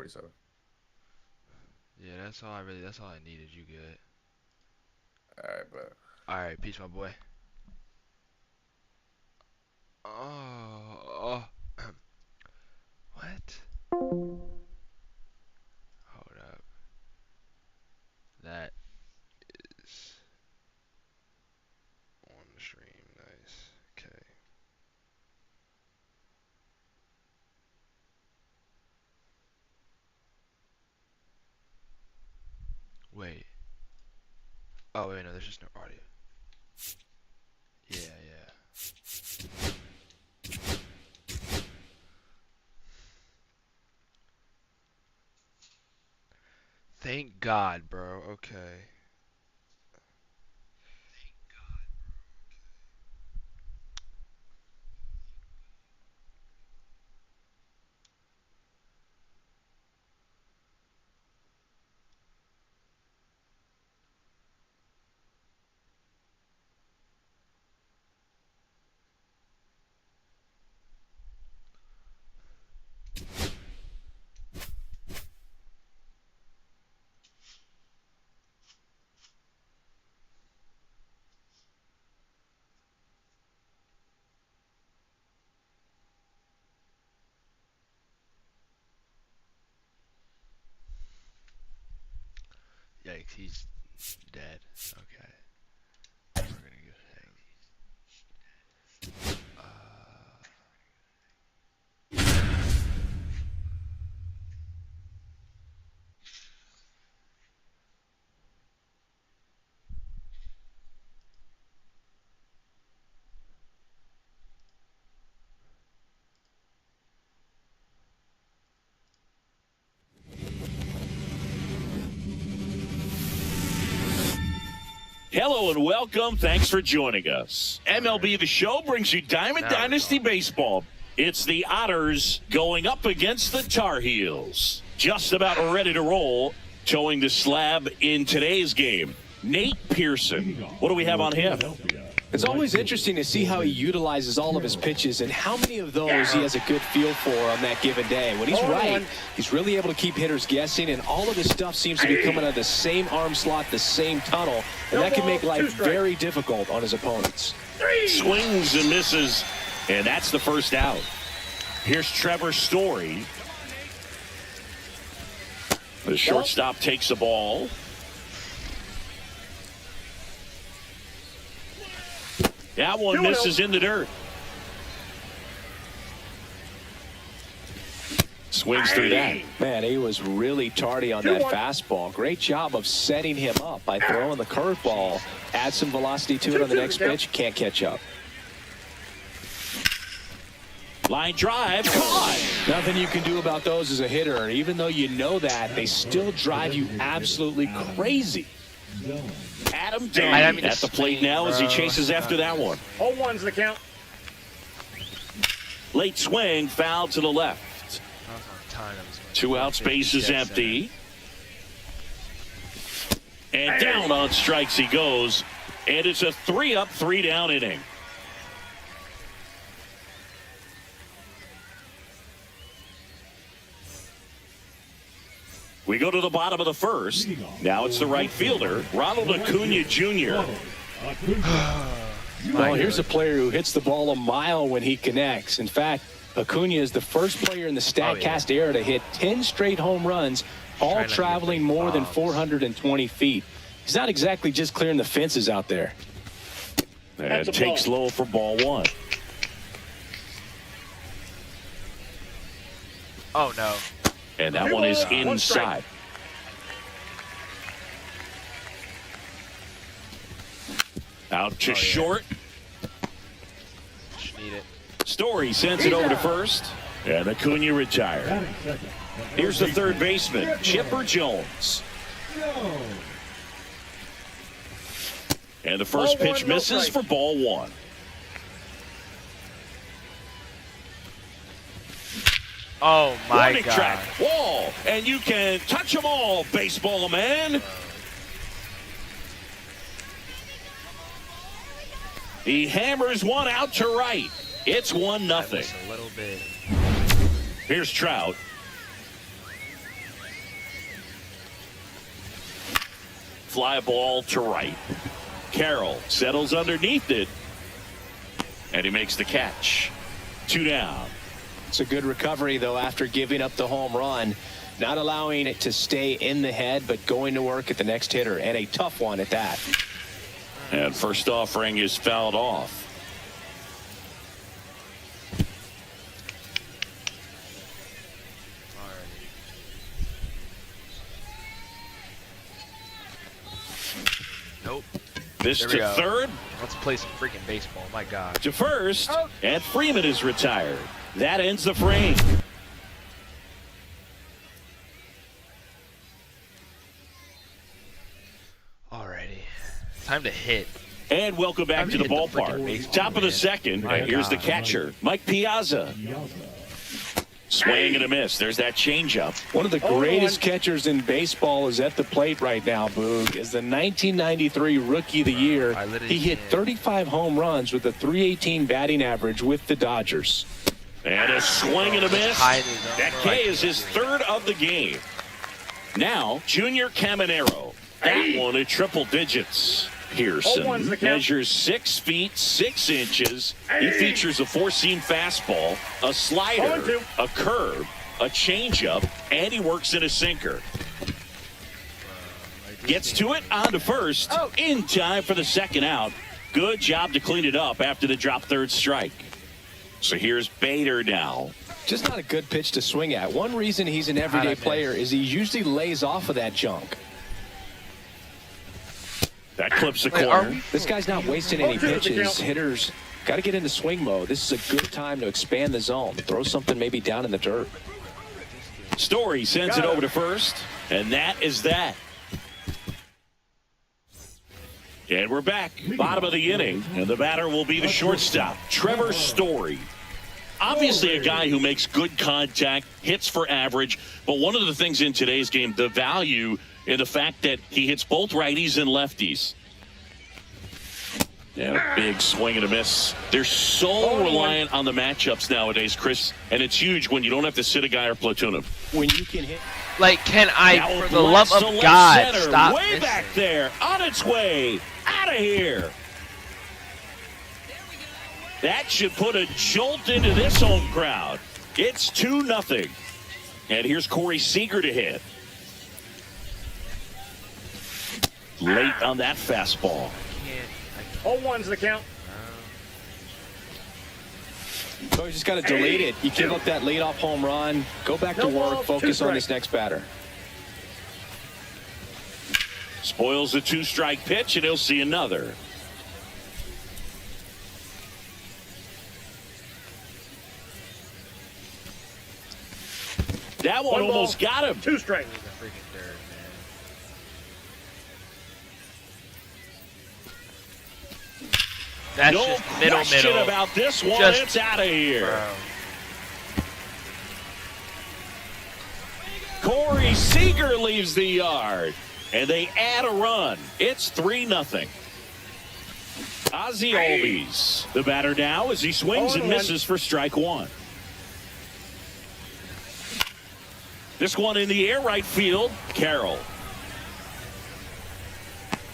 47. Yeah, that's all I needed. You good? All right, but All right, peace, my boy. Oh, what? Hold up. That is on the stream. Nice. Okay. Wait. Oh, wait, no, there's just no audio. Yeah, yeah. Thank God, bro. Okay. Yikes, he's dead. Okay. We're gonna give him. Hello and welcome. Thanks for joining us. MLB The Show brings you Diamond Dynasty Baseball. It's the Otters going up against the Tar Heels. Just about ready to roll. Towing the slab in today's game, Nate Pearson. What do we have on him? It's always interesting to see how he utilizes all of his pitches and how many of those he has a good feel for on that given day. When he's right, he's really able to keep hitters guessing, and all of his stuff seems to be coming out of the same arm slot, the same tunnel, and that can make life very difficult on his opponents. Swings and misses, and that's the first out. Here's Trevor Story. The shortstop takes the ball. That one misses in the dirt. Swings through that. Man, he was really tardy on that fastball. Great job of setting him up by throwing the curveball. Add some velocity to it on the next pitch. Can't catch up. Line drive, caught. Nothing you can do about those as a hitter. Even though you know that, they still drive you absolutely crazy. Adam Dunn at the plate now as he chases after that one. 0-1's the count. Late swing, foul to the left. 2 outs, base is empty. And down on strikes he goes. And it's a 3-up, 3-down inning. We go to the bottom of the first. Now it's the right fielder, Ronald Acuna Jr. Well, here's a player who hits the ball a mile when he connects. In fact, Acuna is the first player in the StatCast era to hit 10 straight home runs, all traveling more than 420 feet. He's not exactly just clearing the fences out there. And takes low for ball one. Oh, no. And that one is inside. Out to short. Just need it. Story sends it over to first. And Acuna retired. Here's the third baseman, Chipper Jones. And the first pitch misses for ball one. Oh, my Warning God. track, wall, and you can touch them all, baseball man. He hammers one out to right. It's 1-0. A little bit. Here's Trout. fly ball to right. Carroll settles underneath it, and he makes the catch. 2 down. It's a good recovery, though, after giving up the home run. Not allowing it to stay in the head, but going to work at the next hitter, and a tough one at that. And first offering is fouled off. Nope. This There to we go. third, Let's play some freaking baseball. My God. to first, and Freeman is retired. That ends the frame. Alrighty. Time to hit. And welcome back to the hit the freaking ballpark. baseball, Top of the man. second. My And here's the God. catcher, Mike Piazza. Swing and a miss. There's that changeup. One of the greatest catchers in baseball is at the plate right now, Boog. Is the 1993 Rookie of the Year. I lit it He hit in. 35 home runs with a .318 batting average with the Dodgers. And a swing and a miss. High in his own That right. K is his third of the game. Now, Junior Caminero. That one at triple digits. Pearson measures 6 feet 6 inches. He features a 4-seam fastball, a slider, a curve, a changeup, and he works in a sinker. Gets to it on to first in time for the second out. Good job to clean it up after the drop third strike. So here's Bader now. Just not a good pitch to swing at. One reason he's an everyday miss. player is he usually lays off of that junk. That clips the Wait, are corner. we- This guy's not wasting any pitches. Hitters got to get into swing mode. This is a good time to expand the zone. Throw something maybe down in the dirt. Story sends it over to first, and that is that. And we're back, bottom of the inning, and the batter will be the shortstop, Trevor Story. Obviously a guy who makes good contact, hits for average, but one of the things in today's game, the value in the fact that he hits both righties and lefties. Yeah, big swing and a miss. They're so reliant on the matchups nowadays, Chris, and it's huge when you don't have to sit a guy or platoon him. When you can hit. Like, can I, Now for the love blast to of left God, center, stop way missing. back there, on its way, out of here. That should put a jolt into this home crowd. It's 2-0. And here's Corey Seager to hit. Late on that fastball. Can't, 0-1's the count. So you just got to delete it. You give up that leadoff home run. Go back to No work. balls, Focus 2 on this next batter. Spoils the 2-strike pitch, and he'll see another. That one 1 ball, almost got him. 2 strikes. the freaking third, man. That's No just middle, question about this one. Just- It's out of here. Bro. Corey Seager leaves the yard, and they add a run. It's 3-0. Ozzie Albies, the batter now, as he swings and 0-1. misses for strike one. This one in the air, right field. Carroll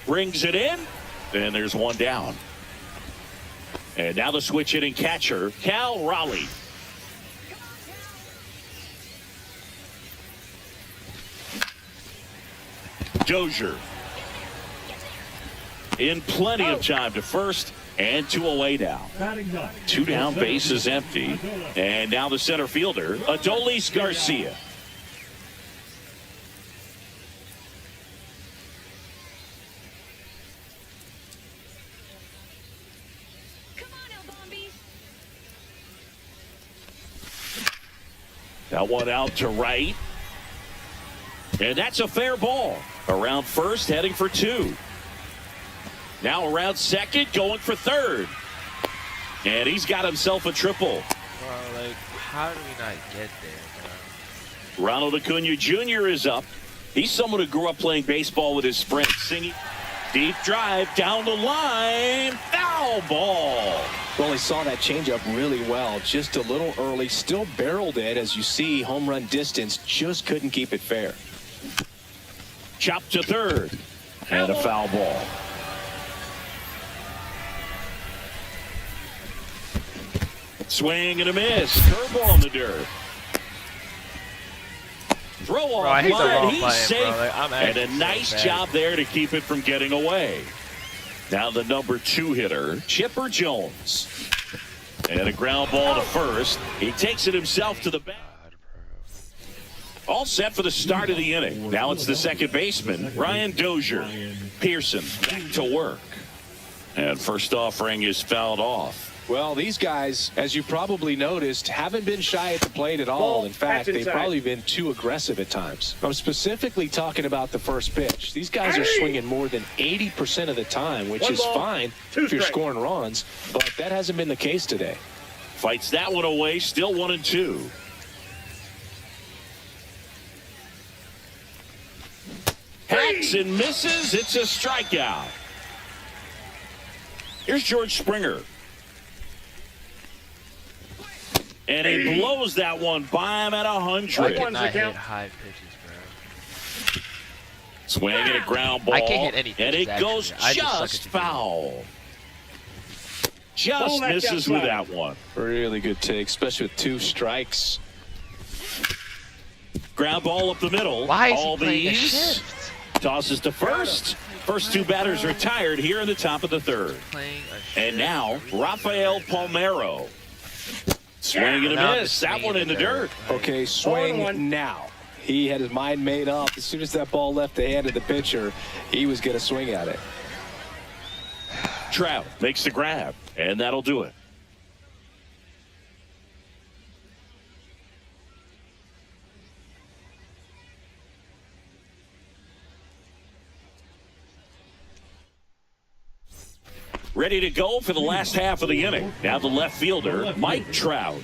brings it in, and there's one down. And now the switch hitting catcher, Cal Raleigh. Dozier in plenty of time to first, and 2 away now. 2 down, base is empty. And now the center fielder, Adolis Garcia. Come on, El Bombies. That one out to right. And that's a fair ball. Around first, heading for 2. Now around second, going for third. And he's got himself a triple. Bro, like, how do we not get there, bro? Ronald Acuna Jr. is up. He's someone who grew up playing baseball with his sprint. Singing deep drive down the line. Foul ball. Well, he saw that changeup really well. Just a little early. Still barreled it. As you see, home run distance. Just couldn't keep it fair. Chop to third. And a foul ball. Swing and a miss. Curveball in the dirt. Throw Bro, I off hate the line. wrong He's button, safe. bro. Like, I'm And a actually nice so bad. job there to keep it from getting away. Now the number 2 hitter, Chipper Jones. And a ground ball to first. He takes it himself to the bat. All set for the start of the inning. Now it's the second baseman, Ryan Dozier. Pearson back to work. And first offering is fouled off. Well, these guys, as you probably noticed, haven't been shy at the plate at all. In fact, they've probably been too aggressive at times. I'm specifically talking about the first pitch. These guys are swinging more than 80% of the time, which is fine if you're scoring runs, but that hasn't been the case today. Fights that one away, still 1-2. Hacks and misses. It's a strikeout. Here's George Springer. And he blows that one by him at 100. I cannot hit high pitches, bro. Swing and a ground ball. I can't hit any and pitches, it goes actually. I just suck at just the game. foul. Just misses with that one. Really good take, especially with 2 strikes. Ground ball up the middle. Why is All he playing a these. shift? Tosses to first. First 2 batters retired here in the top of the third. Playing a shift. And now, Rafael Palmeiro. Swing and Now a I'm miss. just That swinging one in the dirt. Okay, swing now. He had his mind made up. As soon as that ball left the hand of the pitcher, he was going to swing at it. Trout makes the grab, and that'll do it. Ready to go for the last half of the inning. Now the left fielder, Mike Trout.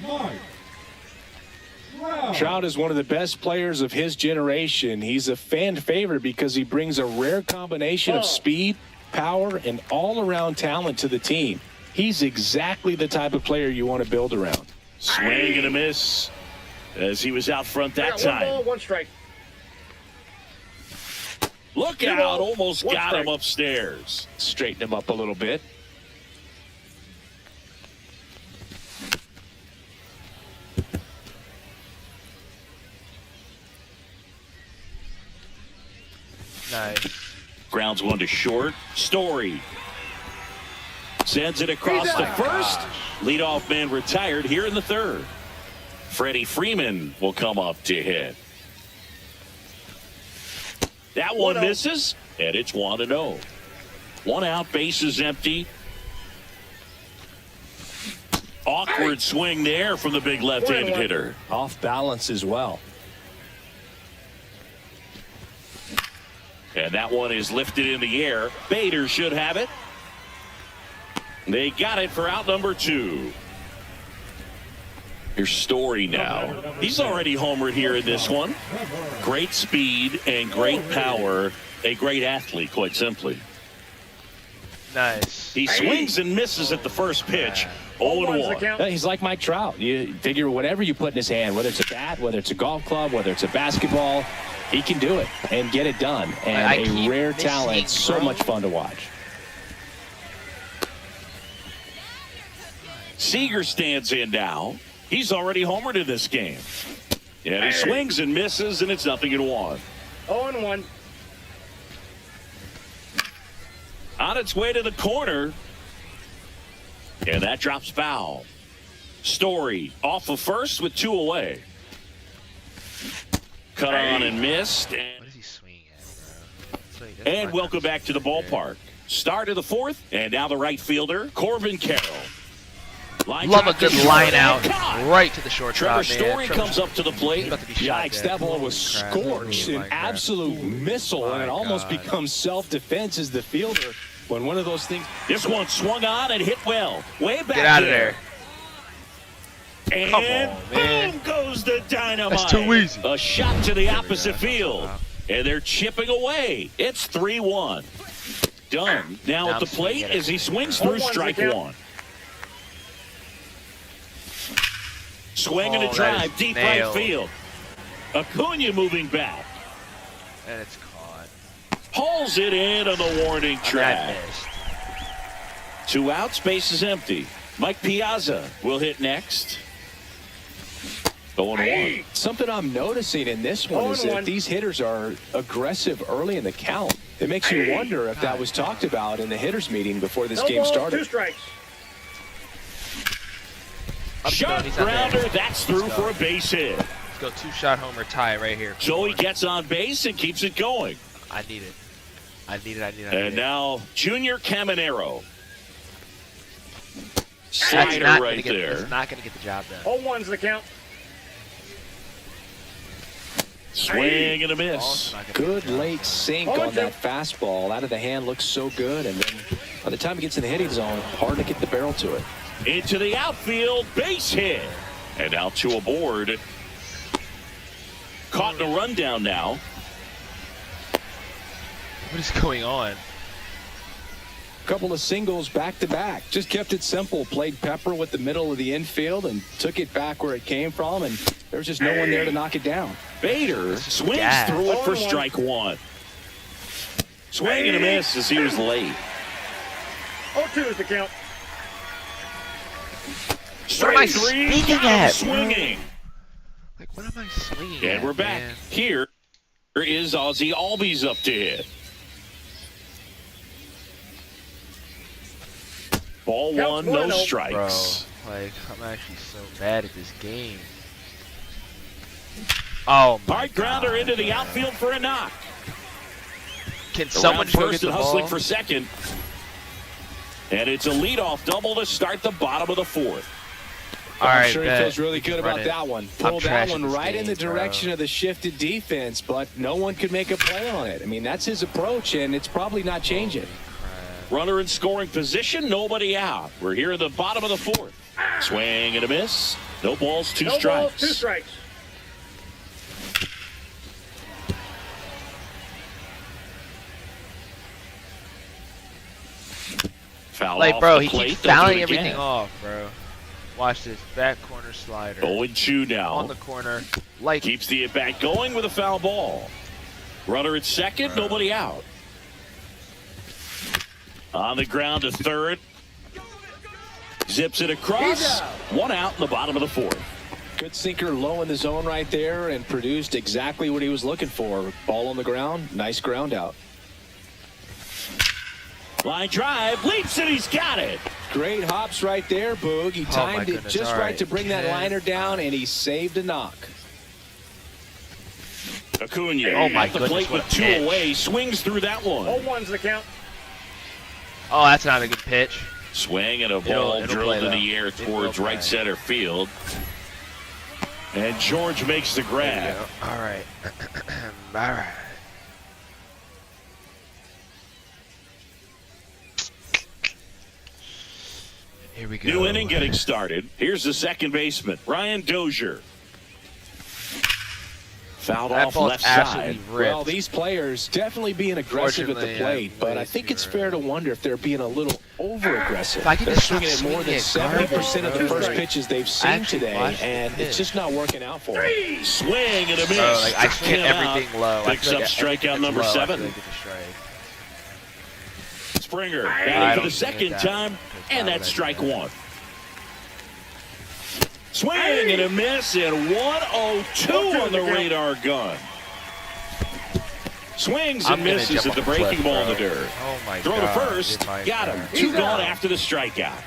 Trout is one of the best players of his generation. He's a fan favorite because he brings a rare combination of speed, power, and all-around talent to the team. He's exactly the type of player you want to build around. Swing and a miss as he was out front that time. 1 ball, 1 strike. Look out, almost got him upstairs. Straighten him up a little bit. Nice. Grounds one to short. Story sends it across the first. Leadoff man retired here in the third. Freddie Freeman will come up to hit. That one misses, and it's 1-0. 1 out, base is empty. Awkward swing there from the big left-handed hitter. Off balance as well. And that one is lifted in the air. Bader should have it. They got it for out number 2. Here's Story now. He's already homered here in this one. Great speed and great power. A great athlete, quite simply. Nice. He swings and misses at the first pitch. 0-1. Yeah, he's like Mike Trout. You figure whatever you put in his hand, whether it's a bat, whether it's a golf club, whether it's a basketball, he can do it and get it done. And I a keep rare missing, talent, so bro. much fun to watch. Seager stands in now. He's already homered in this game. And he swings and misses, and it's 0-1. 0-1. On its way to the corner. And that drops foul. Story off of first with 2 away. Cut on and missed. What is he swinging at, bro? And welcome back to the ballpark. Start of the 4th, and now the right fielder, Corbin Carroll. Line Love a drive good to short, line and out caught. right to the shortstop, Trevor man. Story comes up to the plate. About to be shot Yikes, dead. that ball was Holy crap. scorched, Holy an crap. absolute missile, and it My almost God. becomes self-defense as the fielder when one of those things. This one swung on and hit well. Way back Get out of there. And Come on, man. boom goes the dynamite. That's too easy. A shot to the opposite field. And they're chipping away. It's 3-1. Dunn now at the plate as he swings through strike 1. Swing and a Oh, that drive is deep right nailed. field. Acuna moving back. And it's caught. Hauls it in on the warning I track. missed. 2 outs, base is empty. Mike Piazza will hit next. 0-1. Something I'm noticing in this one is that these hitters are aggressive early in the count. It makes you wonder if that was talked about in the hitters meeting before this game started. 2 strikes. Sharp He's not there. grounder, that's through Let's go. for a base hit. Let's go 2-shot homer tie right here. So he gets on base and keeps it going. I need it. I need it. And now Junior Caminero. That's Slider not right gonna there. It's not going to get the job done. 0-1's the count. Swing and a Ball's miss. not gonna Good get the job late done. sink on that fastball. Out of the hand looks so good, and then by the time it gets in the hitting zone, hard to get the barrel to it. Into the outfield, base hit. And out to a board. Caught in a rundown now. What is going on? Couple of singles back to back. Just kept it simple. Played pepper with the middle of the infield and took it back where it came from, and there was just no one there to knock it down. Bader swings gas. through it for strike one. Swing and a miss as he was late. 0-2 is the count. am I Strike three, swinging got him at? swinging. Like, what am I swinging at, And we're back. man? Here is Ozzie Albies up to hit. Ball Counts one, no 1-0. strikes. Bro, like, I'm actually so bad at this game. Oh, my Hard grounder God. into the outfield for a knock. Can someone Around just go first get the and hustling ball? for second. And it's a leadoff double to start the bottom of the fourth. All I'm right, sure he bet. feels really good about Run it. that one. I'm Pulled that trashing one this right in the game, bro. direction of the shifted defense, but no one could make a play on it. I mean, that's his approach, and it's probably not changing. Holy crap. Runner in scoring position, nobody out. We're here at the bottom of the fourth. Swing and a miss. No balls, two No balls, strikes. 2 strikes. Foul Like, off bro, the he plate. keeps They'll do fouling it everything again. off, bro. Watch this. Back corner slider. 0-2 On now. the corner. Like, Keeps the at-bat going with a foul ball. Runner at second, nobody out. On the ground to third. Zips it across. 1 out in the bottom of the fourth. Good sinker low in the zone right there and produced exactly what he was looking for. Ball on the ground, nice ground out. Line drive, leaps it, he's got it. Great hops right there, Boog. He timed it goodness. just All right right. to bring that Ken. liner down, and he saved a knock. Acuna Oh my at the goodness, plate what with a 2 pitch. away, swings through that one. 0-1's the count. oh, that's not a good pitch. Swing and a It'll- ball it'll drilled play, in though. the air It will towards right play. center field. And George makes the grab. All right. All right. Here we go. New inning getting started. Here's the second baseman, Ryan Dozier. Fouled That off ball's left absolutely side. ripped. Well, these players definitely being aggressive at the Fortunately, plate, but I think it's fair to wonder if they're being a little over-aggressive. If I could They're just stop swinging at more than swinging at 70% of the garbage, first bro. pitches they've I seen actually today, watched the and pitch. it's just not working out for them. Swing and a miss. Bro, like, I Struck swing him at out. everything low. I Picks feel up like strikeout everything number that's low, I 7. feel like it's a strike. Springer I batting for don't the think second that- time, that's and not that's what I strike did. 1. Swing and a miss, and 1-0-2 on the radar gun. Swings I'm and gonna misses jump at the off a breaking cliff, ball in the bro. dirt. Oh my Throw to God, first, it might got him. hurt. 2 gone after the strikeout.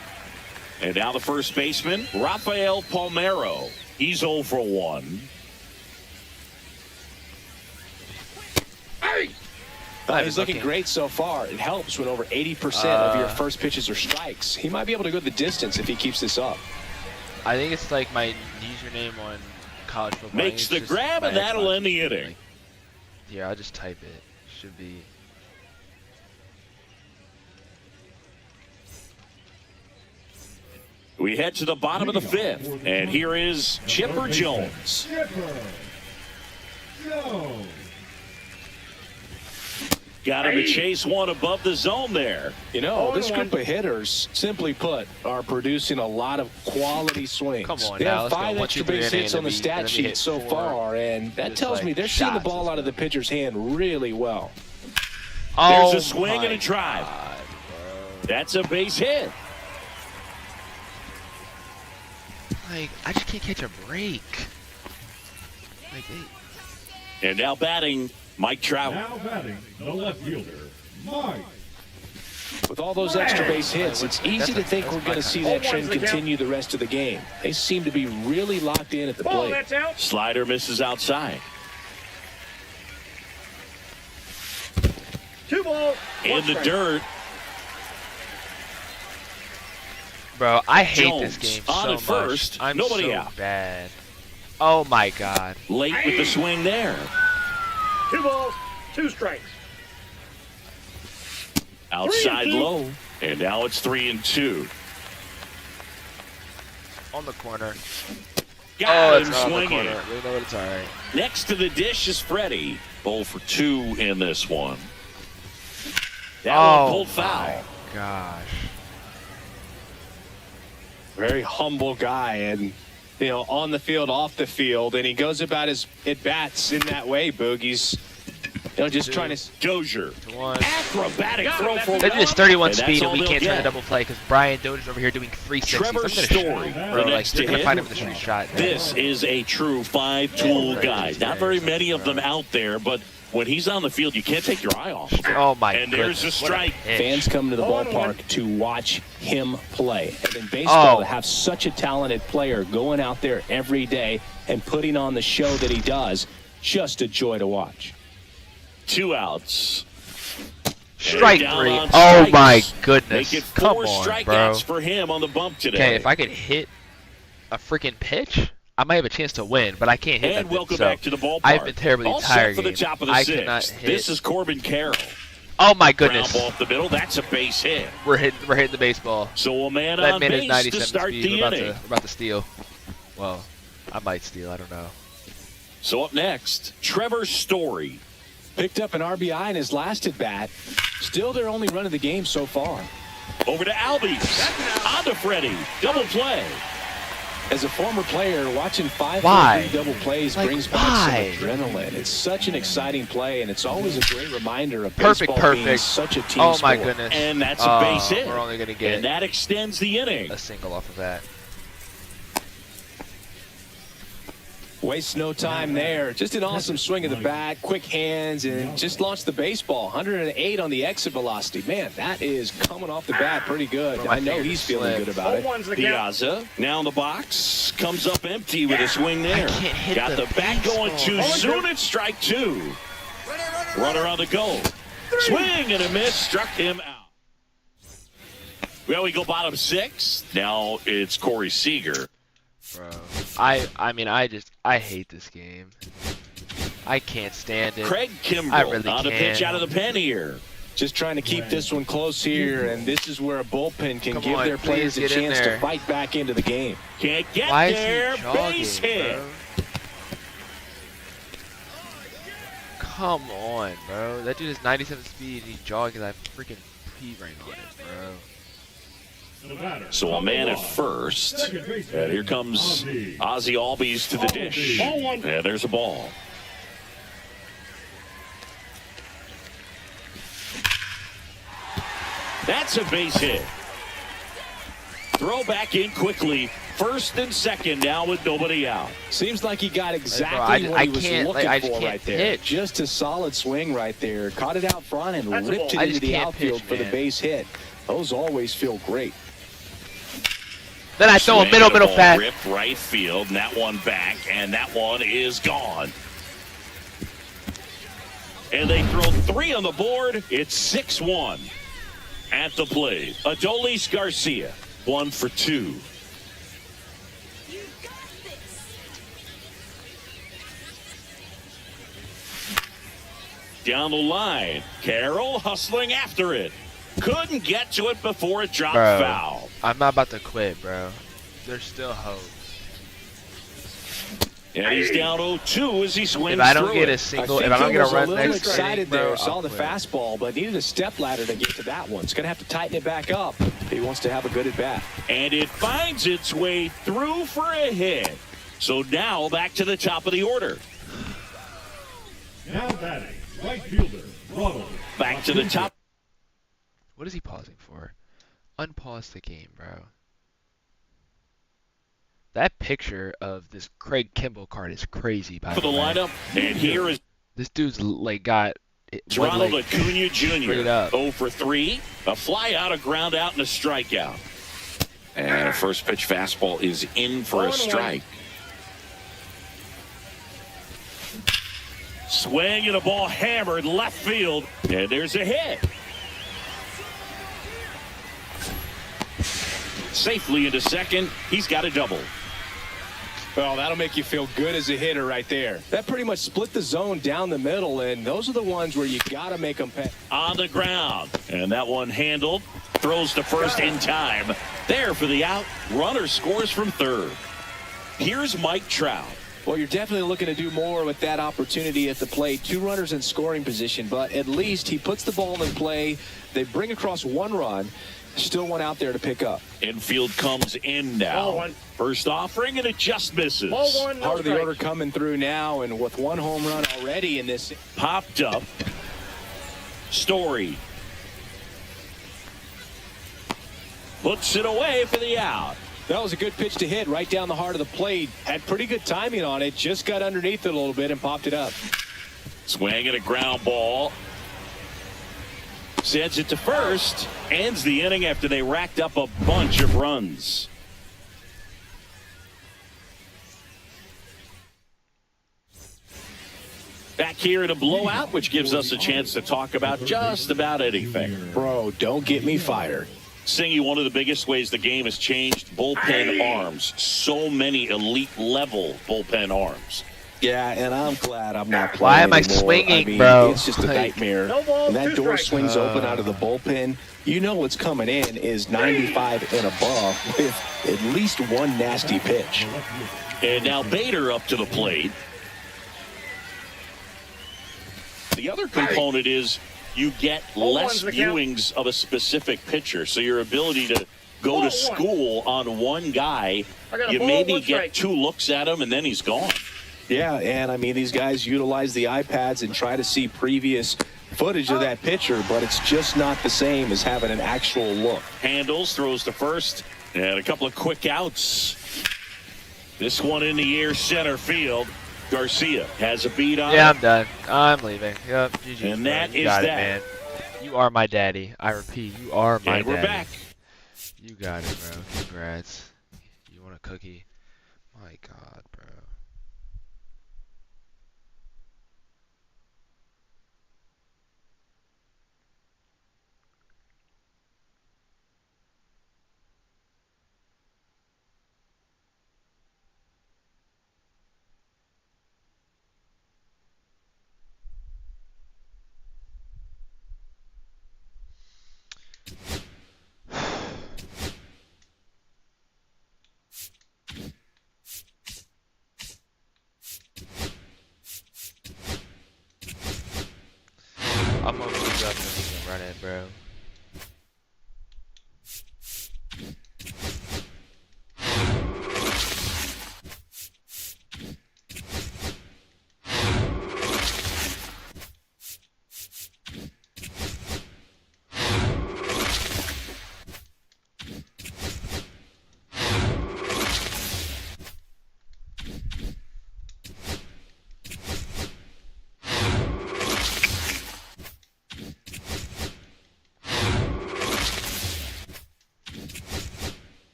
And now the first baseman, Rafael Palmeiro. He's 0 for 1. He's looking great so far. It helps when over 80% of your first pitches are strikes. He might be able to go the distance if he keeps this up. I think it's like my username on college football. Makes It's the just grab, my and that'll Xbox end the username. inning. Yeah, I'll just type it. Should be. We head to the bottom of the 5th, and here is Chipper Jones. Got him to chase one above the zone there. You know, this group of hitters, simply put, are producing a lot of quality swings. Come on they now, have let's go. 5 1, extra 2, 3 base inning, hits on the and then stat we sheet hit so 4. far, and that Just tells like me they're seeing the shots ball and out of the stuff. pitcher's hand really well. There's Oh a swing my and a drive. God, bro. That's a base hit. Like, I just can't catch a break. Like, And now batting, Mike Trout. Now batting, the left fielder, Mike. With all those extra base hits, it's easy to think we're going to see that trend continue the rest of the game. They seem to be really locked in at the Ball, plate. that's out. Slider misses outside. 2 balls. In 1 the strike. dirt. bro, I hate Jones this game on so at first, much. I'm nobody so out. bad. Oh my God. Late with the swing there. 2 balls. 2 strikes. Outside 3-2. low. And now it's 3-2. On the corner. Got him it's not on the swinging. corner. We know it's all right. Next to the dish is Freddie. 0 for 2 in this one. That one pulled foul. Gosh. Very humble guy, and on the field, off the field, and he goes about his at bats in that way. Boogie's, just trying to. Dozier. 1. Acrobatic throw for That one. is 31 And that's speed, and all we they'll can't turn get. a double play because Brian Dozier's over here doing 360s. Trevor I'm gonna Story, shoot, the bro. Like, next you're to gonna hit. find him in the street shot. This is a true 5-tool guy. Not very many of them out there, but when he's on the field, you can't take your eye off him. Oh my And goodness. there's a what strike. pitch. Fans come to the 0-1. ballpark to watch him play. And in baseball, Oh. to have such a talented player going out there every day and putting on the show that he does, just a joy to watch. 2 outs. Strike down 3. on Oh strikes. my goodness. Make it Come 4 on, strikeouts bro. for him on the bump today. Okay, if I could hit a freaking pitch, I might have a chance to win, but I can't hit And that welcome so back to the ballpark. I've been terribly All tired set for the games. top of the I 6th. cannot hit. This is Corbin Carroll. Oh my Ground goodness. ball up the middle. That's a base hit. We're hitting the baseball. So a man That on man is base to 97 start speed. the We're inning. about to steal. Well, I might steal. I don't know. So up next, Trevor Story. Picked up an RBI in his last at bat. Still their only run of the game so far. Over to Albies. On to Freddie. Double play. As a former player, watching 5 Why? 3 double plays Like, brings why? back some adrenaline. It's such an exciting play, and it's always a great reminder of Perfect, baseball being perfect. such a team Oh my sport. goodness. And that's a base hit. We're only gonna get And that extends the inning. a single off of that. Wastes no time there. Just an awesome swing of the bat, quick hands, and just launched the baseball. 108 on the exit velocity. Man, that is coming off the bat pretty good. My I know fingers he's feeling slipped. good about it. 0-1's the count. Piazza now in the box. Comes up empty with a swing there. can't hit Got the the bat going too baseball. soon. It's strike 2. Runner on the go. Swing and a miss. Struck him out. Well, we go bottom 6. Now it's Corey Seager. Bro. I hate this game. I can't stand it. Craig Kimbrell I really on a pitch can't. out of the pen here. Just trying to keep this one close here, and this is where a bullpen can Come give on, their players a please get in chance to there. fight back into the game. Can't get Why there. is he jogging, Base hit. bro? Come on, bro. That dude is 97 speed and he's jogging. I freaking peed right on it, bro. The batter, So a man at first. second baseman, And here comes Ozzie. Ozzie Albies to the dish. Ball one. And there's a ball. That's a base hit. Throw back in quickly. First and second now with nobody out. Seems like he got exactly I what he was can't- looking I just for can't right there. pitch. Just a solid swing right there. Caught it out front and That's a ripped ball. it I into just the can't outfield pitch, for the man. base hit. Those always feel great. Then I throw a Swing middle and a ball fast. Ripped right field, and that one back, and that one is gone. And they throw 3 on the board. It's 6-1 at the plate. Adolis Garcia, 1 for 2. You got this. Down the line, Carroll hustling after it. Couldn't get to it before it dropped Bro. foul. I'm not about to quit, bro. There's still hope. And he's down 0-2 as he swings If I don't through get it. a single, I if I don't think get a he was run a little next excited inning, bro, there. I'll Saw the quit. fastball, but needed a step ladder to get to that one. It's going to have to tighten it back up if he wants to have a good at bat. And it finds its way through for a hit. So now back to the top of the order. Now batting, Right fielder, Ronald. Back to the top. What is he pausing for? Unpause the game, bro. That picture of this Craig Kimball card is crazy, by For the the way. lineup, and here is This dude's like got Ronald like, Acuna straight Jr. up. 0 for 3, a fly out, a ground out, and a strikeout. And a first pitch fastball is in for a strike. Swing and a ball hammered left field, and there's a hit. Safely into second, he's got a double. Well, that'll make you feel good as a hitter right there. That pretty much split the zone down the middle, and those are the ones where you got to make them pay. On the ground, and that one handled, throws to first in time. There for the out, runner scores from third. Here's Mike Trout. Well, you're definitely looking to do more with that opportunity at the plate. 2 runners in scoring position, but at least he puts the ball in play. They bring across 1 run. Still one out there to pick up. Infield comes in now. Ball 1. First offering, and it just misses. Ball 1, no Part of the strike. order coming through now, and with 1 home run already in this. Popped up. Story. Puts it away for the out. That was a good pitch to hit right down the heart of the plate. Had pretty good timing on it. Just got underneath it a little bit and popped it up. Swing and a ground ball. Sends it to first. Ends the inning after they racked up a bunch of runs. Back here in a blowout, which gives us a chance to talk about just about anything. Bro, don't get me fired. Singy, one of the biggest ways the game has changed, bullpen arms. So many elite level bullpen arms. Yeah, and I'm glad I'm not playing Why am I anymore. swinging, I mean, bro? It's just a Like- nightmare. No balls, When that 2 door strikes. swings open out of the bullpen, you know what's coming in is 95 and above with at least 1 nasty pitch. And now Bader up to the plate. The other component is you get Ball less one's the count. viewings of a specific pitcher. So your ability to go Ball to one. school on one guy, I got a you ball, maybe 1 get strike. 2 looks at him and then he's gone. Yeah, and I mean, these guys utilize the iPads and try to see previous footage of that pitcher, but it's just not the same as having an actual look. Handles, throws to first, and a couple of quick outs. This one in the air, center field. Garcia has a beat on Yeah, it. I'm done. I'm leaving. Yep, GG. And bro. that You is got that. it, man. You are my daddy. I repeat, you are my And we're daddy. back. You got it, bro. Congrats. You want a cookie? My God, bro. I'm gonna move up and he can run it, bro.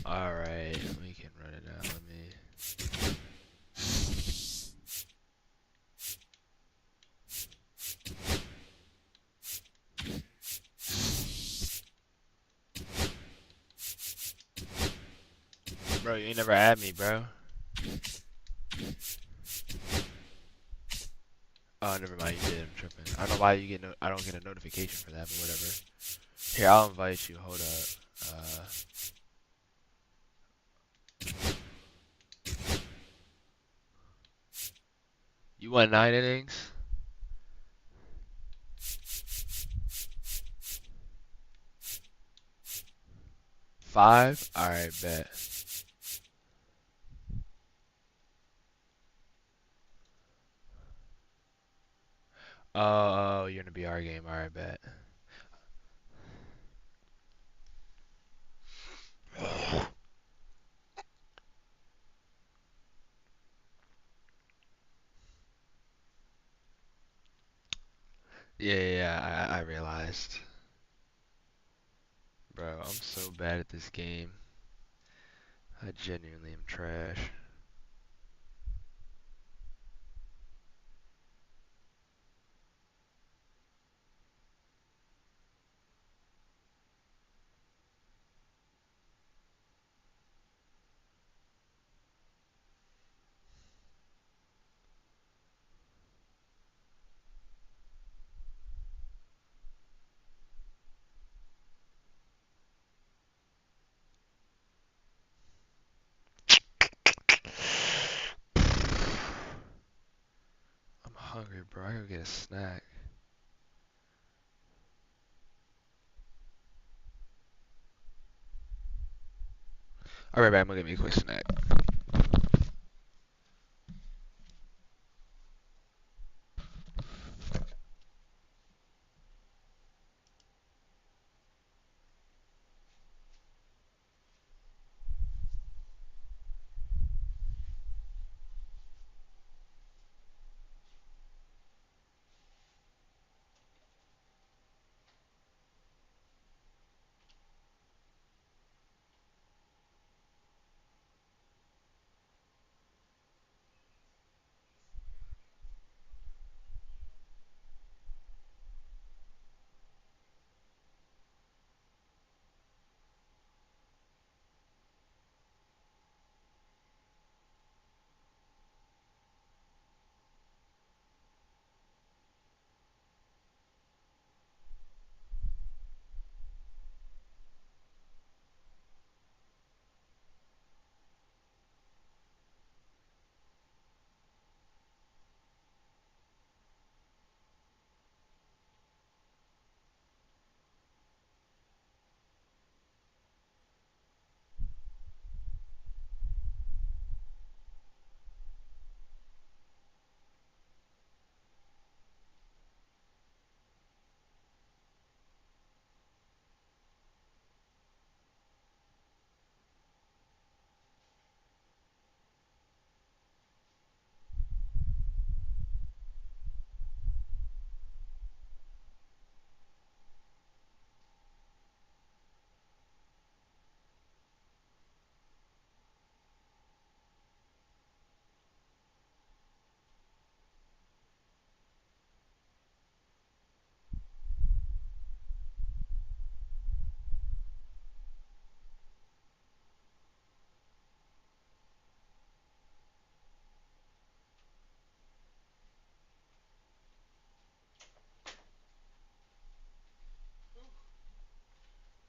Alright, we can run it out. Let me. Bro, you ain't never add me, bro. Oh, never mind, you did. I'm tripping. I don't know why you get I don't get a notification for that, but whatever. Here, I'll invite you. Hold up. You want 9 innings? 5? Alright, bet. Oh, you're in a BR game. Alright, bet. Yeah, I realized. Bro, I'm so bad at this game. I genuinely am trash. I'm hungry, bro. I gotta get a snack. Alright, back. I'm gonna get me a quick snack.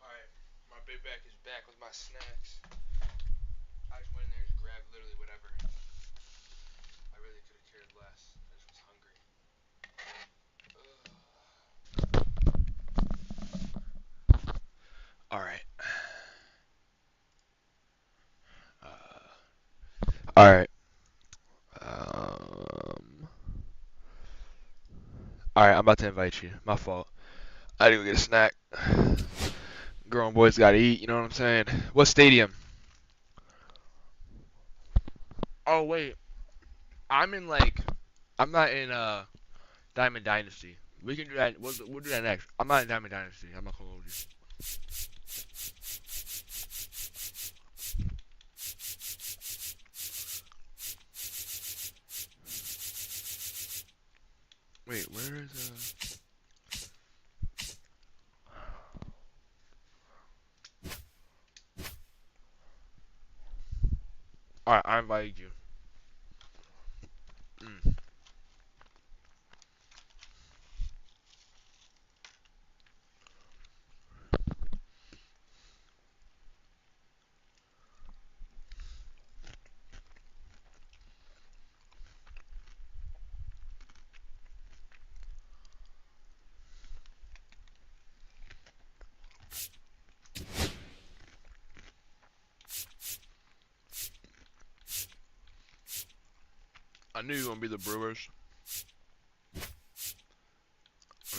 Alright, my big bag is back with my snacks. I just went in there and just grabbed literally whatever. I really could have cared less. I just was hungry. Alright. Alright. Alright, I'm about to invite you. My fault. I had to go get a snack. Grown boys gotta eat, you know what I'm saying? What stadium? Oh, wait. I'm in, like... I'm not in, Diamond Dynasty. We can do that. We'll do that next. I'm not in Diamond Dynasty. I'm not gonna hold you. Wait, where is Alright, I invited you. I knew you were going to be the Brewers. I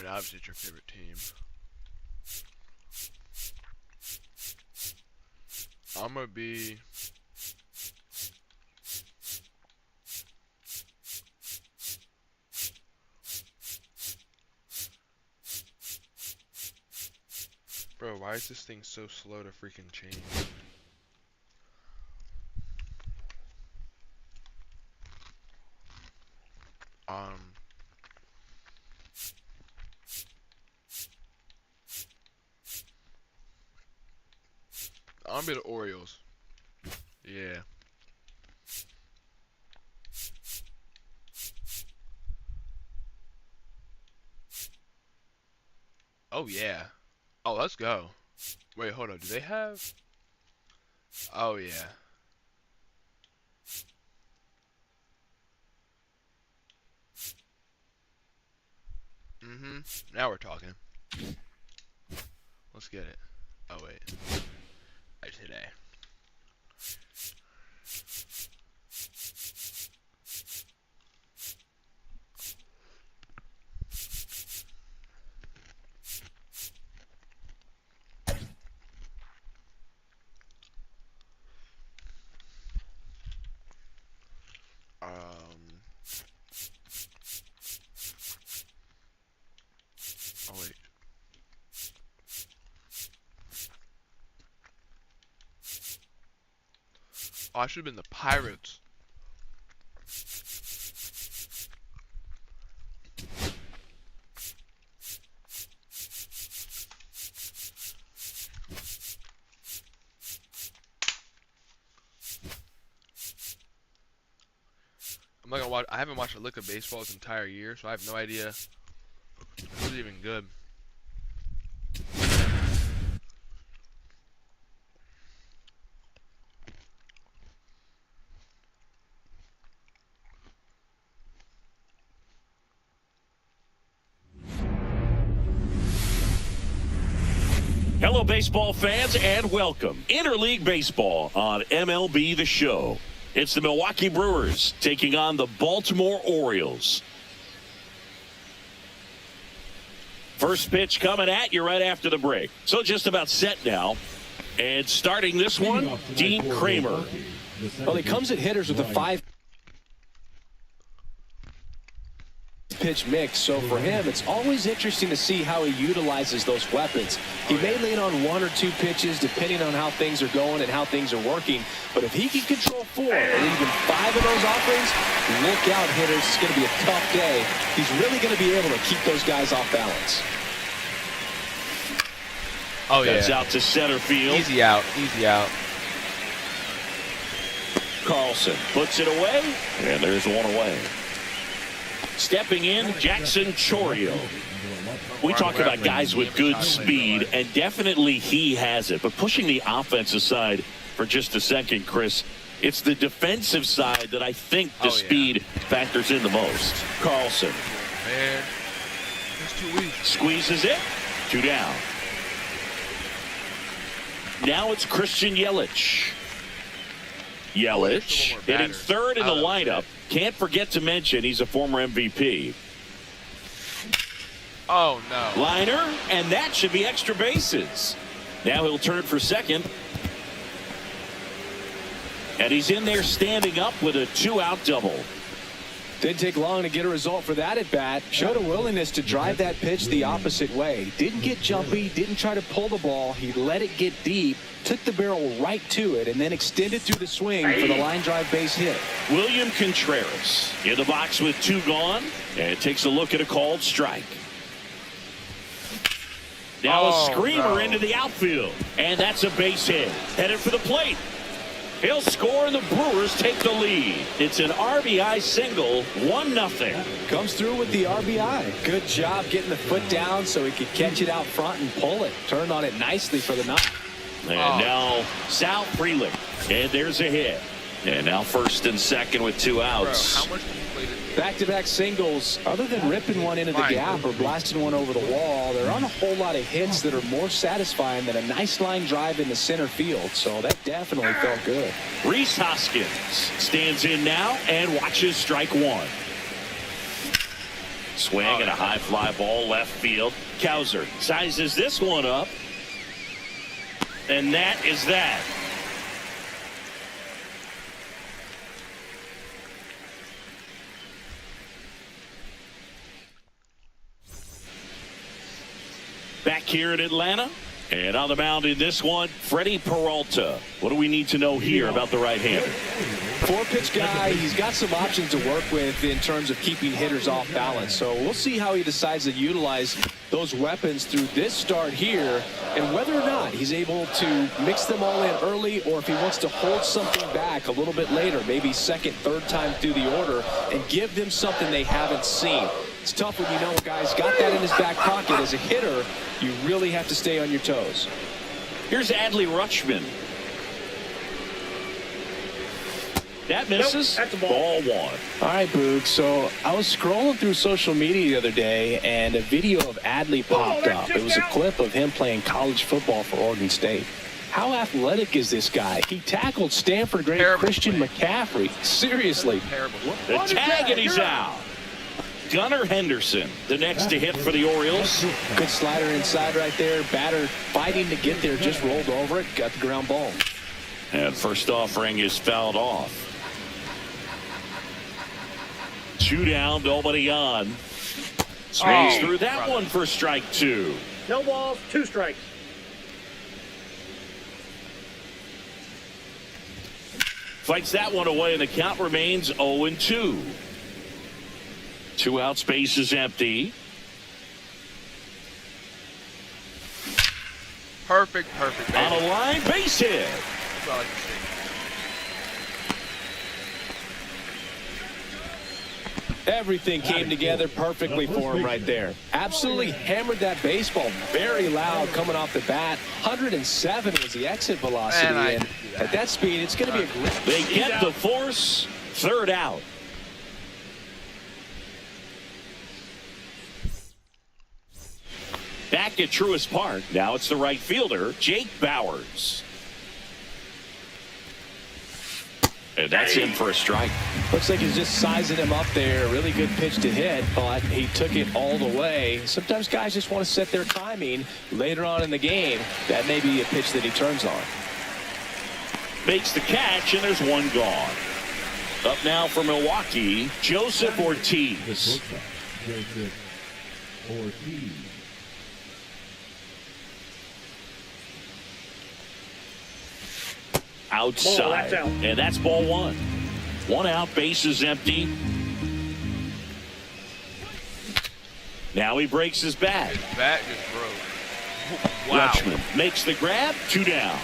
mean, obviously it's your favorite team. I'm going to be... Bro, why is this thing so slow to freaking change? I'm gonna be the Orioles. Yeah. Oh yeah. Oh, let's go. Wait, hold on. Do they have? Oh yeah. Now we're talking. Let's get it. Oh wait. I just hit A. Oh wait. Oh, I should have been the Pirates. I'm not gonna watch. I haven't watched a lick of baseball this entire year, so I have no idea if it's even good. Hello, baseball fans, and welcome. Interleague Baseball on MLB The Show. It's the Milwaukee Brewers taking on the Baltimore Orioles. First pitch coming at you right after the break. So just about set now. And starting this one, Dean Kramer. Well, he comes at hitters with a 5-pitch mix, so for him, it's always interesting to see how he utilizes those weapons. He may lean on 1 or 2 pitches depending on how things are going and how things are working, but if he can control 4 or even 5 of those offerings, look out, hitters. It's going to be a tough day. He's really going to be able to keep those guys off balance. Oh yeah. That's out to center field. Easy out. Easy out. Carlson puts it away, and there's one away. Stepping in, Jackson Chourio. We talk about guys with good speed, and definitely he has it. But pushing the offense aside for just a second, Chris, it's the defensive side that I think the speed factors in the most. Carlson. Man, that's too weak. Squeezes it. 2 down. Now it's Christian Yelich. Yelich hitting third in the lineup. Can't forget to mention he's a former MVP. Oh, no. Liner, and that should be extra bases. Now he'll turn for second. And he's in there standing up with a 2-out double. Didn't take long to get a result for that at bat. Showed a willingness to drive that pitch the opposite way. Didn't get jumpy, didn't try to pull the ball. He let it get deep, took the barrel right to it, and then extended through the swing for the line drive base hit. William Contreras in the box with 2 gone, and takes a look at a called strike. Now a screamer into the outfield, and that's a base hit. Headed for the plate. He'll score, and the Brewers take the lead. It's an RBI single, 1-0. Comes through with the RBI. Good job getting the foot down so he could catch it out front and pull it. Turned on it nicely for the knock. And now Sal Frelick, and there's a hit. And now first and second with 2 outs. Bro, how much do you play this game? Back-to-back singles, other than ripping one into the gap or blasting one over the wall, there aren't a whole lot of hits that are more satisfying than a nice line drive into center field. So that definitely felt good. Rhys Hoskins stands in now and watches strike 1. Swing and a high fly ball left field. Cowser sizes this one up. And that is that. Back here in Atlanta. And on the mound in this one, Freddie Peralta. What do we need to know here about the right-hander? 4-pitch guy. He's got some options to work with in terms of keeping hitters off balance. So we'll see how he decides to utilize those weapons through this start here and whether or not he's able to mix them all in early or if he wants to hold something back a little bit later, maybe second, third time through the order and give them something they haven't seen. It's tough when you know a guy's got that in his back pocket. As a hitter, you really have to stay on your toes. Here's Adley Rutschman. That misses. Nope, that's a ball. Ball 1. All right, Boog. So I was scrolling through social media the other day, and a video of Adley popped up. It was a clip of him playing college football for Oregon State. How athletic is this guy? He tackled Stanford great Christian McCaffrey. Seriously. Terrible. The tag, and he's out. Gunnar Henderson, the next to hit for the Orioles. Good slider inside right there. Batter fighting to get there, just rolled over it, got the ground ball. And first offering is fouled off. 2 down, nobody on. Swings through that one for strike 2. No balls, 2 strikes. Fights that one away, and the count remains 0-2. 2 out, space is empty. Perfect, baby. On a line, base hit. That's all I can say. Everything came together perfectly for him right there. Absolutely hammered that baseball very loud coming off the bat. 107 was the exit velocity, and at that speed, it's going to be a great. They get the force. 3rd out. Back at Truist Park. Now it's the right fielder, Jake Bowers. And that's in for a strike. Looks like he's just sizing him up there. Really good pitch to hit, but he took it all the way. Sometimes guys just want to set their timing later on in the game. That may be a pitch that he turns on. Makes the catch, and there's one gone. Up now for Milwaukee, Joseph Ortiz. Joseph Ortiz. Outside. Ball, that's out. And that's ball 1. 1 out, base is empty. Now he breaks his bat. His bat just broke. Wow. Rutschman makes the grab, 2 down.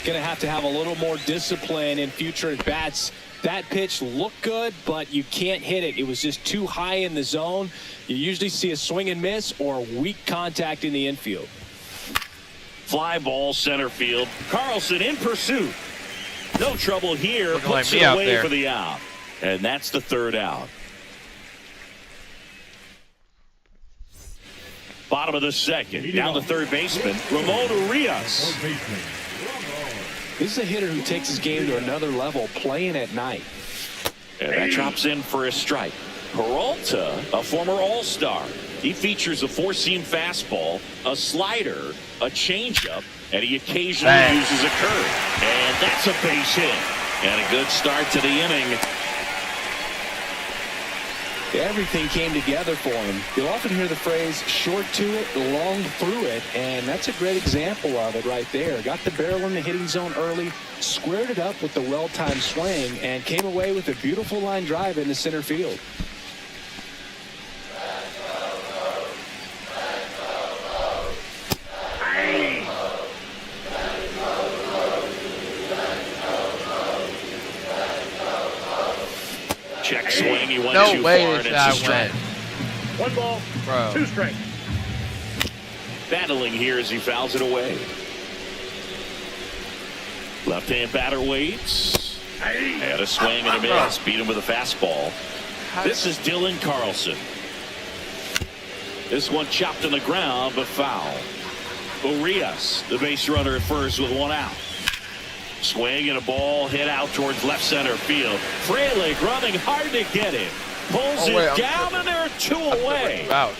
Going to have a little more discipline in future at bats. That pitch looked good, but you can't hit it. It was just too high in the zone. You usually see a swing and miss or weak contact in the infield. Fly ball center field. Carlson in pursuit. No trouble here. Looking like Puts me it out away there. for the out. And that's the 3rd out. Bottom of the 2nd. Down to third baseman, Ramon Urias. Third baseman. This is a hitter who takes his game to another level, playing at night. And that drops in for a strike. Peralta, a former All-Star. He features a 4-seam fastball, a slider, a changeup, and he occasionally uses a curve. And that's a base hit. And a good start to the inning. Everything came together for him. You'll often hear the phrase, short to it, long through it, and that's a great example of it right there. Got the barrel in the hitting zone early, squared it up with the well-timed swing, and came away with a beautiful line drive into center field. Check swing. He went No too way far, and this it's a guy strike. went. 1 ball, Bro. 2 strikes. Battling here as he fouls it away. Left-hand batter waits. And a swing and a miss. Beat him with a fastball. This is Dylan Carlson. This one chopped on the ground, but foul. Urias, the base runner at first with one out. Swing and a ball hit out towards left center field. Frelick running hard to get it. Pulls it down, and there are two away. Out.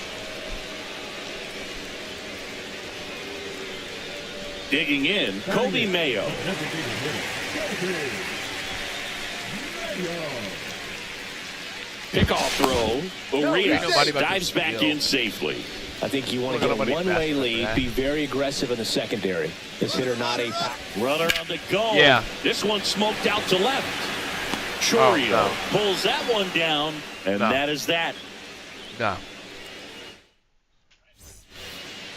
Digging in, Cody Mayo. Pickoff throw. Urias dives back in safely. I think you want to get a one-way lead, be very aggressive in the secondary. This hitter not a runner on the go. Yeah. This one smoked out to left. Chourio pulls that one down, and that is that. No.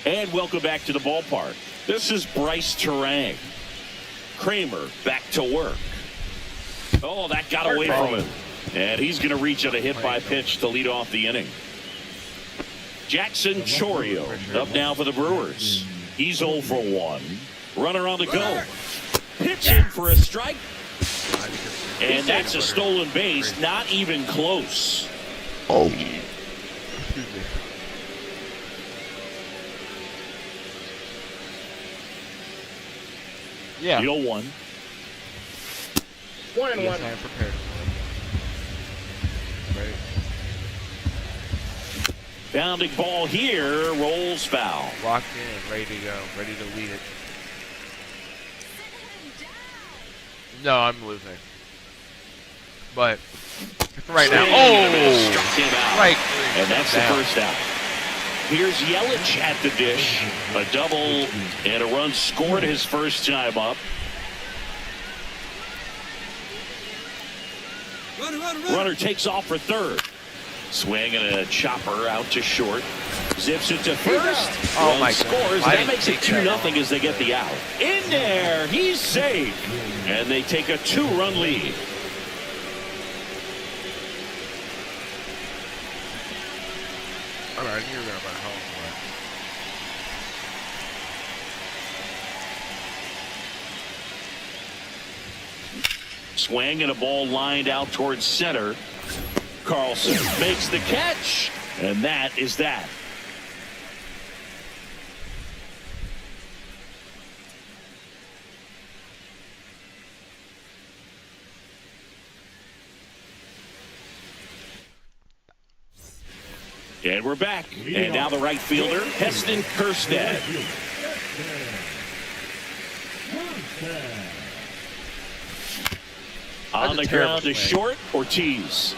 And welcome back to the ballpark. This is Bryce Terang. Kramer back to work. Oh, that got away from him. And he's going to reach on a hit by pitch to lead off the inning. Jackson Chourio up now for the Brewers. He's 0 for 1. Runner on the go. Pitch in for a strike. And that's a stolen base. Not even close. Oh. Excuse me. Yeah. The 0-1. 1-1. Yes, I am prepared. Right. Bounding ball here, rolls foul. Locked in, ready to go, ready to lead it. No, I'm losing. But for right now, struck him out. Right. And that's the first out. Here's Yelich at the dish. A double and a run scored his first time up. Runner takes off for third. Swing and a chopper out to short. Zips it to first. Oh my scores. God. That makes it 2-0 as they get the out. In there. He's safe. And they take a 2-run lead. All right, you're there about home. Swing and a ball lined out towards center. Carlson makes the catch, and that is that. And we're back. And now the right fielder, Heston Kjerstad. On the ground to short, Ortiz.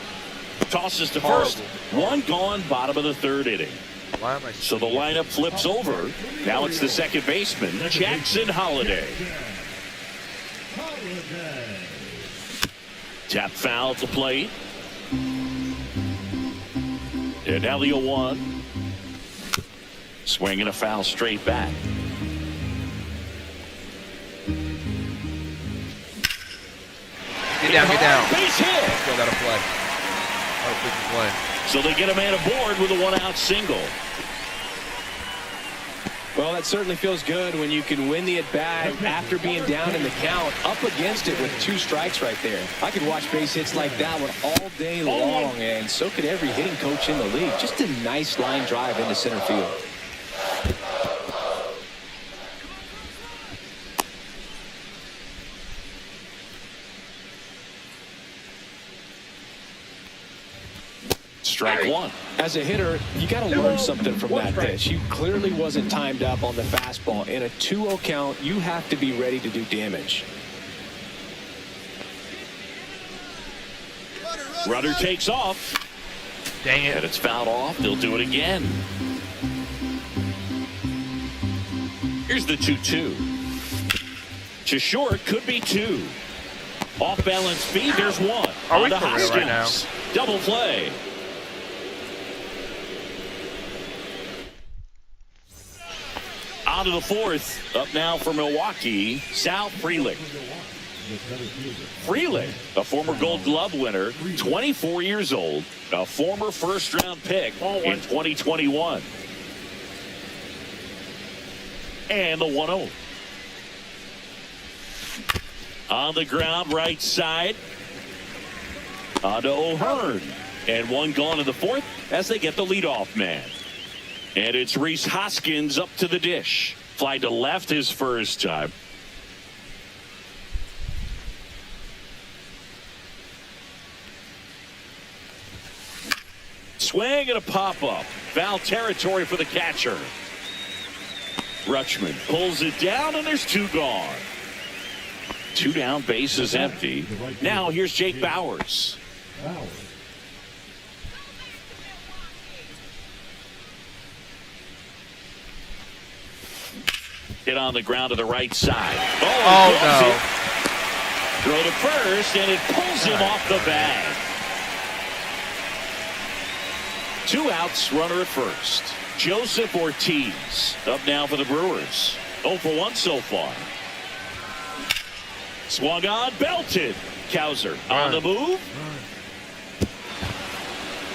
Tosses to first. One gone, bottom of the third inning. Why am I So the lineup flips over. Now it's the second baseman, Jackson Holliday. Tap foul to plate. And now the 0-1. Swinging a foul straight back. Get down, get down. Base hit. Still got to play. Oh, big play. So they get a man aboard with a one-out single. Well, that certainly feels good when you can win the at-bat after being down in the count, up against it with 2 strikes right there. I could watch base hits like that one all day long, and so could every hitting coach in the league. Just a nice line drive into center field. Strike one. As a hitter, you got to learn something from that pitch. You clearly wasn't timed up on the fastball. In a 2-0 count, you have to be ready to do damage. Runner takes off. Dang it. And it's fouled off. They'll do it again. Here's the 2-2. To short, could be 2. Off balance speed, there's 1. Are we on to for real right now? Hoskins. Double play. On to the 4th. Up now for Milwaukee, Sal Frelick. Frelick, a former Gold Glove winner, 24 years old, a former first-round pick in 2021. And the 1-0. On the ground, right side. On to O'Hearn. And one gone in the fourth as they get the leadoff man. And it's Rhys Hoskins up to the dish. Fly to left his first time. Swing and a pop-up. Foul territory for the catcher. Rutschman pulls it down, and there's two gone. Two down, base is empty. Now here's Jake Bauers. Hit on the ground to the right side. Oh, no. It. Throw to first, and it pulls him off the bag. 2 outs, runner at first. Joseph Ortiz up now for the Brewers. 0 for 1 so far. Swung on, belted. Cowser on the move.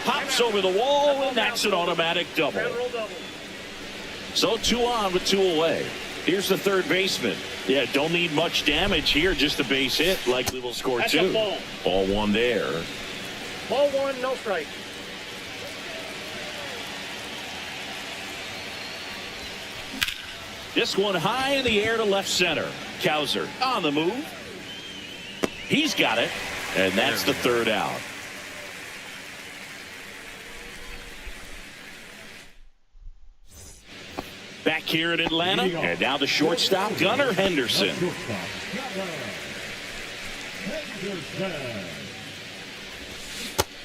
Pops over the wall, and that's an automatic double. So 2 on with 2 away. Here's the third baseman. Yeah, don't need much damage here, just a base hit. Likely will score That's 2. a ball. Ball 1 there. Ball 1, no strike. This one high in the air to left center. Cowser on the move. He's got it, and that's the third out. Back here in Atlanta, and now the shortstop, Gunnar Henderson.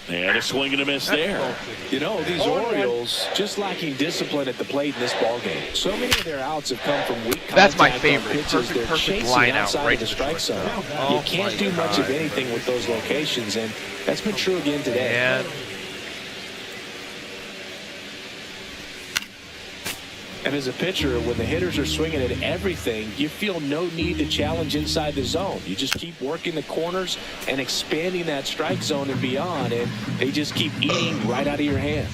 And a swing and a miss there. You know, these Orioles just lacking discipline at the plate in this ballgame. So many of their outs have come from weak contact. That's my on favorite. pitches. They're Perfect chasing line out outside right of the to strike short. zone. Oh, You can't do much of anything with those locations, and that's been true again today. And And as a pitcher, when the hitters are swinging at everything, you feel no need to challenge inside the zone. You just keep working the corners and expanding that strike zone and beyond, and they just keep eating right out of your hand.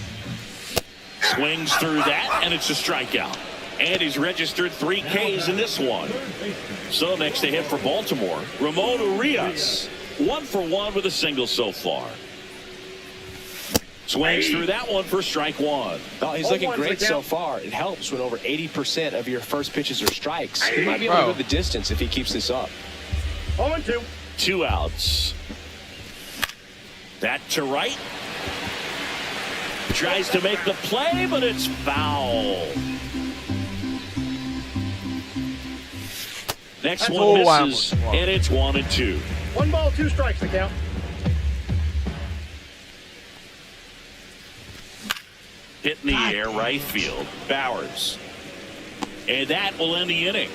Swings through that, and it's a strikeout. And he's registered 3 Ks in this one. So next to hit for Baltimore, Ramon Urias. 1 for 1 with a single so far. Swings through that one for strike 1. Oh, he's looking great so far. It helps when over 80% of your first pitches are strikes. He might be able to go the distance if he keeps this up. 0-2. 2 outs. That to right. Tries to make the play, but it's foul. Next one misses, and it's 1-2. 1 ball, 2 strikes, the count. Hit in the air, right field. Bauers. And that will end the inning.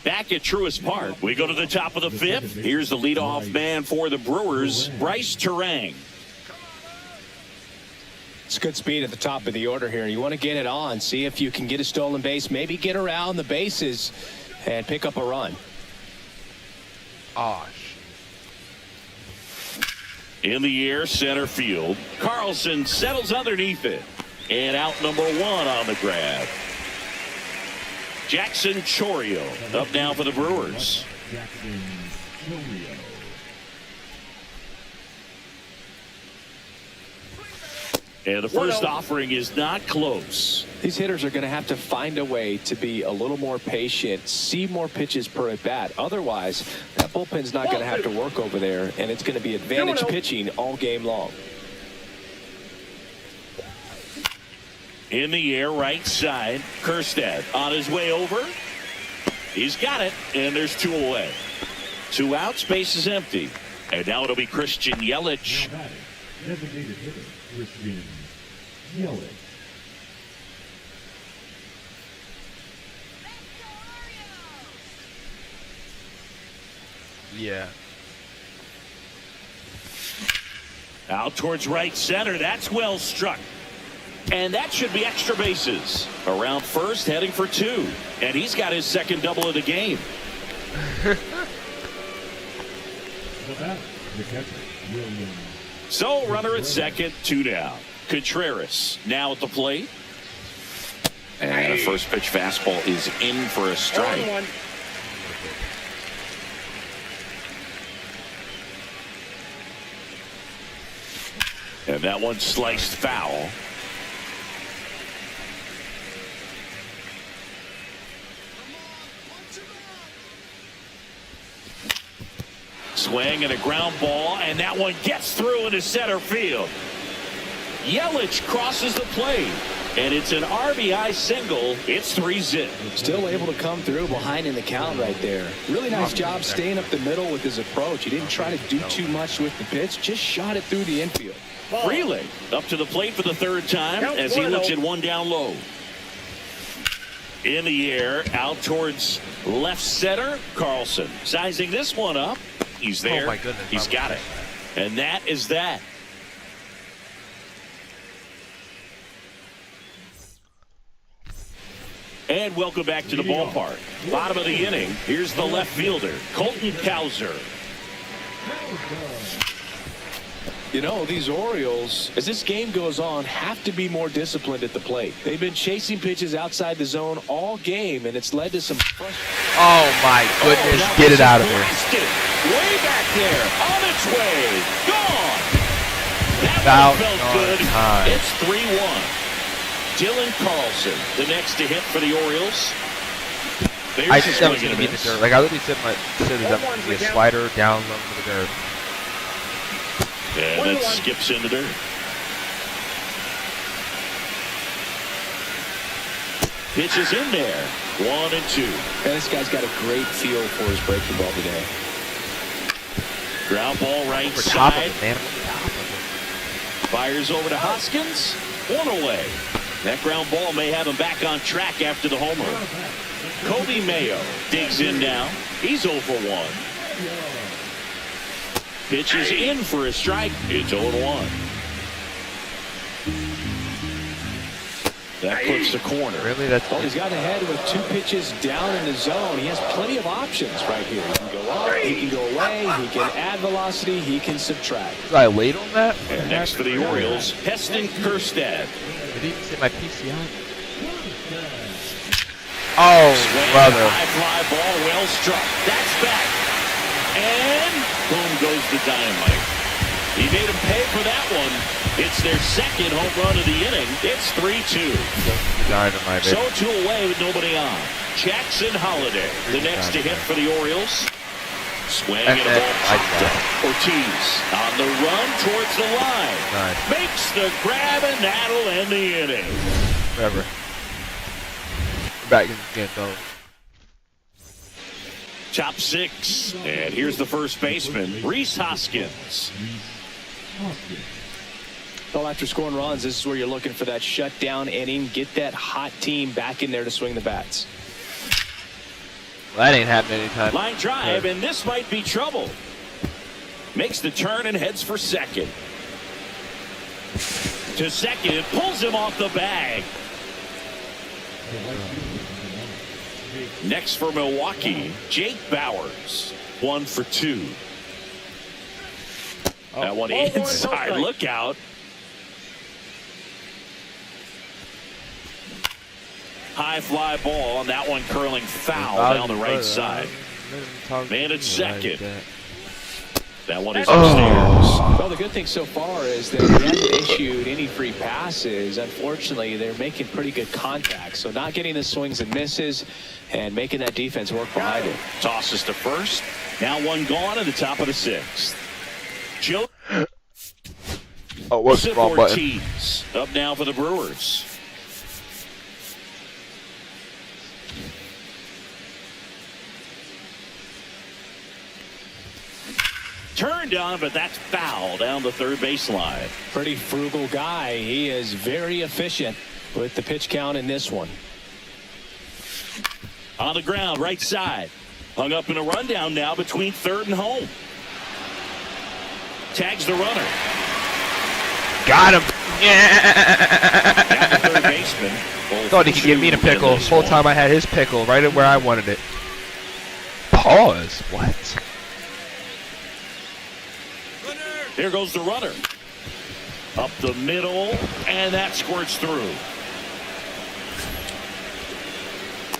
Back at Truist Park, we go to the top of the 5th. Here's the leadoff man for the Brewers, Bryce Terang. It's good speed at the top of the order here. You want to get it on, see if you can get a stolen base, maybe get around the bases and pick up a run. Osh. In the air, center field. Carlson settles underneath it. And out number 1 on the grab. Jackson Chourio up now for the Brewers. Jackson Chourio. And the first offering is not close. These hitters are going to have to find a way to be a little more patient, see more pitches per at bat. Otherwise, that bullpen's not going to have to work over there, and it's going to be advantage pitching all game long. In the air, right side. Kjerstad on his way over. He's got it, and there's 2 away. 2 outs, base is empty. And now it'll be Christian Yelich. Now batting, designated hitter, Christian Yelich. Yeah. Out towards right center. That's well struck. And that should be extra bases. Around first, heading for 2. And he's got his second double of the game. The batter, the catcher, William So runner at second, 2 down. Contreras now at the plate. And a first pitch fastball is in for a strike. 0-1. And that one sliced foul. Swing and a ground ball, and that one gets through into center field. Yelich crosses the plate, and it's an RBI single. It's 3-zip. Still able to come through behind in the count right there. Really nice job staying up the middle with his approach. He didn't try to do too much with the pitch, just shot it through the infield. Freeling up to the plate for the third time as he looks at one down low. In the air, out towards left center. Carlson sizing this one up. He's there. Oh my goodness. He's got it. And that is that. And welcome back to the ballpark. Bottom of the inning. Here's the left fielder, Colton Cowser. You know, these Orioles, as this game goes on, have to be more disciplined at the plate. They've been chasing pitches outside the zone all game, and it's led to some Oh my goodness, get it out of here. Blasted. Way back there, on its way, gone. That About one felt on good. time. It's 3-1. Dylan Carlson, the next to hit for the Orioles. There's I a think that was swing going to and be a the miss. dirt. Like, I literally said that was going to be a slider down low to the dirt. And that skips in the dirt. Pitch is in there. 1-2. And this guy's got a great feel for his breaking ball today. Ground ball right Over top of side. it, man. Over top of it. Fires over to Hoskins. One away. That ground ball may have him back on track after the homer. Kobe Mayo digs in now. He's 0 for 1. Pitch is in for a strike. It's 0-1. That clips the corner. Really? That's Well, he's gotten ahead with 2 pitches down in the zone. He has plenty of options right here. He can go up, he can go away, he can add velocity, he can subtract. Was I late on that? And next for the Orioles, Heston Kjerstad. Did he even say my PCI? Oh, Swing, brother. high fly ball, well struck. That's back. And boom goes the dynamite. He made him pay for that one. It's their second home run of the inning. It's 3-2. Dynamite, So baby. 2 away with nobody on. Jackson Holiday, the next to hit for the Orioles. Swing and a ball popped up. Ortiz on the run towards the line. Nice. Makes the grab, and that'll end the inning. Whatever. Back in the game, though. Top 6. And here's the first baseman, Rhys Hoskins. Well, after scoring runs, this is where you're looking for that shutdown inning. Get that hot team back in there to swing the bats. Well, that ain't happening anytime. Line drive, and this might be trouble. Makes the turn and heads for second. To second, pulls him off the bag. Next for Milwaukee, Jake Bauers. 1 for 2. That one inside, look out. High fly ball, and that one curling foul down the right side. Man at second. That one is upstairs. Well, the good thing so far is that he hasn't issued any free passes. Unfortunately, they're making pretty good contact. So not getting the swings and misses and making that defense work behind it. Tosses to first. Now one gone at the top of the 6th. Joe Oh, what's the wrong button? Ortiz up now for the Brewers. Turned on, but that's foul down the third baseline. Pretty frugal guy. He is very efficient with the pitch count in this one. On the ground, right side. Hung up in a rundown now between third and home. Tags the runner. Got him. Down the third baseman. Thought he could get me in a pickle. The whole time I had his pickle right at where I wanted it. Pause. What? There goes the runner. Up the middle, and that squirts through.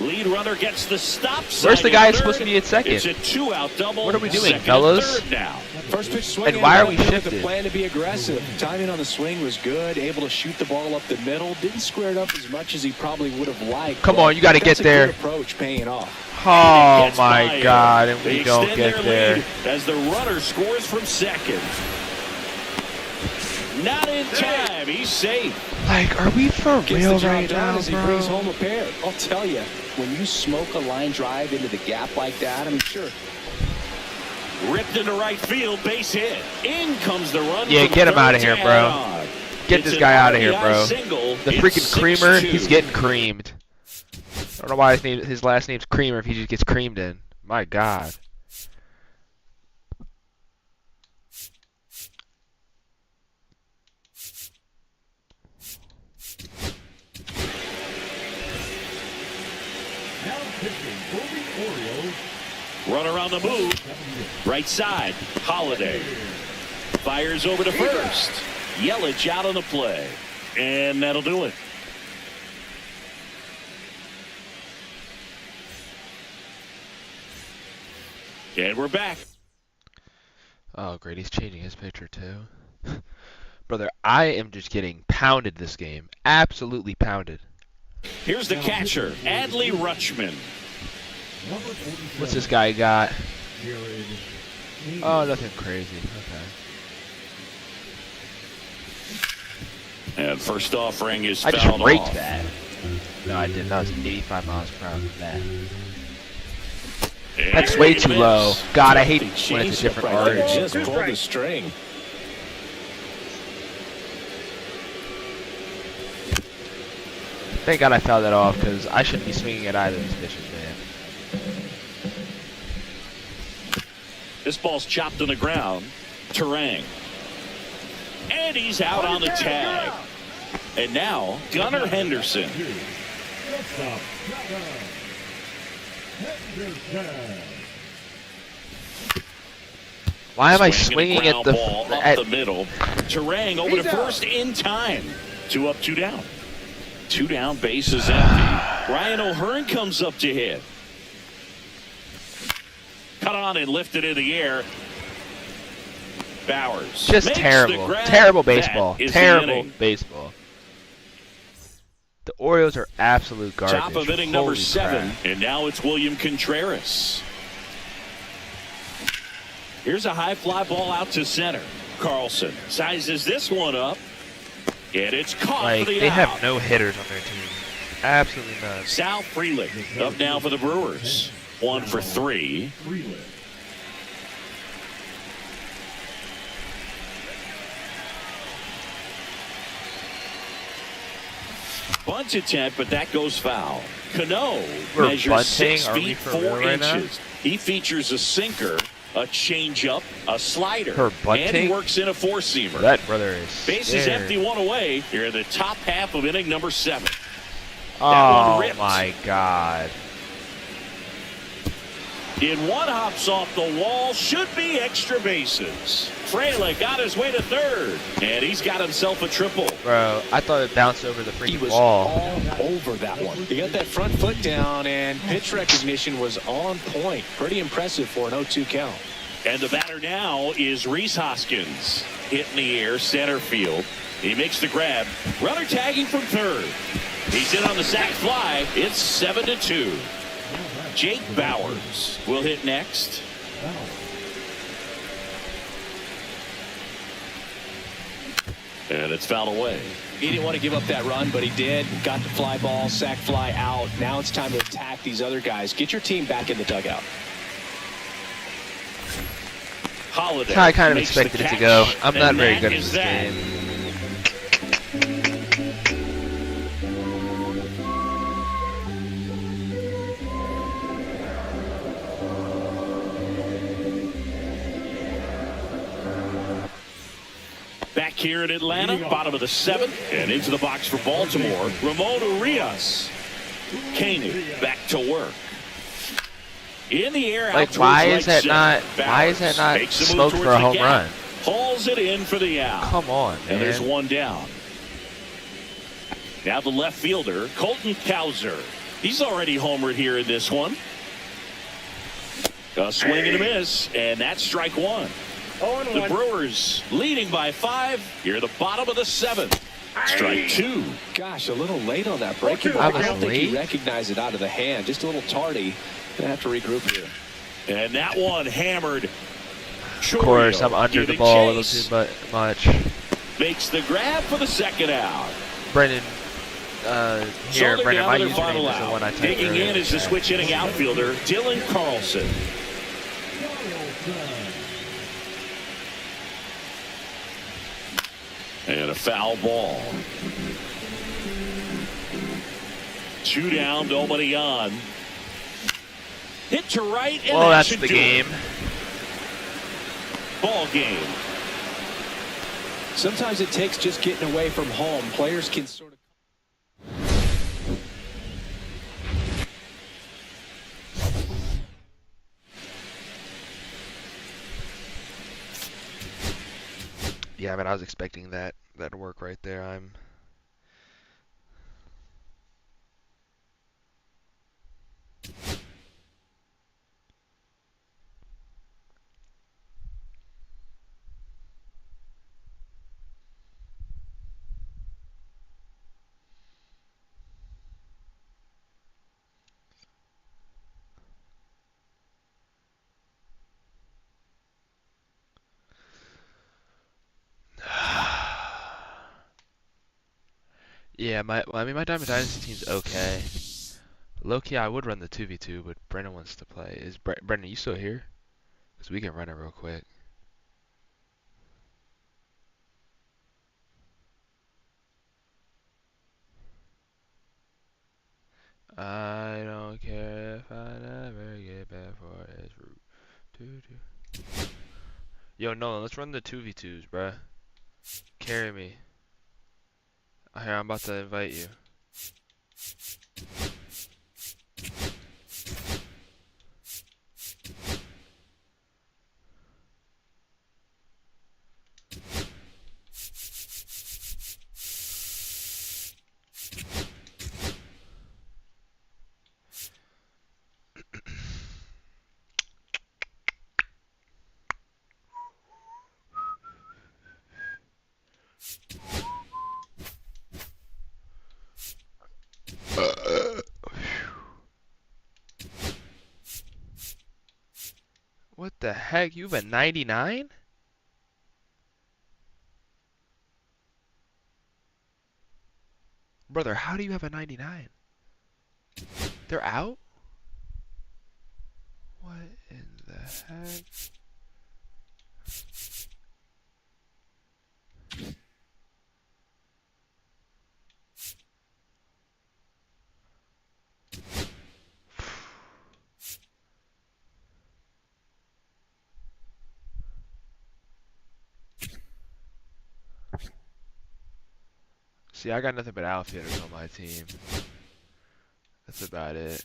Lead runner gets the stop sign. Where's the guy supposed to be at second? It's a 2-out double. What are we doing, Second fellas? and third now. First pitch swing. And why are we with shifted? the plan to be aggressive. Timing on the swing was good. Able to shoot the ball up the middle. Didn't square it up as much as he probably would have liked. Come on, you got to get there. That's a good approach, paying off. Oh Gets my by God, him. and They we don't extend get their there. lead as the runner scores from second. Not in time. He's safe. Like, are we for Gets real the job right done now, as he brings bro? home a pair. I'll tell you, when you smoke a line drive into the gap like that, I mean, sure. Ripped into right field, base hit. In comes the run. Yeah, from get him third out of here, to bro. add on. Get It's this an guy out of here, RBI bro. single. The It's freaking creamer, 6-2. he's getting creamed. I don't know why his last name's Creamer if he just gets creamed in. My God. Now pitching for the Orioles, Runner on the move. Right side. Holiday. Fires over to first. Yelich out on the play. And that'll do it. And we're back. Oh, great. He's changing his pitcher, too. Brother, I am just getting pounded this game. Absolutely pounded. Here's the catcher, Adley Rutschman. number 47, What's this guy got? Jared Haynes. Oh, nothing crazy. Okay. And first offering is I just fouled raked off. that. No, I didn't. That was 85 miles per hour for that. And That's way too miss. low. God, I hate Healthy when it's a changeup different right there. arch. Just Two pulled the strikes. string. Thank God I fouled that off because I shouldn't be swinging at either of these pitches, man. This ball's chopped on the ground. Terang. And he's out on the tag. And now, Gunnar Henderson. Shortstop, Henderson. Why am I Swinging swinging at ground the ball up the middle. Terang over to first in time. 2 up, 2 down. 2 down, base is empty. Ryan O'Hearn comes up to hit. Cut on and lifted in the air. Bowers. just makes the terrible, grab. terrible That baseball, is the terrible inning. baseball. The Orioles are absolute garbage. Top of inning number Holy 7, crap. and now it's William Contreras. Here's a high fly ball out to center. Carlson sizes this one up, and it's caught Like for the they out. have no hitters on their team. Absolutely none. Sal Frelick up now for the Brewers. 1 for 3. Freeland. Bunt attempt, but that goes foul. Cano We're measures bunting? 6 Are we feet for 4 real right now? inches. He features a sinker, a changeup, a slider, For and he bunting? works in a 4-seamer. That brother is. Base is scared. empty, 1 away. Here in the top half of inning number 7. Oh ripped. my God. In 1 hops off the wall, should be extra bases. Frelick got his way to third, and he's got himself a triple. Bro, I thought it bounced over the He freaking was wall. all over that one. He got that front foot down, and pitch recognition was on point. Pretty impressive for an 0-2 count. And the batter now is Rhys Hoskins. Hit in the air, center field. He makes the grab. Runner tagging from third. He's in on the sac fly. It's 7-2. Jake Bowers will hit next. And it's fouled away. He didn't want to give up that run, but he did. Got the fly ball, sac fly out. Now it's time to attack these other guys. Get your team back in the dugout. Holiday. I kind of makes the expected it to catch, go. I'm not and very that good at is this that. game. Back here in Atlanta, bottom of the 7th, and into the box for Baltimore. Ramon Urias. Kaney back to work. In the air, out Like, towards why right is that center. not? Why is Bowers that not makes the move smoked towards for a the home gap. run? Hauls it in for the out. Come on, man. And there's one down. Now the left fielder, Colton Cowser. He's already homered here in this one. A swing and a miss, and that's strike one. The Brewers leading by 5 here at the bottom of the 7th. Strike 2. Gosh, a little late on that breaking ball. I don't think he recognized it out of the hand. Just a little tardy. Gonna have to regroup here. And that one hammered. Of course, I'm under the ball a little too much. Makes the grab for the second out. Brendan, here, so Brendan, my username is the one I typed Digging earlier. in is the switch hitting outfielder, Dylan Carlson. And a foul ball. 2 down, nobody on. Hit to right, and well, that that's should the do game. It. Ball game. Sometimes it takes just getting away from home. Players can sort of. Yeah, I was expecting that to work right there. Yeah, my Diamond Dynasty team's okay. Low-key, I would run the 2v2, but Brendan wants to play. Is Brendan, you still here? Because we can run it real quick. I don't care if I never get back for this route. Yo, Nolan, let's run the 2v2s, bruh. Carry me. Here, I'm about to invite you. What the heck? You have a 99? Brother, how do you have a 99? They're out? What in the heck? See, I got nothing but outfielders on my team. That's about it.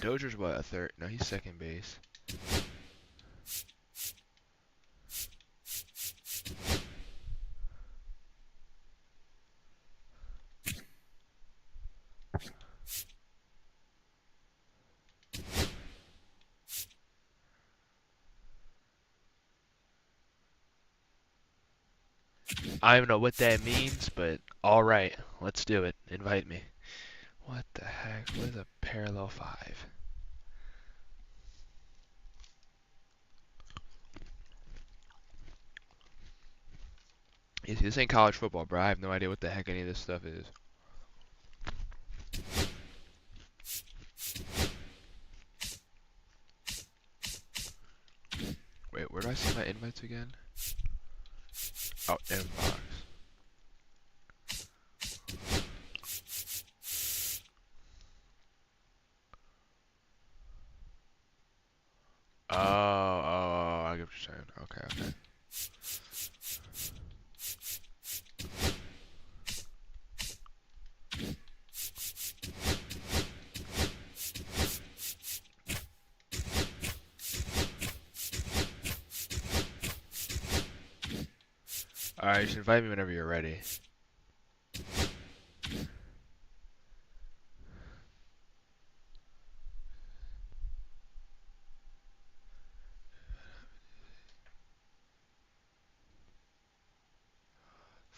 Dozier's what, a third? No, he's second base. I don't know what that means, but alright, let's do it. Invite me. What the heck? What is a parallel 5? You see, this ain't college football, bro. I have no idea what the heck any of this stuff is. Wait, where do I see my invites again? Oh, inbox. Oh, I get what you're saying. Okay. Alright, just invite me whenever you're ready.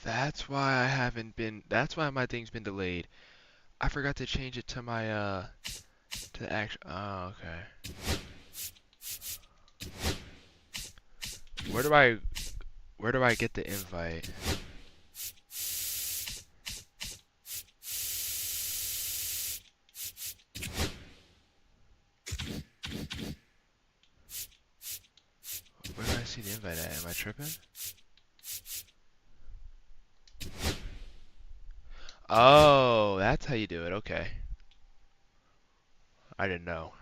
That's why I haven't been. That's why my thing's been delayed. I forgot to change it to my to the actual. Oh, okay. Where do I get the invite? Where do I see the invite at? Am I tripping? Oh, that's how you do it. Okay. I didn't know.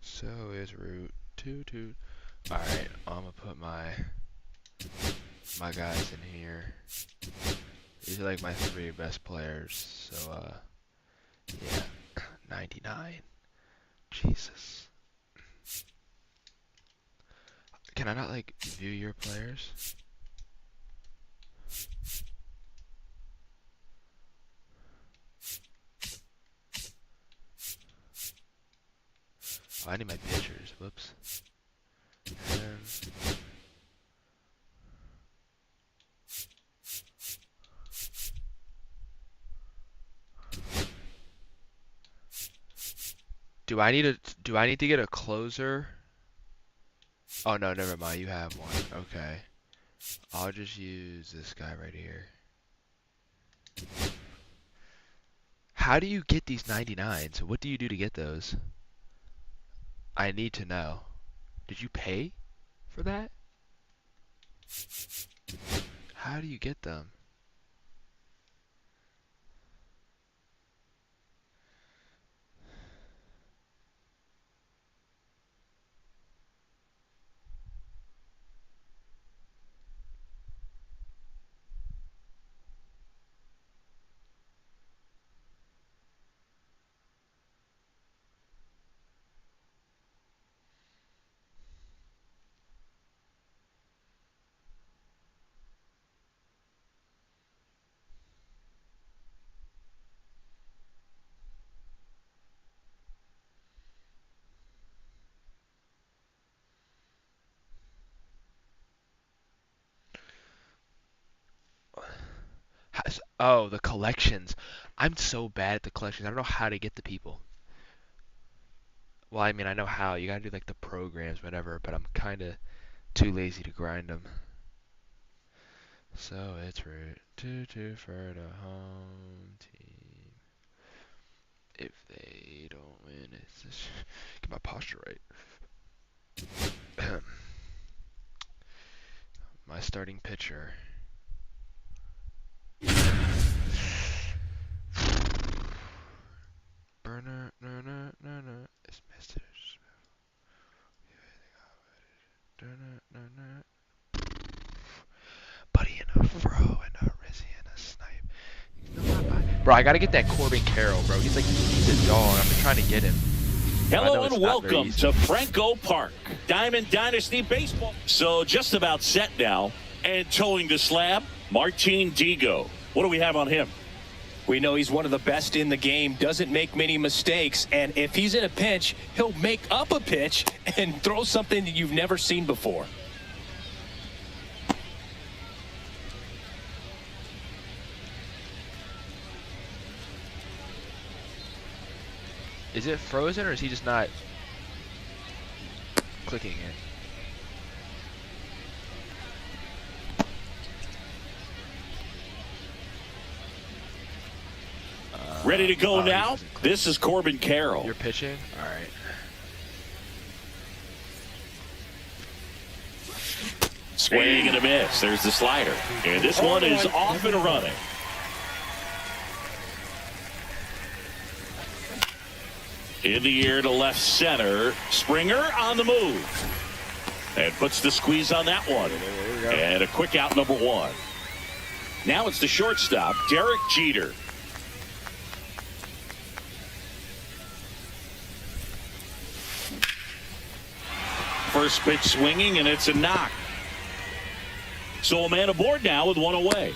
So is root 2. Alright, I'm gonna put my guys in here. These are like my 3 best players. So yeah. 99. Jesus. Can I not like view your players? Oh, I need my pictures. Whoops. Do I need to get a closer? Oh no, never mind. You have one. Okay. I'll just use this guy right here. How do you get these 99s? What do you do to get those? I need to know. Did you pay for that? How do you get them? Oh, the collections. I'm so bad at the collections. I don't know how to get the people. Well, I mean, I know how. You gotta do like the programs, whatever, but I'm kinda too lazy to grind them. So it's root 2 for the home team. If they don't win, it's just get my posture right. My starting pitcher. Burner, no, it's Mr. Buddy and a fro and a Rizzy and a snipe. Bro, I gotta get that Corbin Carroll, bro. He's a dog. I'm trying to get him. Hello and welcome to Franco Park, Diamond Dynasty Baseball. So just about set now, and towing the slab, Martin Digo. What do we have on him? We know he's one of the best in the game, doesn't make many mistakes, and if he's in a pinch, he'll make up a pitch and throw something that you've never seen before. Is it frozen or is he just not clicking it? Ready to go now? This is Corbin Carroll. You're pitching? All right. Swing and a miss. There's the slider. And this one is off and running. In the air to left center. Springer on the move. And puts the squeeze on that one. And a quick out, number 1. Now it's the shortstop, Derek Jeter. first pitch swinging, and it's a knock. So a man aboard now with one away.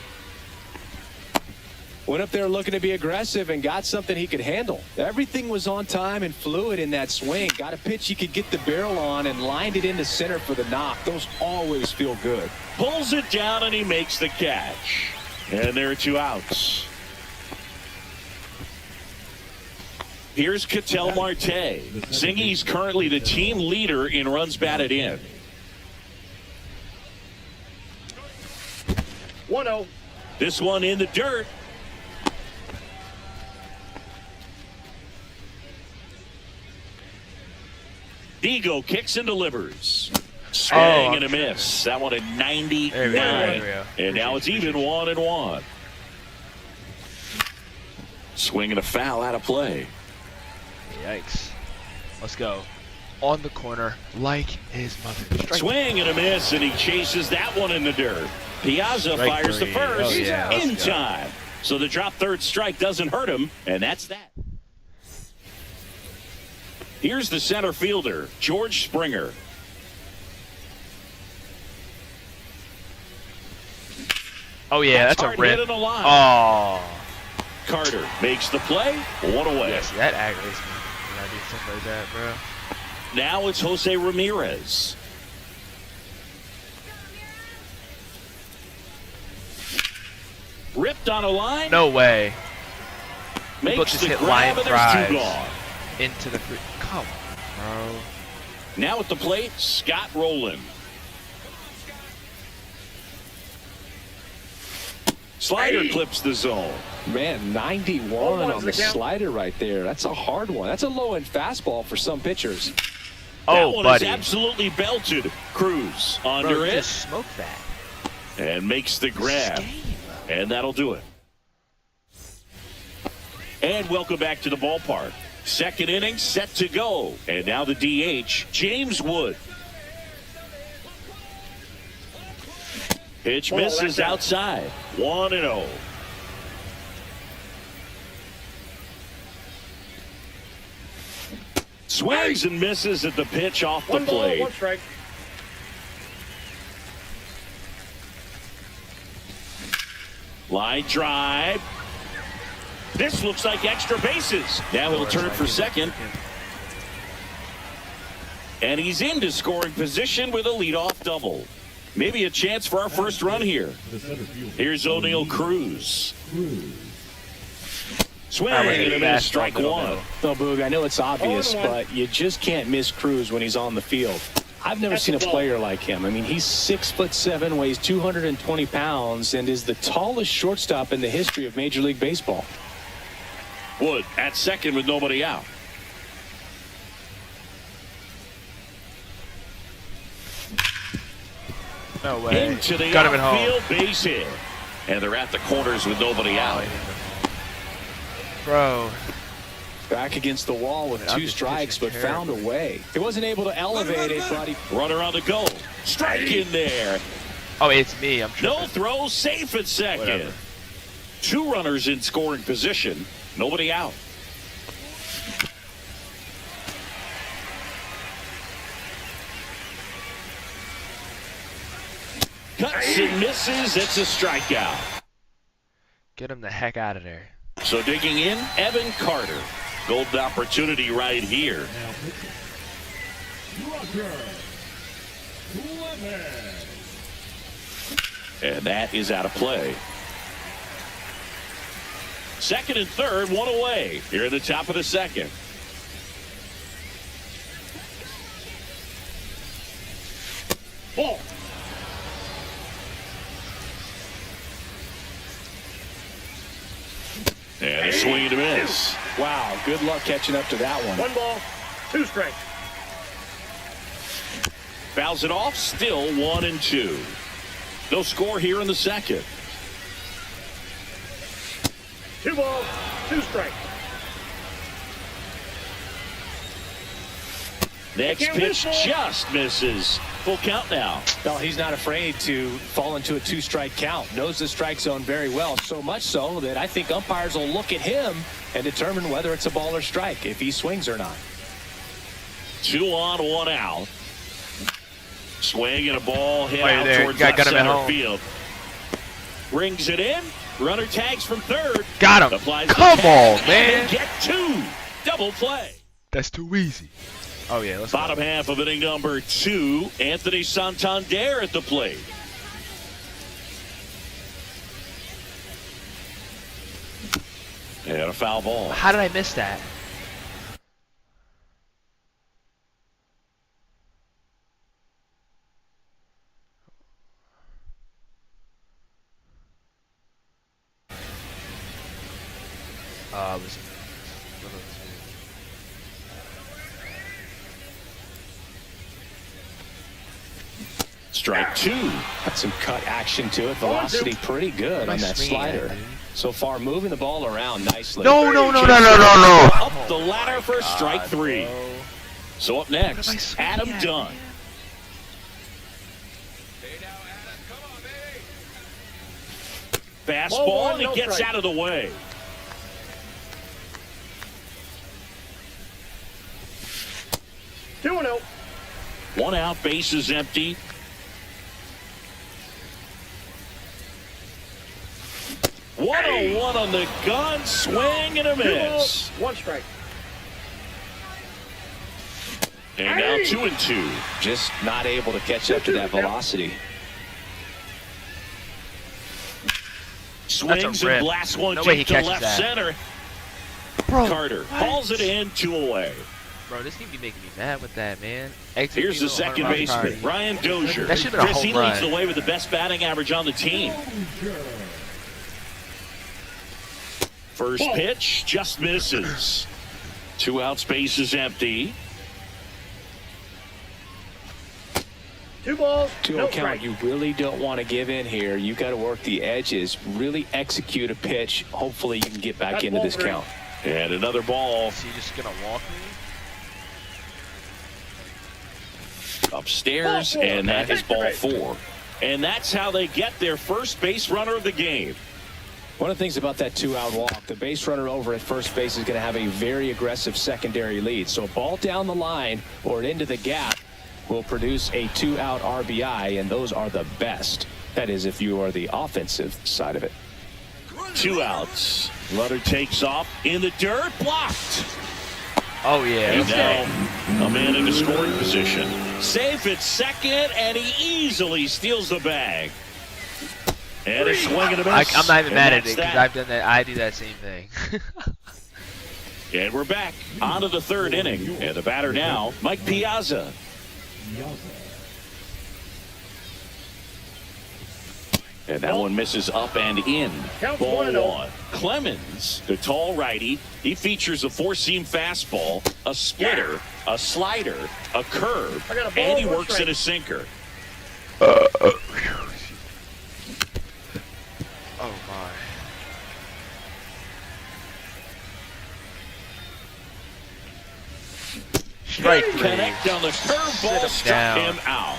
Went up there looking to be aggressive and got something he could handle. Everything was on time and fluid in that swing. Got a pitch he could get the barrel on and lined it into center for the knock. Those always feel good. Pulls it down and he makes the catch. And there are 2 outs. Here's Ketel Marte. Singy's currently the team leader in runs batted in. 1-0. This one in the dirt. Digo kicks and delivers. Swing and a miss. That one at 99. There we go. And now it's even 1-1. Swing and a foul out of play. Yikes. Let's go. On the corner, like his mother. Strike. Swing and a miss, and he chases that one in the dirt. Piazza Strike fires the 3. first Oh, yeah, in let's go. time. So the drop third strike doesn't hurt him, and that's that. Here's the center fielder, George Springer. Oh yeah, that's a Hard rip. hit in the line. Oh. Carter makes the play, one away. Yes, that aggravates me when I do stuff like that, bro. Now it's Jose Ramirez. Ripped on a line. No way. People Makes just the hit grab, line and there's drives 2 gone. into the free. Come on, bro. Now at the plate, Scott Rowland. Slider clips the zone. Man, 91 on the slider right there. That's a hard one. That's a low-end fastball for some pitchers. That Oh, one buddy. is absolutely belted. Cruz Bro, under it just smoke that. and makes the grab. Game. And that'll do it. And welcome back to the ballpark. Second inning set to go. And now the DH, James Wood. Pitch misses outside. 1-0. Swings and misses at the pitch off the 1 ball, plate. 1 strike. Line drive. This looks like extra bases. Now he'll turn for second. And he's into scoring position with a leadoff double. Maybe a chance for our first run here. The center fielder. Here's O'Neal Cruz. Swing That was a and a miss, fast strike ball, one. No, Boog, I know it's obvious, 0-1. but you just can't miss Cruz when he's on the field. I've never seen a player like him. I mean, he's 6'7", weighs 220 pounds, and is the tallest shortstop in the history of Major League Baseball. Wood at second with nobody out. No way. Into the Got him at home. outfield, base hit. And they're at the corners with nobody out. Bro. Back against the wall with I'm 2 just strikes, but pitching found a way. He wasn't able to elevate it, but he... Runner on the go. Strike in there. Oh, it's me. I'm tripping. No throw, safe at second. Whatever. 2 runners in scoring position. Nobody out. Cuts and misses. It's a strikeout. Get him the heck out of there. So digging in, Evan Carter. Golden opportunity right here. Now pitching. Roger Clemens. And that is out of play. Second and third, one away. Here in the top of the second. Ball. And a swing and a miss. Wow, good luck catching up to that one. 1 ball, 2 strikes. Fouls it off, still 1-2. No score here in the second. 2 balls, 2 strikes. Next Can't pitch miss, ball. just misses. Full count now. Well, he's not afraid to fall into a 2-strike count. Knows the strike zone very well, so much so that I think umpires will look at him and determine whether it's a ball or strike, if he swings or not. 2 on, 1 out. Swing and a ball hit While you're out there, towards you gotta left get him at center home. field. Brings it in. Runner tags from third. Got him. Applies the Come tag, on, man. and they get two. Double play. That's too easy. Oh, yeah, let's Bottom go. half of inning number 2. Anthony Santander at the plate. And a foul ball. How did I miss that? Listen. Strike 2. Got some cut action to it. Velocity pretty good on that slider. So far, moving the ball around nicely. No. Up the ladder for strike 3. So up next, Adam Dunn. Fastball, and it gets out of the way. Two and out. 1 out, bases empty. One on the gun, swing and a 2 miss. balls, 1 strike. And now 2-2. Just not able to catch up to that velocity. Swings rip. and blasts one No way he deep to catches left that. center. Bro, Carter hauls it in, 2 away. Bro, this team be making me mad with that, man. Here's the second baseman, Ryan Dozier. That should've been a Chris, he home leads run. the way with the best batting average on the team. First pitch just misses. 2 outs, bases empty. 2 balls, 2-0 no count. strike. You really don't want to give in here. You got to work the edges. Really execute a pitch. Hopefully, you can get back That's into ball this 3. count. And another ball Is he just gonna walk me? upstairs, Ball 4. and that is ball Right. 4. And that's how they get their first base runner of the game. One of the things about that 2-out walk, the base runner over at first base is going to have a very aggressive secondary lead. So a ball down the line or into the gap will produce a 2-out RBI, and those are the best. That is, if you are the offensive side of it. 2 outs. Runner takes off in the dirt, blocked. Oh, yeah. And now a man in a scoring position. Safe at second, and he easily steals the bag. And a swing and a miss. I'm not even And mad at that's it because that. I've done that. I do that same thing. And we're back on to the 3rd inning. And the batter now, Mike Piazza. And that one misses up and in. Counts Ball 1-0. 1. Clemens, the tall righty, he features a 4-seam fastball, a splitter, a slider, a curve, I got a ball, and he 1 works strike. in a sinker. Oh, my. Strike 3. Connect on the curveball, Sit him struck down. him out.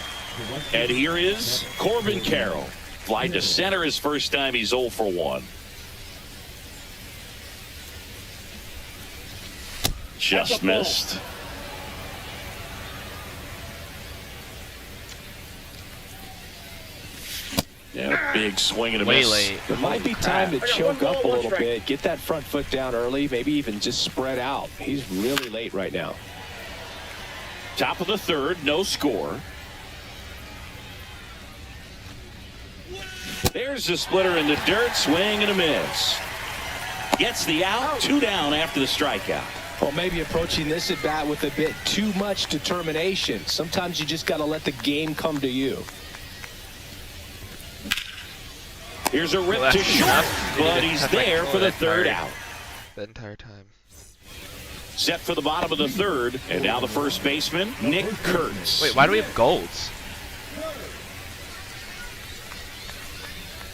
And here is Corbin Carroll. Fly to center his first time. He's 0 for 1. Just That's a ball. missed. Yeah, big swing and a Way miss. late. It might be time to I got choke 1 ball, up a 1 little strike. bit. Get that front foot down early. Maybe even just spread out. He's really late right now. Top of the 3rd, no score. There's the splitter in the dirt, swing and a miss. Gets the out, 2 down after the strikeout. Well, maybe approaching this at bat with a bit too much determination. Sometimes you just got to let the game come to you. Here's a rip Well, to that's short, enough. but he's That's like there for the that 3rd part. out. The entire time. Set for the bottom of the 3rd, and now the first baseman, Nick Kurtz. Wait, why do we have golds?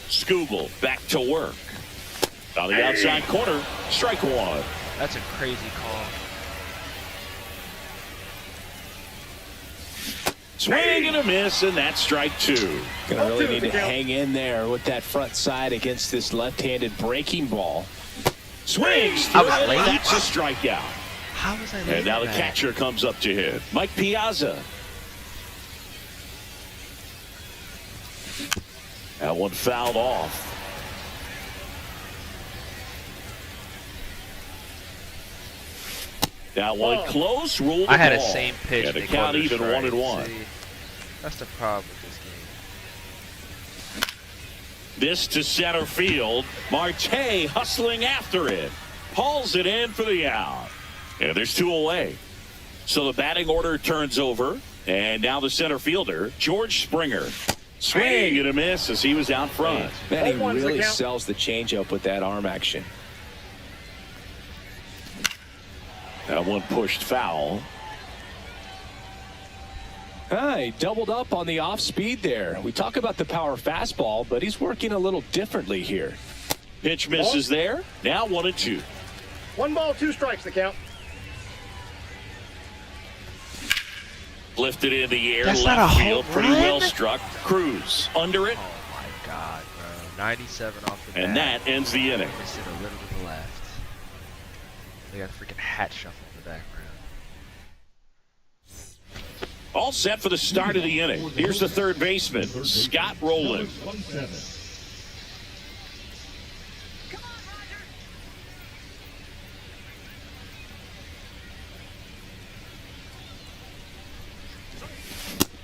Skubal back to work. On the outside corner, strike 1. That's a crazy call. Swing and a miss, and that's strike 2. Gonna really need to Miguel. hang in there with that front side against this left-handed breaking ball. Swings, I was through it, late. that's a strikeout. How was I late? And now the on that? catcher comes up to hit. Mike Piazza. That one fouled off. That one close, ruled the I had a ball. same pitch. Yeah, the they count called it a even strike. 1-1. See, that's the problem with this game. This to center field. Marte hustling after it. Hauls it in for the out. And there's 2 away. So the batting order turns over. And now the center fielder, George Springer. Swing and a miss as he was out front. Man, he 0-1's the really count. sells the changeup with that arm action. That one pushed foul. He doubled up on the off speed there. We talk about the power fastball, but he's working a little differently here. Pitch misses there. Now 1-2. 1 ball, 2 strikes, the count. Lifted in the air, That's not left a field, home pretty run? well struck. Cruz under it, Oh my God, bro! 97 off the bat. and that ends the inning. Missed it a little to the left. They got a freaking hat shuffle in the background. All set for the start of the inning. Here's the third baseman, Scott Rowland. 1-7.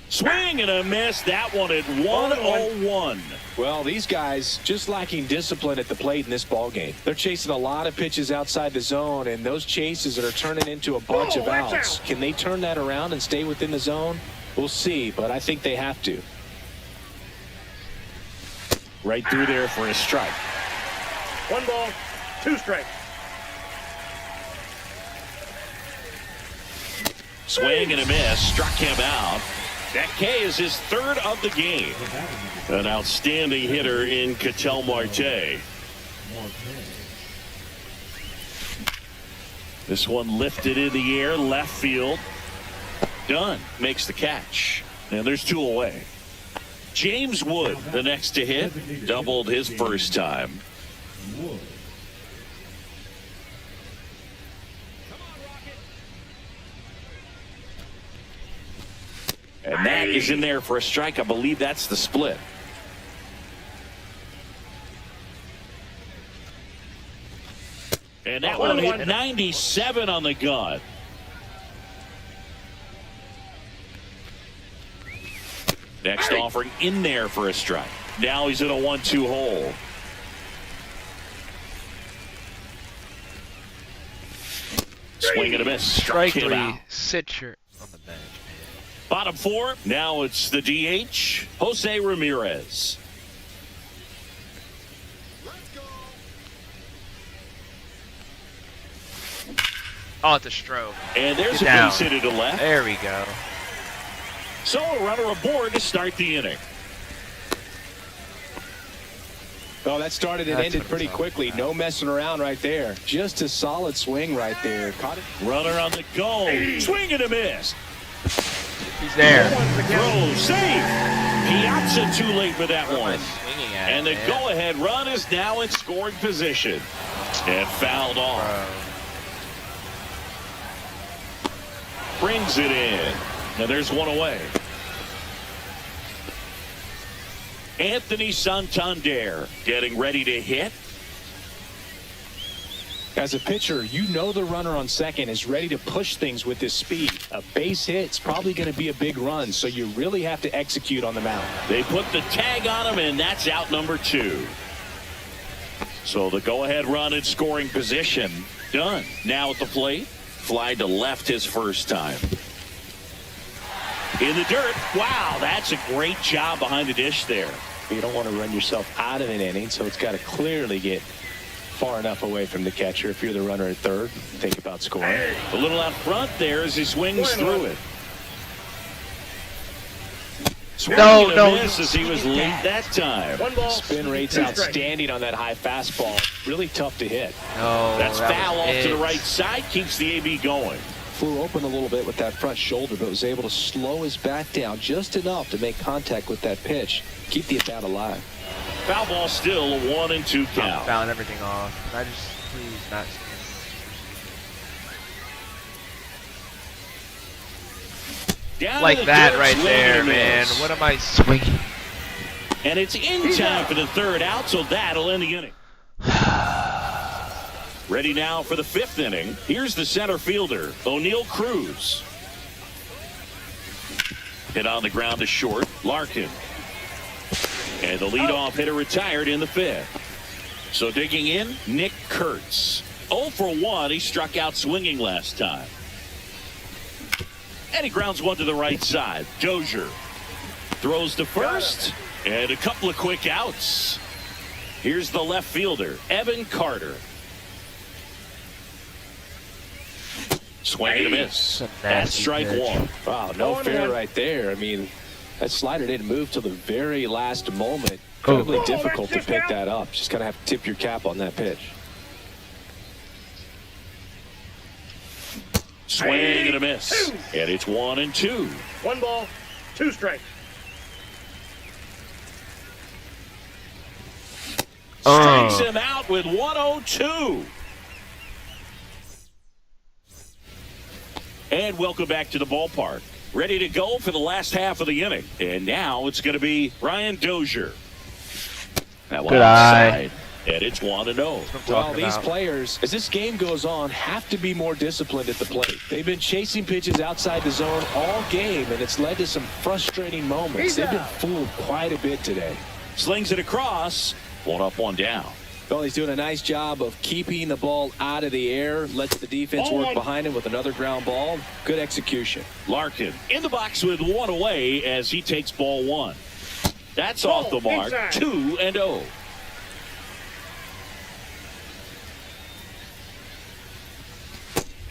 Swing and a miss. That one at 1-0-1. Well, these guys just lacking discipline at the plate in this ball game. They're chasing a lot of pitches outside the zone, and those chases that are turning into a bunch of watch outs. out. Can they turn that around and stay within the zone? We'll see, but I think they have to. Right through there for a strike. 1 ball, 2 strikes. Swing and a miss. Struck him out. That K is his 3rd of the game. An outstanding hitter in Ketel Marte. This one lifted in the air, left field. Dunn makes the catch. And there's 2 away. James Wood, the next to hit, doubled his first time. Wood. And that is in there for a strike. I believe that's the split. And that one hit 97 on the gun. Next offering in there for a strike. Now he's in a 1-2 hole. Swing and a miss. Struck Strike him 3. out. Sit your on the bench, man. Bottom 4. Now it's the DH, Jose Ramirez. Oh, it's a stroke. And there's Get a down. base hit to the left. There we go. So a runner aboard to start the inning. Oh, that started and That's ended what I'm pretty talking quickly. about. No messing around right there. Just a solid swing right there. Caught it. Runner on the go. Swing and a miss. He's there. Throw, save. Piazza too late for that What am I one. swinging at, And the man? go-ahead run is now in scoring position. And fouled off. Bro. Brings it in. Now there's 1 away. Anthony Santander getting ready to hit. As a pitcher, you know the runner on second is ready to push things with his speed. A base hit's probably going to be a big run, so you really have to execute on the mound. They put the tag on him, and that's out number 2. So the go-ahead run in scoring position. Done. Now at the plate. Fly to left his first time. In the dirt. Wow, that's a great job behind the dish there. You don't want to run yourself out of an inning, so it's got to clearly get far enough away from the catcher. If you're the runner at third, think about scoring. A little out front there as he swings through it. No, no. Miss as he was late that time. 1 ball, Spin rate's 2 strikes. outstanding on that high fastball. Really tough to hit. No, That's that foul was off to the it. right side. Keeps the AB going. Flew open a little bit with that front shoulder, but was able to slow his bat down just enough to make contact with that pitch. Keep the at-bat alive. Foul ball still a 1-2 I'm count. fouling everything off. Can I just please not Down like to the that dirt, right swing there, and a man? miss. What am I swinging? And it's in time for the third out, so that'll end the inning. Ready now for the fifth inning. Here's the center fielder, O'Neal Cruz. Hit on the ground to short, Larkin. And the leadoff hitter retired in the fifth. So digging in, Nick Kurtz. 0 for 1. He struck out swinging last time. And he grounds one to the right side. Dozier throws to first. And a couple of quick outs. Here's the left fielder, Evan Carter. Swing and a miss. That's strike one. Wow, no fair right there. I mean, that slider didn't move till the very last moment. Incredibly difficult to pick that up. Just kind of have to tip your cap on that pitch. Swing and a miss. And it's 1-2. 1 ball, 2 strikes. Strikes him out with 102. And welcome back to the ballpark. Ready to go for the last half of the inning. And now it's going to be Brian Dozier. That one outside. And it's 1-0. Well, these players, as this game goes on, have to be more disciplined at the plate. They've been chasing pitches outside the zone all game, and it's led to some frustrating moments. They've been fooled quite a bit today. Slings it across. 1 up, 1 down. Well, he's doing a nice job of keeping the ball out of the air, lets the defense work behind him with another ground ball. Good execution. Larkin in the box with 1 away as he takes ball 1. That's off the mark. 2-0.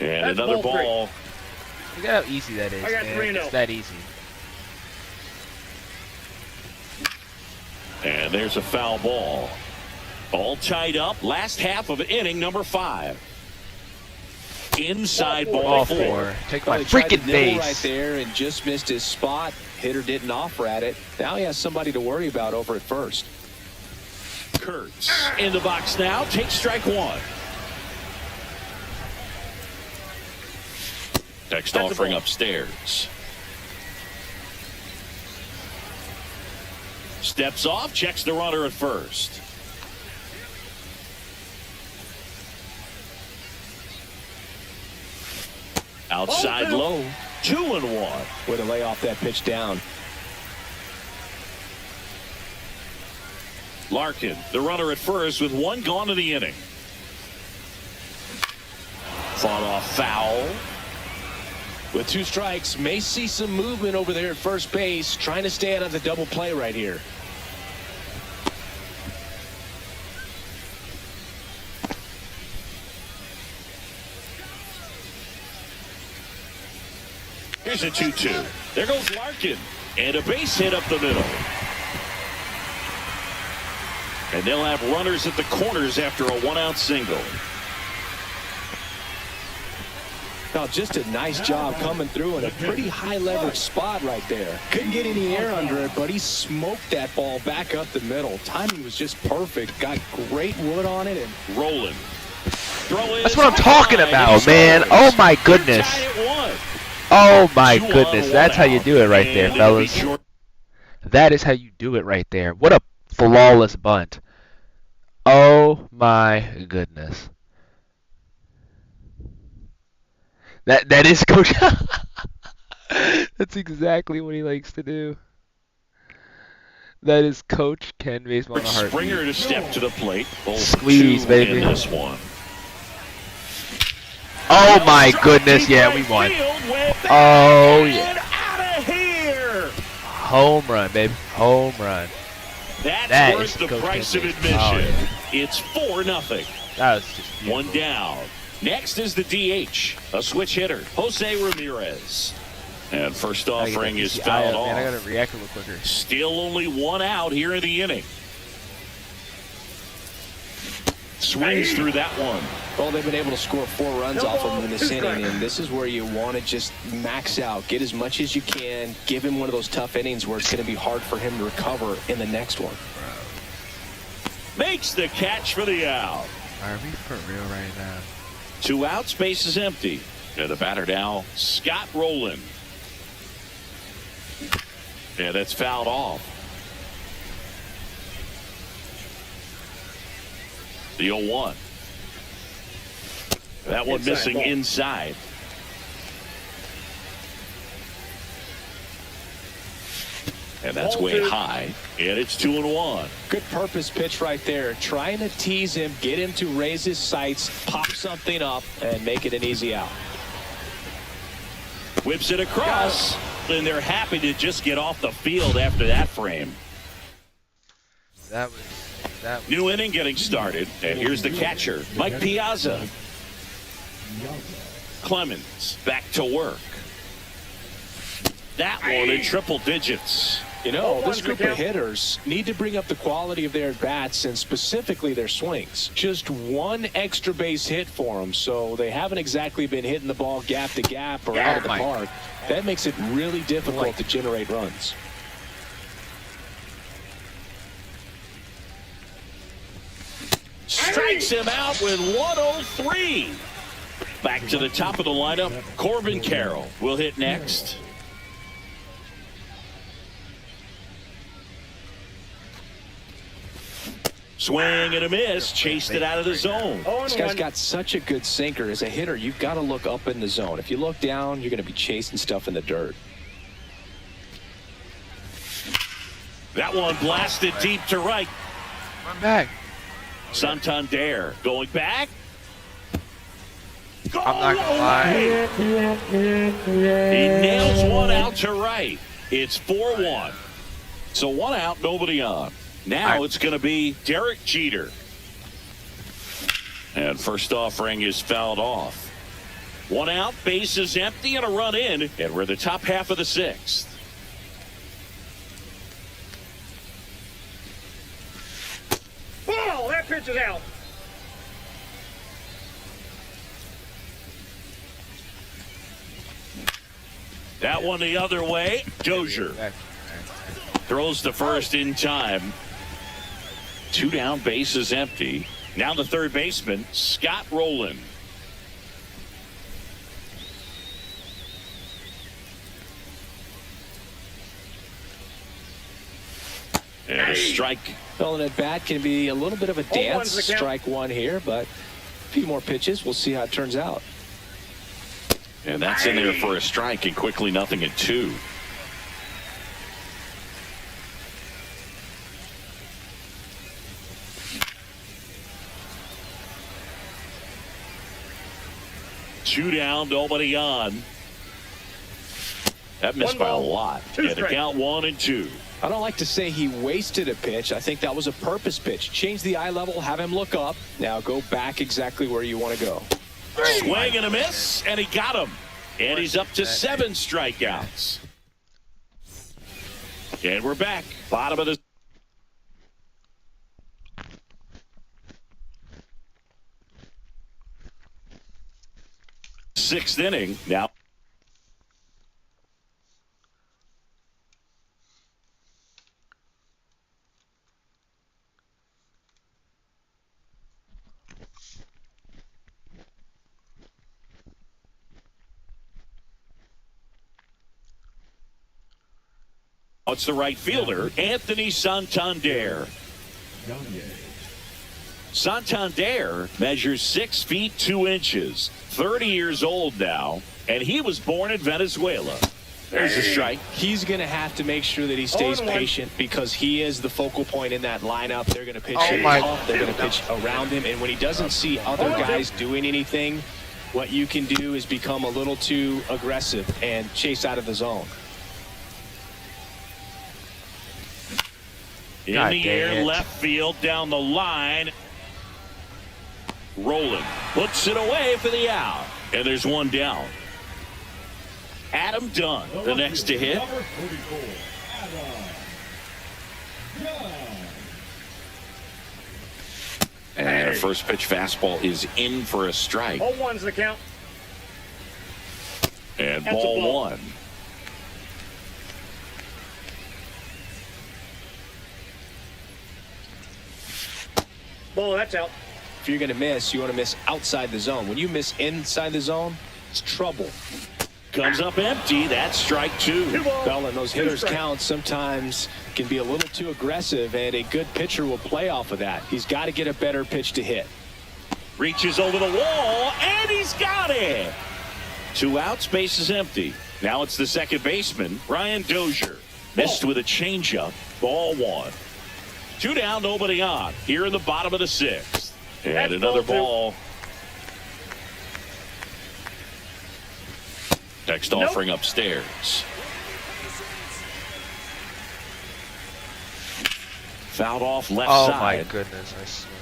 And That's another ball ball. Look at how easy that is, I got man. 3-0. It's that easy. And there's a foul ball. All tied up. Last half of inning number 5. Inside ball 4. Take Well, my he tried to freaking nibble base. right there and just missed his spot. Hitter didn't offer at it. Now he has somebody to worry about over at first. Kurtz in the box now. Takes strike 1. Next offering upstairs. Steps off, checks the runner at first. Outside low, 2-1. Way to lay off that pitch down. Larkin, the runner at first with 1 gone in the inning. Fought off foul. With 2 strikes, may see some movement over there at first base, trying to stay out of the double play right here. Here's a 2-2. There goes Larkin. And a base hit up the middle. And they'll have runners at the corners after a 1-out single. Now, just a nice job coming through in a pretty high leverage spot right there. Couldn't get any air under it, but he smoked that ball back up the middle. Timing was just perfect. Got great wood on it. And Rolling. That's what I'm talking about, man. Oh, my goodness. Oh, my goodness. That's how you do it right there, fellas. That is how you do it right there. What a flawless bunt. Oh, my goodness. That is Coach. That's exactly what he likes to do. That is Coach Ken Baseball on a heartbeat. Springer to step to the plate. Squeeze, baby. In this one. Oh my goodness, yeah, we won. Oh yeah. Out of here. Home run, baby. Home run. That's That worth is the Coach price of Ken admission. Baseball. It's 4-0. That was just beautiful. 1 down. Next is the DH, a switch hitter, Jose Ramirez. And first offering is fouled off. Man, I gotta react a little quicker. Still only 1 out here in the inning. Swings through that one. well, they've been able to score 4 runs off of him in this inning, and this is where you want to just max out, get as much as you can, give him one of those tough innings where it's going to be hard for him to recover in the next one. Makes the catch for the out. Are we for real right now? 2 outs, base is empty. And the batter now, Scott Rowland. Yeah, that's fouled off. The 0-1. That one Inside missing ball. inside. And that's Ball way two. high. And it's 2-1. Good purpose pitch right there. Trying to tease him, get him to raise his sights, pop something up, and make it an easy out. Whips it across. And they're happy to just get off the field after that frame. That was. New inning getting started. And here's the catcher, Mike Piazza. Clemens back to work. That one in triple digits. You know, this 0-1's group the of count. hitters need to bring up the quality of their bats and specifically their swings. Just one extra base hit for them, so they haven't exactly been hitting the ball gap to gap or out of the park. That makes it really difficult to generate runs. Strikes him out with 103. Back to the top of the lineup, Corbin Carroll will hit next. Swing and a miss, chased it out of the zone. This guy's got such a good sinker. As a hitter, you've got to look up in the zone. If you look down, you're going to be chasing stuff in the dirt. That one blasted deep to right. Run back. Santander going back. I'm not gonna lie. He nails one out to right. It's 4-1. So one out, nobody on. Now it's going to be Derek Jeter. And first offering is fouled off. One out, base is empty, and a run in. And we're the top half of the sixth. Ball! That pitch is out. That one the other way. Dozier throws the first in time. Two down, base is empty. Now the third baseman, Scott Rowland. And a strike. Well, and at bat can be a little bit of a dance. 0-1's the count. Strike one here, but a few more pitches. We'll see how it turns out. And that's in there for a strike, and quickly 0-2. Two down, nobody on. That missed One by a ball, lot. two And the strikes. count 1-2. I don't like to say he wasted a pitch. I think that was a purpose pitch. Change the eye level, have him look up. Now go back exactly where you want to go. Swing and a miss, and he got him. And he's up to 7 strikeouts. And we're back. Bottom of the sixth inning. Now it's the right fielder, Anthony Santander. Santander measures 6 feet 2 inches, 30 years old now, and he was born in Venezuela. There's a strike. He's going to have to make sure that he stays 0-1. patient because he is the focal point in that lineup. They're going to pitch him my- off. They're going to pitch around him. And when he doesn't see other guys doing anything, what you can do is become a little too aggressive and chase out of the zone. In God the dang air, it. left field, down the line. Rolling, puts it away for the out. And there's one down. Adam Dunn, the next to hit. Number 44, Adam Dunn. And a first pitch fastball is in for a strike. 0-1's the count. And That's a ball ball. 1. Ball, that's out. If you're going to miss, you want to miss outside the zone. When you miss inside the zone, it's trouble. comes up empty. That's strike 2. Well, and those hitters' counts sometimes can be a little too aggressive, and a good pitcher will play off of that. He's got to get a better pitch to hit. Reaches over the wall, and he's got it. 2 outs, base is empty. Now it's the second baseman, Ryan Dozier. Missed with a changeup, ball 1. 2 down, nobody on. Here in the bottom of the 6th. And That's another ball ball. Next offering upstairs. Fouled off left Oh side. my goodness, I swear.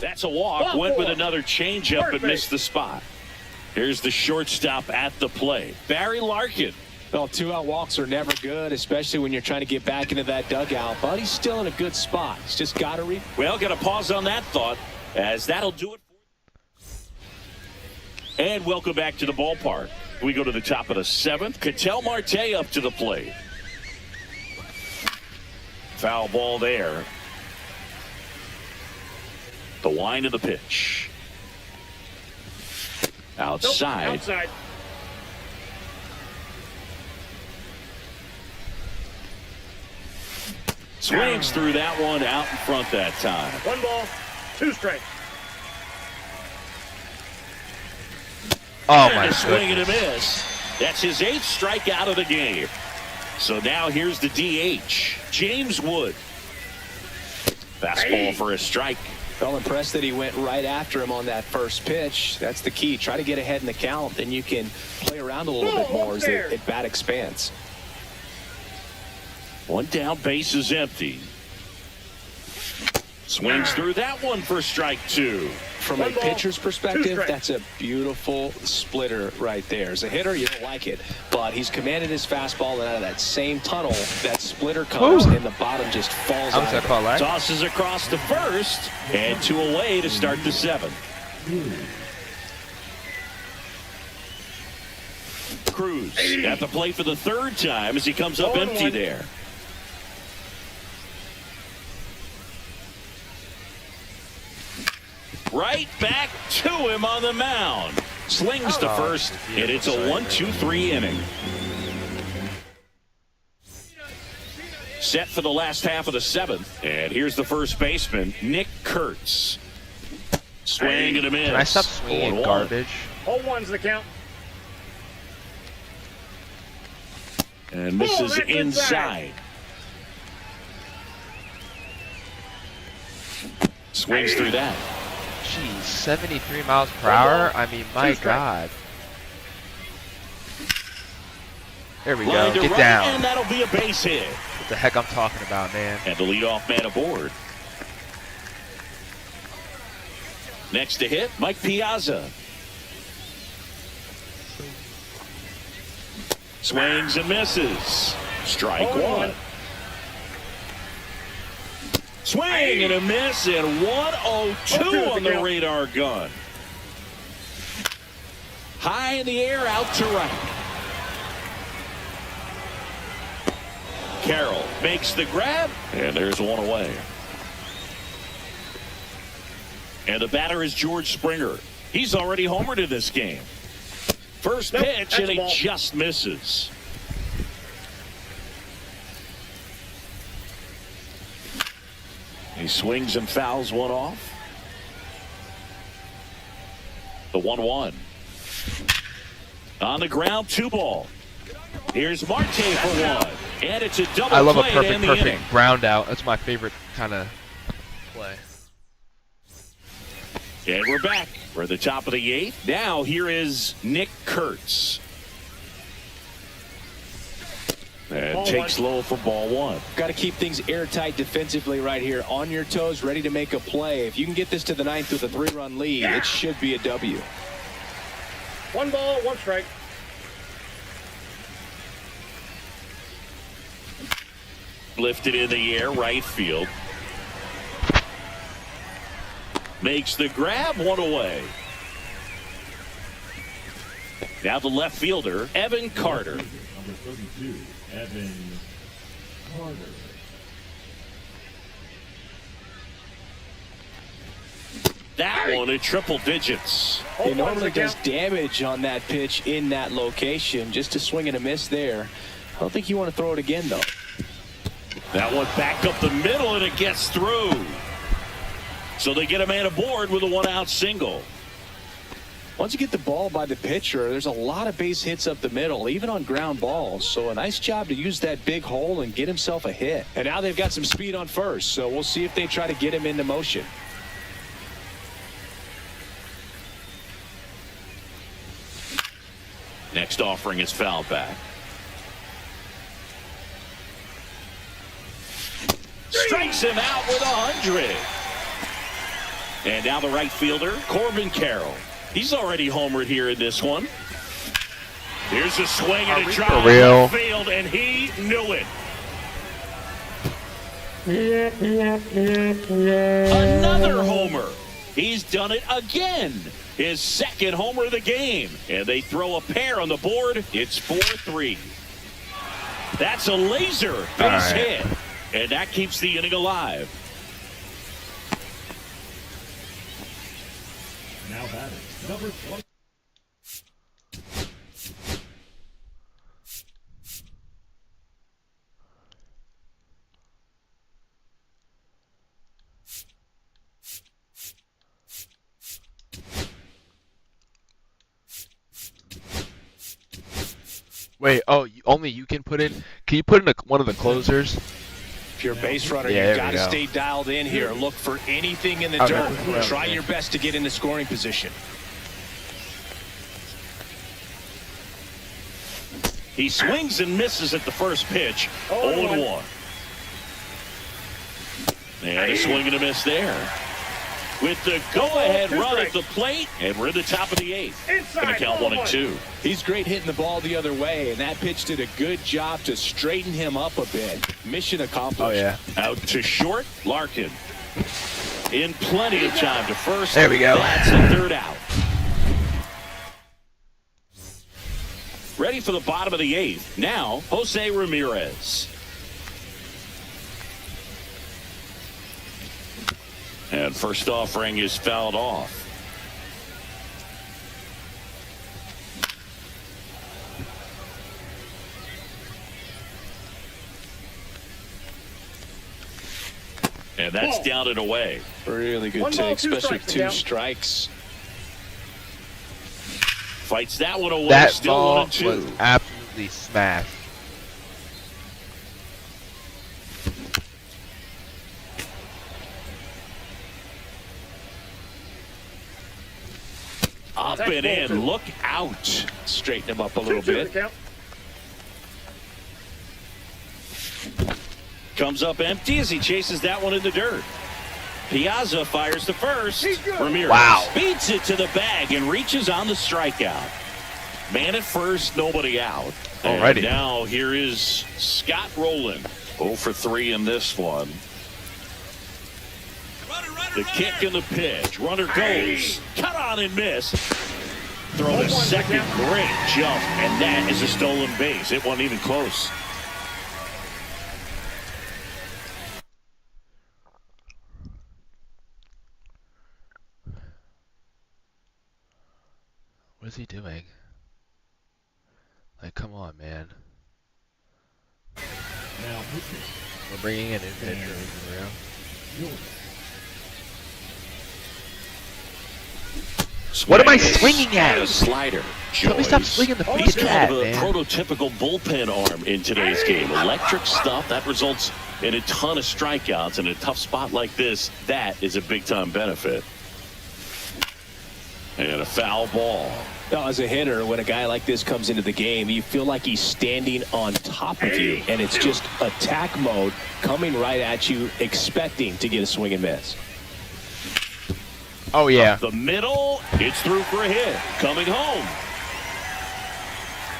That's a walk. Ball Went with 4. another changeup but Perfect. missed the spot. Here's the shortstop at the plate, Barry Larkin. Well, 2-out walks are never good, especially when you're trying to get back into that dugout. But he's still in a good spot. He's just got to read. Well, got to pause on that thought, as that'll do it. And welcome back to the ballpark. We go to the top of the 7th. Ketel Marte up to the plate. Foul ball there. The wind of the pitch. Outside. Outside. Swings through that one out in front that time. 1 ball, 2 strikes. Oh And my a swing and a goodness. miss. That's his 8th strikeout of the game. So now here's the DH, James Wood. Fastball for a strike. Well, impressed that he went right after him on that first pitch. That's the key. Try to get ahead in the count, then you can play around a little bit more as the at bat expands. 1 down, base is empty. Swings through that one for strike 2. From a 1 ball, pitcher's 2 perspective, strikes. that's a beautiful splitter right there. As a hitter, you don't like it, but he's commanded his fastball, and out of that same tunnel, that splitter comes, and the bottom just falls I was out. gonna call that. Tosses across to first, and 2 away to start the 7th. Cruz at the plate for the 3rd time as he comes up 0-1. empty there. Right back to him on the mound. Slings to Oh, first, and it's a 1-2-3 inning. Set for the last half of the 7th, and here's the first baseman, Nick Kurtz. Swing and a miss. Can I stop swinging 0-1. garbage? All 1's the count. And misses that's inside. inside. Swings through that. Jeez, 73 miles per hour? I mean, my 2 strikes. God. There we go. Line to Get right, down. and that'll be a base hit. What the heck I'm talking about, man. And the leadoff man aboard. Next to hit, Mike Piazza. Swings and misses. Strike 1. Swing and a miss, and 1-0-2 on the radar gun. High in the air, out to right. Carroll makes the grab, and there's 1 away. And the batter is George Springer. He's already homered in this game. First Nope, pitch, that's and a he ball. just misses. He swings and fouls 1 off. The 1-1. On the ground, 2 ball. Here's Marte for 1. And it's a double I love a play to perfect, end the perfect inning. ground out. That's my favorite kind of play. And we're back. We're at the top of the 8th. Now here is Nick Kurtz. And Ball takes 1. low for ball 1. Got to keep things airtight defensively right here. On your toes, ready to make a play. If you can get this to the 9th with a 3-run lead, it should be a W. 1 ball, 1 strike. Lifted in the air, right field. Makes the grab, 1 away. Now the left fielder, Evan Carter. Number 32, Evan Carter. that one in triple digits. He normally does damage on that pitch in that location. Just a swing and a miss there. I don't think you want to throw it again, though. That one back up the middle, and it gets through. So they get a man aboard with a one-out single. Once you get the ball by the pitcher, there's a lot of base hits up the middle, even on ground balls. So a nice job to use that big hole and get himself a hit. And now they've got some speed on first, so we'll see if they try to get him into motion. Next offering is fouled back. Strikes him out with 100. And now the right fielder, Corbin Carroll. He's already homered here in this one. Here's a swing and a drive for real? to the field, and he knew it. Another homer. He's done it again. His second homer of the game. And they throw a pair on the board. It's 4-3. That's a laser base hit. And that keeps the inning alive. Now batting, number 20. Wait, oh, only you can put in. Can you put in one of the closers? If you're a base runner, Yeah, you've there got we to go. stay dialed in here. Look for anything in the Okay. dirt. Yeah. Try your best to get into scoring position. He swings and misses at the first pitch. 0-1. And a swing and a miss there. With the go-ahead run at the plate, and we're in the top of the eighth. Going to count 1-2. He's great hitting the ball the other way, and that pitch did a good job to straighten him up a bit. Mission accomplished. Oh, yeah. Out to short, Larkin. In plenty of time to first. There we go. That's the third out. Ready for the bottom of the eighth. Now, Jose Ramirez. And first offering is fouled off. And that's down and away. Really good One ball, take, two especially strikes, two Miguel. strikes. Fights that one away. That Still ball 1-2. was absolutely smashed. Up and in. Look out. Straighten him up a little 2-2 bit. the count. Comes up empty as he chases that one in the dirt. Piazza fires to first. Ramirez beats it to the bag and reaches on the strikeout. Man at first, nobody out. Alrighty. And now here is Scott Rowland. 0 for 3 in this one. The kick and the pitch. Runner goes. Cut on and miss. Throw the second. Great jump. And that is a stolen base. It wasn't even close. What is he doing? Like, come on, man. Now pitching, We're bringing in a pitcher. For real. Jordan. What am I swinging at? A slider. Let me stop Joyce. swinging the He's freaking kind bat, of a man. prototypical bullpen arm in today's game. Electric stuff that results in a ton of strikeouts. In a tough spot like this, that is a big-time benefit. And a foul ball. Now, as a hitter, when a guy like this comes into the game, you feel like he's standing on top of you, and it's just attack mode coming right at you, expecting to get a swing and miss. Oh, yeah. The middle, it's through for a hit. Coming home.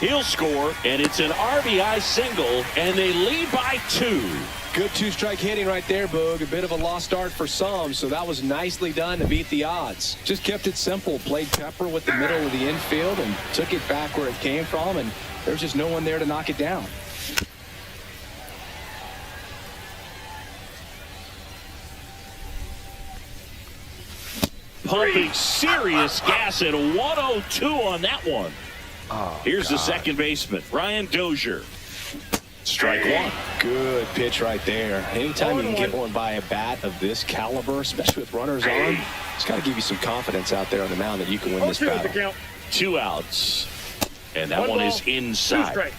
He'll score, and it's an RBI single, and they lead by 2. Good two-strike hitting right there, Boog. A bit of a lost art for some, so that was nicely done to beat the odds. Just kept it simple. Played pepper with the middle of the infield and took it back where it came from, and there's just no one there to knock it down. pumping serious gas at 102 on that one. Oh, Here's the God. second baseman, Ryan Dozier. Strike one. Good pitch right there. Anytime you can get one by a bat of this caliber, especially with runners on, it's got to give you some confidence out there on the mound that you can win this 0-2 is the battle. count. 2 outs. And that One one ball, is 2 inside. strikes.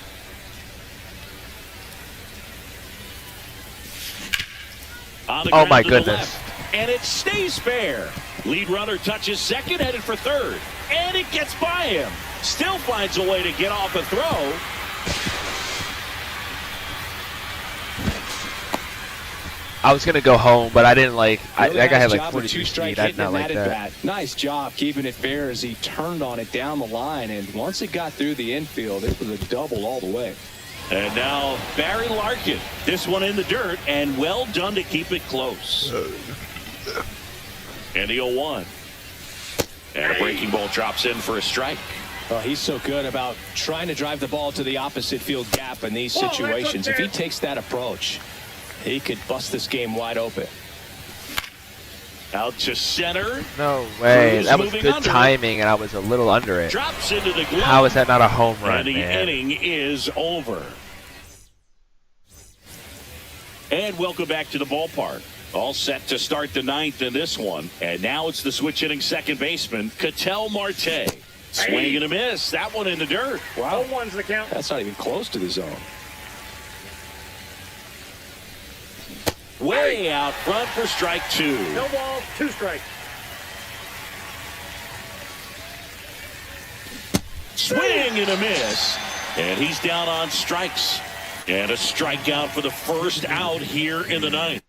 On the Oh, ground my to the goodness. left, and it stays fair. Lead runner touches second, headed for third. And it gets by him. Still finds a way to get off a throw. I was gonna go home, but I didn't like. Really That guy nice had like job with 42 two-strike speed. I did hitting not like at that. bat. Nice job keeping it fair as he turned on it down the line, and once it got through the infield, it was a double all the way. And now Barry Larkin. This one in the dirt, and well done to keep it close. And the 0-1. And a breaking ball drops in for a strike. Well, he's so good about trying to drive the ball to the opposite field gap in these Whoa, that's situations. If he unfair. takes that approach, he could bust this game wide open. Out to center. No way. Cruz That was moving good under. timing, and I was a little under it. Drops into the glove. How is that not a home run, And the man? inning is over. And welcome back to the ballpark. All set to start the ninth in this one. And now it's the switch hitting second baseman, Ketel Marte. Swing and a miss. That one in the dirt. Wow, 0-1's the count. that's not even close to the zone. Way out front for strike two. No balls, 2 strikes. Swing and a miss. And he's down on strikes. And a strikeout for the first out here in the ninth.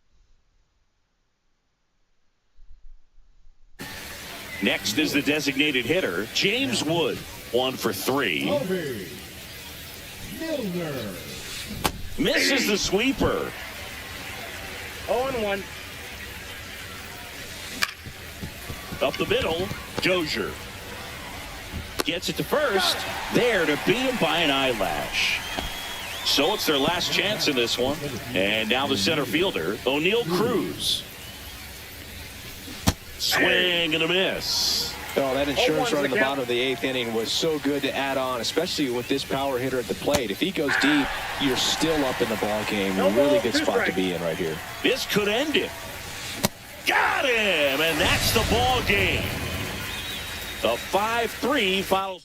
Next is the designated hitter, James Wood. 1 for 3. Kobe Milner. Misses the sweeper. 0-1. Up the middle, Dozier. Gets it to first. There to beat him by an eyelash. So it's their last chance in this one. And now the center fielder, O'Neal Cruz. Swing and a miss. Oh, that insurance 0-1's run in the the count. bottom of the 8th inning was so good to add on, especially with this power hitter at the plate. If he goes deep, you're still up in the ball game. No Really ball, good 2 spot to strikes. be in right here. This could end it. Got him, and that's the ball game. The 5-3 final.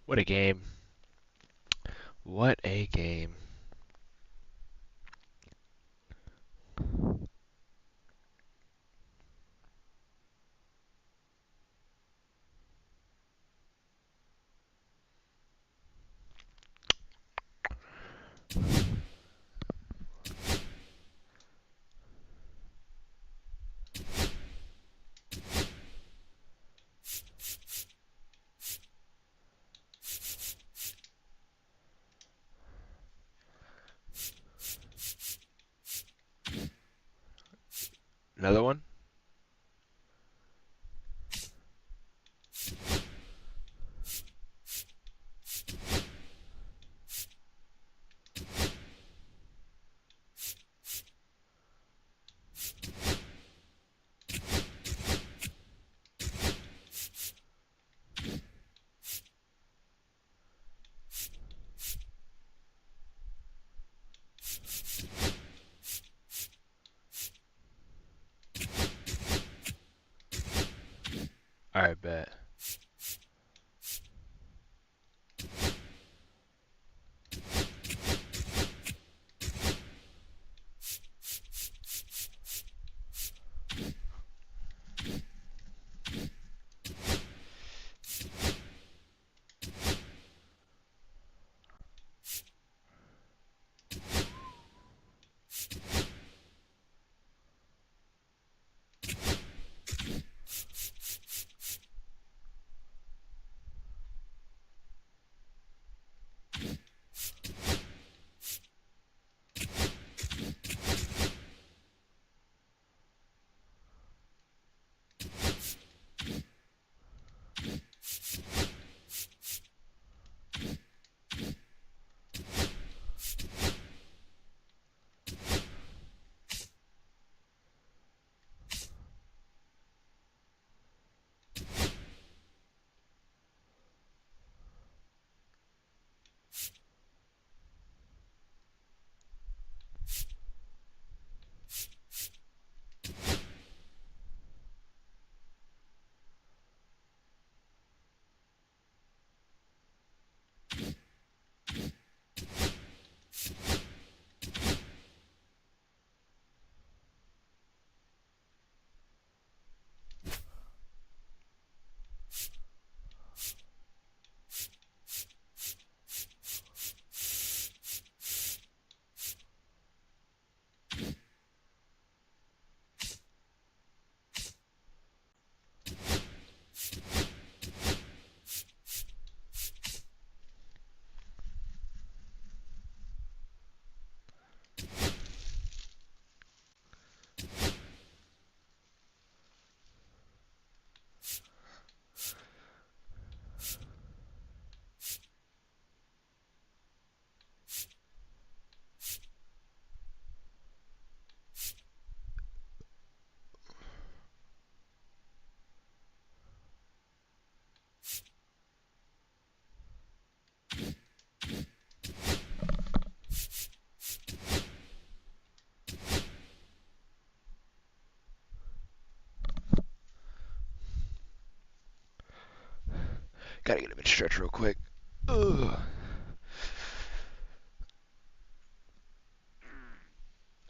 What a game. What a game. Another one? I bet. Gotta get him in stretch real quick. Ugh.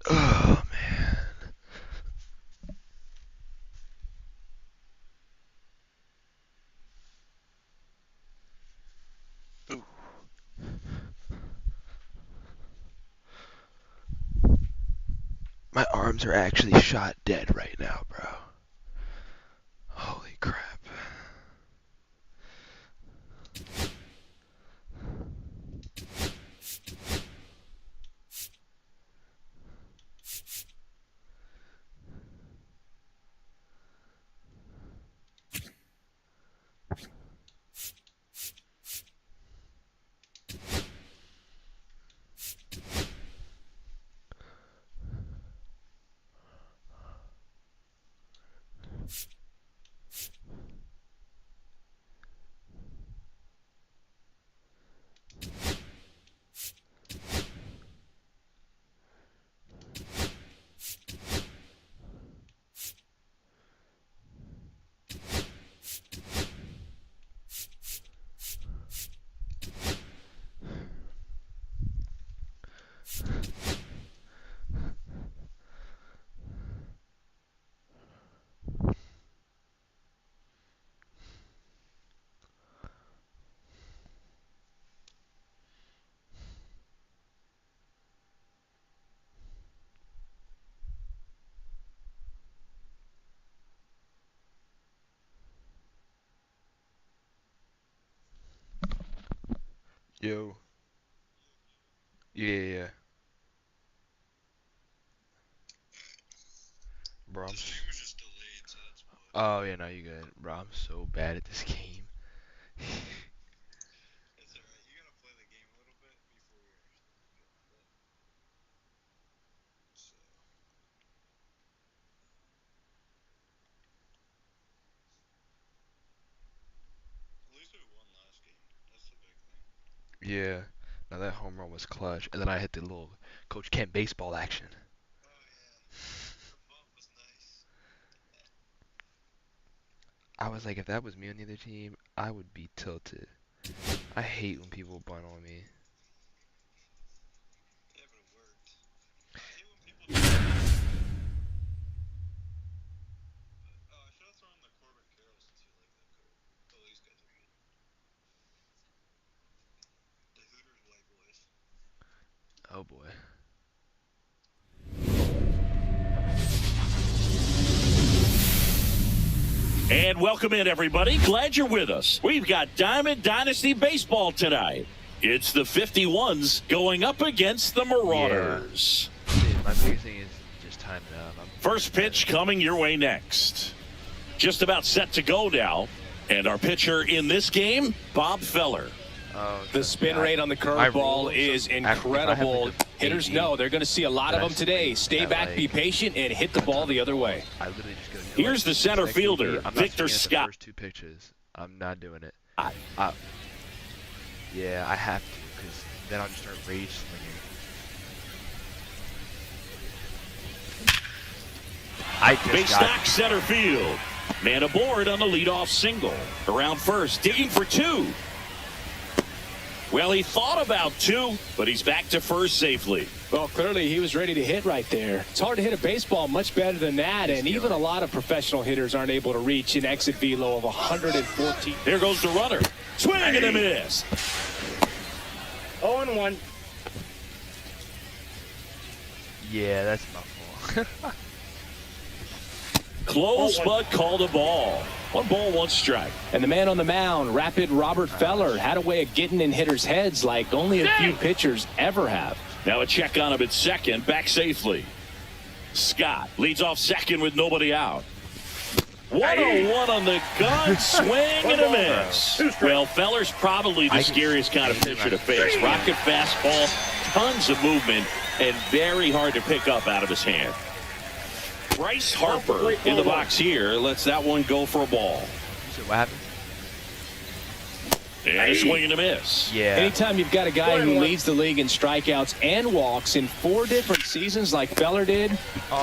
Oh, man. Ooh. My arms are actually shot dead right now, bro. Holy crap. Yo. Yeah. Bro, I'm oh, yeah, no, you good. Bro, I'm so bad at this game. Yeah. Now that home run was clutch. And then I hit the little Coach Kent baseball action. I was like, if that was me on the other team, I would be tilted. I hate when people bunt on me. Oh boy. And welcome in, everybody. Glad you're with us. We've got Diamond Dynasty Baseball tonight. It's the 51s going up against the Marauders. Yeah. Dude, my biggest thing is just timing up. First pitch coming your way next. Just about set to go now. And our pitcher in this game, Bob Feller. Oh, The spin rate on the curveball is incredible. Hitters know they're going to see a lot of them today. Stay back, be patient, and hit the ball the other way. I literally just go, Here's the center fielder, Victor Scott. First two pitches. I'm not doing it. Yeah, I have to, because then I'll just start rage swinging. Base knock center field. Man aboard on the leadoff single. Around first, digging for two. Well, he thought about two, but he's back to first safely. Well, clearly he was ready to hit right there. It's hard to hit a baseball much better than that, and even a lot of professional hitters aren't able to reach an exit velo of 114. There goes the runner. Swing and a miss. 0-1. Yeah, that's my fault. Close, but called a ball. 1 ball, 1 strike. And the man on the mound, Rapid Robert Feller, had a way of getting in hitters' heads like only a few pitchers ever have. Now a check on him at second, back safely. Scott leads off second with nobody out. 1-0-1 on the gun, swing and a miss. Well, Feller's probably the scariest kind of pitcher to face. Rocket fastball, tons of movement, and very hard to pick up out of his hand. Bryce Harper in the box here lets that one go for a ball. So what happened? And a swing and a miss. Yeah. Anytime you've got a guy who leads the league in strikeouts and walks in 4 different seasons like Feller did,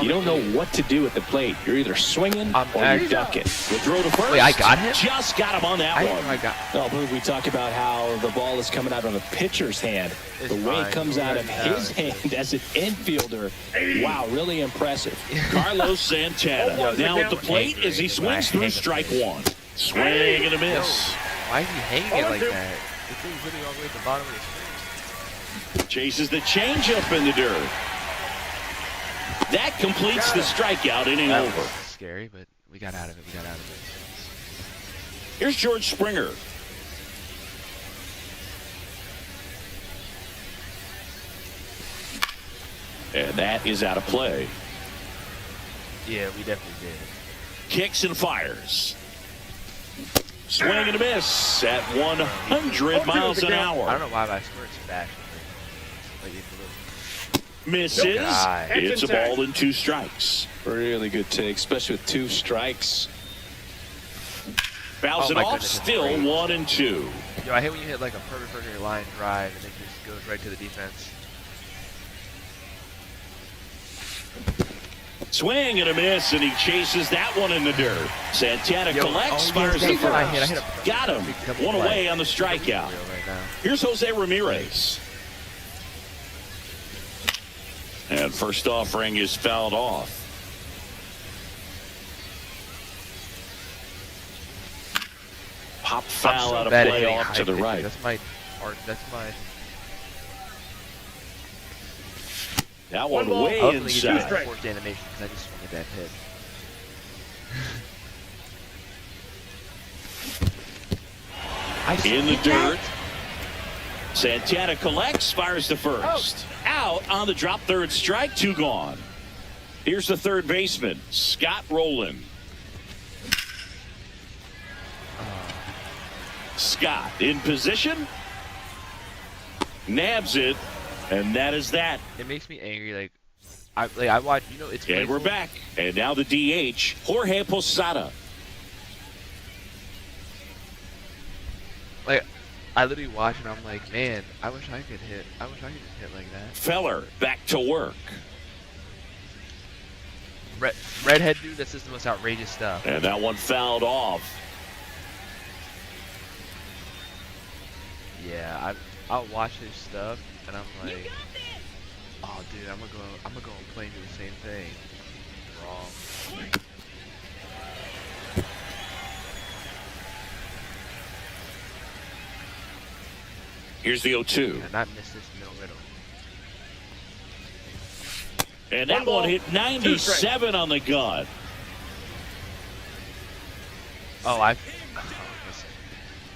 you don't know what to do at the plate. You're either swinging or you're ducking. The throw to first. Wait, I got him? Just got him on that one. I got. Well, we talk about how the ball is coming out of a pitcher's hand. It's the way fine. it comes out of his It's hand as an infielder, wow, really impressive. Carlos Santana. Now at the plate as he swings through strike one. Swing and a miss. Why is he hanging it like that? The thing's literally all the way at the bottom of the screen. Chases the changeup in the dirt. That completes the strikeout, inning That over. was scary, but we got out of it. Here's George Springer. And that is out of play. Yeah, we definitely did. Kicks and fires. Swing and a miss at 100 miles an I hour. don't know why my squirt's back. Like, Misses. God. It's a ball and 2 strikes. Really good take, especially with 2 strikes. Fouls Oh it my off, goodness, it's still great. 1 and 2. Yo, I hate when you hit like a perfect burger line drive and it just goes right to the defense. Swing and a miss, and he chases that one in the dirt. Santana collects, fires the I first. hit a Got him. double 1 play. away on the strikeout. Right now. Here's Jose Ramirez. And first offering is fouled off. Pop I'm foul so out of bad at play hitting off high to the pitches. right. That's my art. That's my. That one ball. way Hopefully you do inside. a forced animation because I just swung at that hit. In the dirt. Santana collects, fires the first. Out on the drop, third strike, 2 gone. Here's the third baseman, Scott Rowland. Scott in position. Nabs it, and that is that. It makes me angry. I watch. You know, it's. And we're playful. back. And now the DH, Jorge Posada. Like, I literally watch and I'm like, man, I wish I could hit. I wish I could just hit like that. Feller back to work. Redhead dude, that's just the most outrageous stuff. And that one fouled off. Yeah, I'll watch his stuff and I'm like, oh dude, I'm gonna go and play and do the same thing. Wrong. Here's the 0-2. And not miss this middle. And that one hit 97 on the gun. Oh, listen.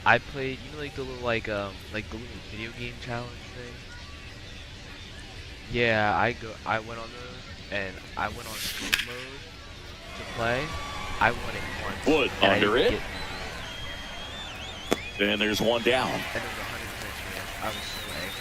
I played, you know, like the little like the little video game challenge thing. Yeah, I went on those and I went on sport mode to play. I won it once. Wood and I under didn't it. get- And there's one down. And it was 100% chance. I was so angry.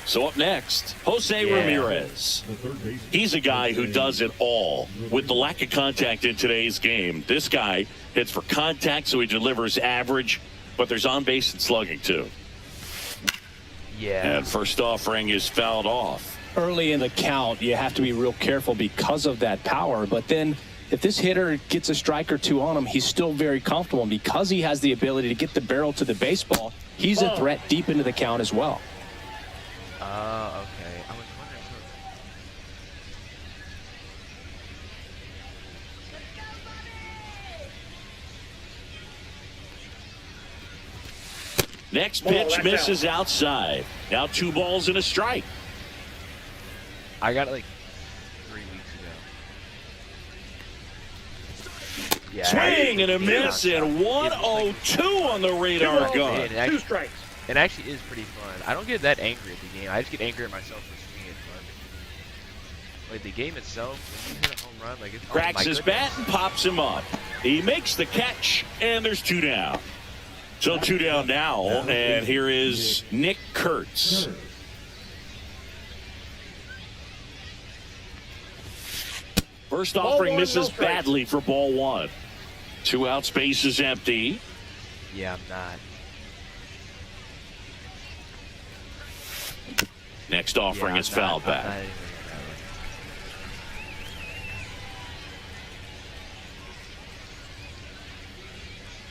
So up next, Jose Yeah. Ramirez. The third baseman. He's a guy who does it all. With the lack of contact in today's game, this guy hits for contact, so he delivers average, but there's on base and slugging too. Yeah. And first offering is fouled off. Early in the count, you have to be real careful because of that power. But then if this hitter gets a strike or 2 on him, he's still very comfortable. And because he has the ability to get the barrel to the baseball, he's a threat deep into the count as well. Oh, okay. I was wondering. Next Ball, pitch that's misses outside. Now 2 balls and a strike. I got it like 3 weeks ago. Yeah. Swing and a miss, and 102 on the radar Man, gun. it 2 actually, strikes. it actually is pretty fun. I don't get that angry at the game. I just get angry at myself for swinging it. But like the game itself, when you hit a home run, like it's Cracks oh my his goodness. bat and pops him up. He makes the catch, and there's 2 down. So 2 down now, and here is Nick Kurtz. First offering 1, misses no strikes. badly for ball 1. 2 outs, base is empty. Yeah, I'm not. Next offering is fouled back. Not even that way.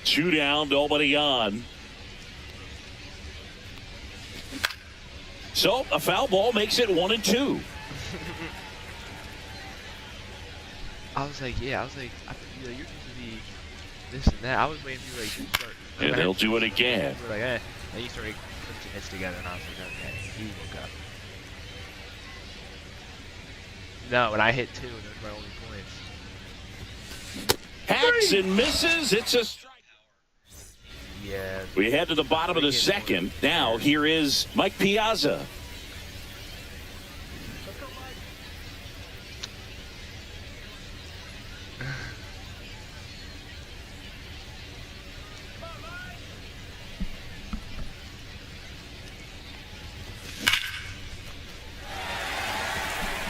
2 down, nobody on. So a foul ball makes it 1-2. I was like, you're supposed to be this and that. I was waiting for you like to start. And they'll do it again. You were like, eh. And you started putting some hits together, and I was like, okay, he woke up. No, when I hit 2, those were my only points. Hacks and misses. It's a strike. Yeah. We head to the bottom of the second. Now here is Mike Piazza.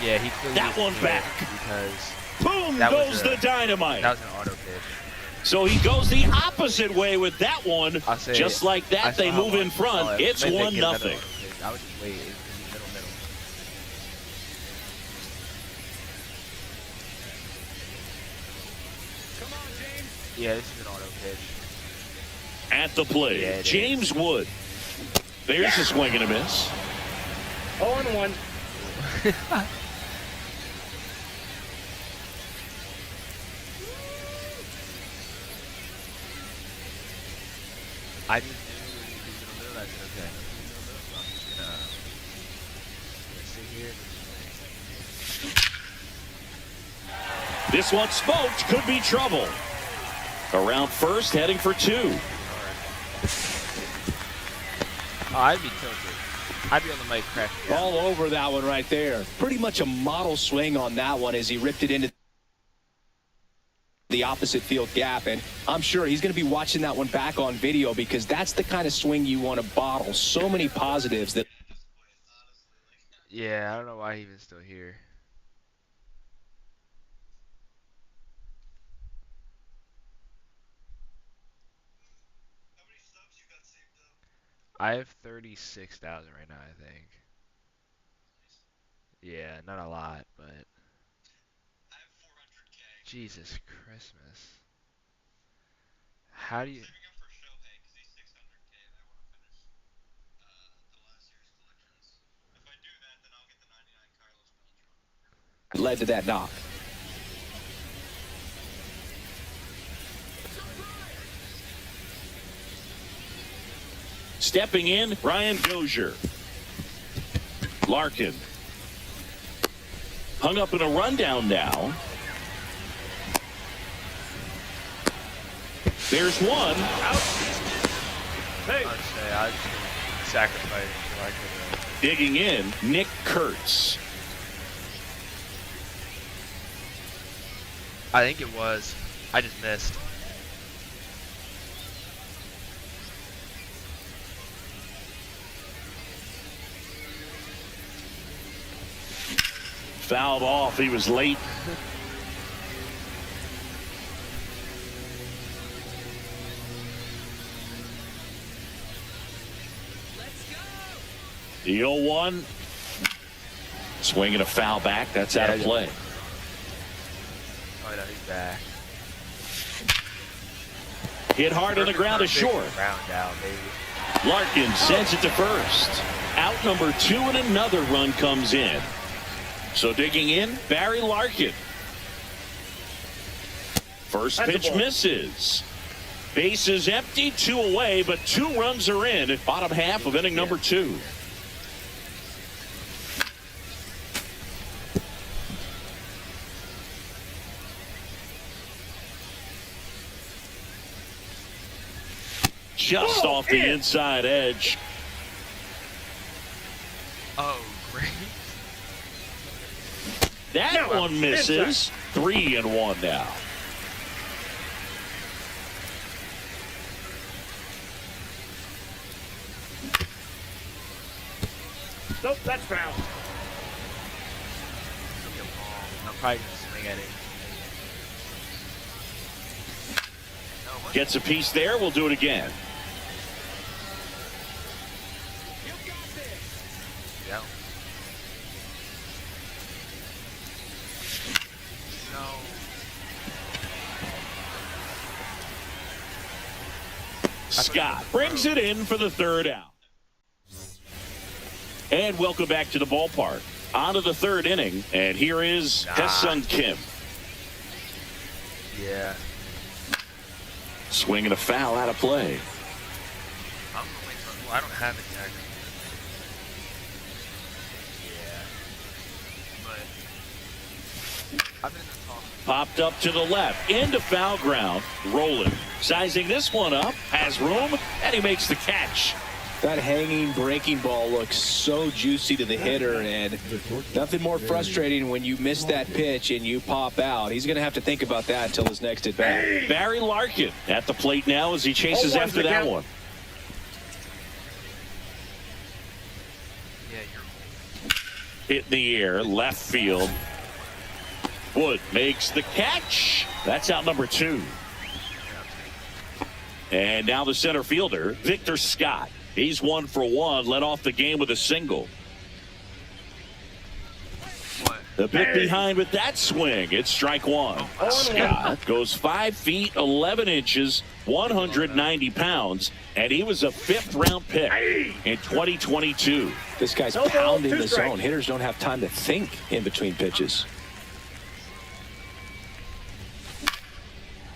Yeah, he clearly That one did back. because Boom that goes was the dynamite. that was an auto pitch. So he goes the opposite way with that one. I'll say Just like I that, saw they how move in much- front. oh, It's maybe they 1-0. get another auto pitch. I was just waiting because he's middle. Yeah, this is an auto pitch. At the plate, Yeah, it James Wood. There's a swing and a miss. 0-1. I just knew when he was in the middle. I said, okay, he's in the middle, so I'm just gonna sit here. This one smoked. Could be trouble. Around first, heading for 2. Oh, I'd be tilted. I'd be on the mic cracking down. All over that one right there. Pretty much a model swing on that one as he ripped it into the opposite field gap. And I'm sure he's going to be watching that one back on video because that's the kind of swing you want to bottle. So many positives that. Yeah, I don't know why he was still here. I have 36,000 right now, I think. Yeah, not a lot, but Jesus Christmas. How do you led to that knock. Stepping in, Ryan Dozier. Larkin. Hung up in a rundown now. There's one. Hey, I'd say I'd sacrifice so I could Digging in, Nick Kurtz. I think it was. I just missed. Fouled off. He was late. The 0-1. Swinging a foul back. That's out of play. Oh no, he's back. Hit hard on the ground is short. Round out, baby. Larkin sends it to first. Out number 2 and another run comes in. So digging in, Barry Larkin. First That's a pitch ball. misses. Base is empty, 2 away, but 2 runs are in. Bottom half of inning number 2. Just off the inside edge. Oh, great. That No, one misses. 3-1 now. nope, that's foul. I'm probably gonna swing at it. Gets a piece there. We'll do it again. Yeah. Scott brings it in for the third out. And welcome back to the ballpark. On to the third inning, and here is Hae-Sung Kim. Yeah. Swinging a foul out of play. I'm going to wait for. Well, I don't have it yet. Yeah. But I've been in the talk. Popped up to the left, into foul ground. Rolling. Sizing this one up, has room, and he makes the catch. That hanging breaking ball looks so juicy to the hitter, and nothing more frustrating when you miss that pitch and you pop out. He's going to have to think about that until his next at bat. Barry Larkin at the plate now as he chases after that one. Yeah, you're. Hit in the air, left field. Wood makes the catch. That's out number 2. And now the center fielder, Victor Scott. He's 1 for 1, led off the game with a single. The bit behind with that swing. It's strike 1. Scott goes 5 feet 11 inches, 190 pounds, and he was a 5th-round pick in 2022. This guy's pounding the zone. Hitters don't have time to think in between pitches.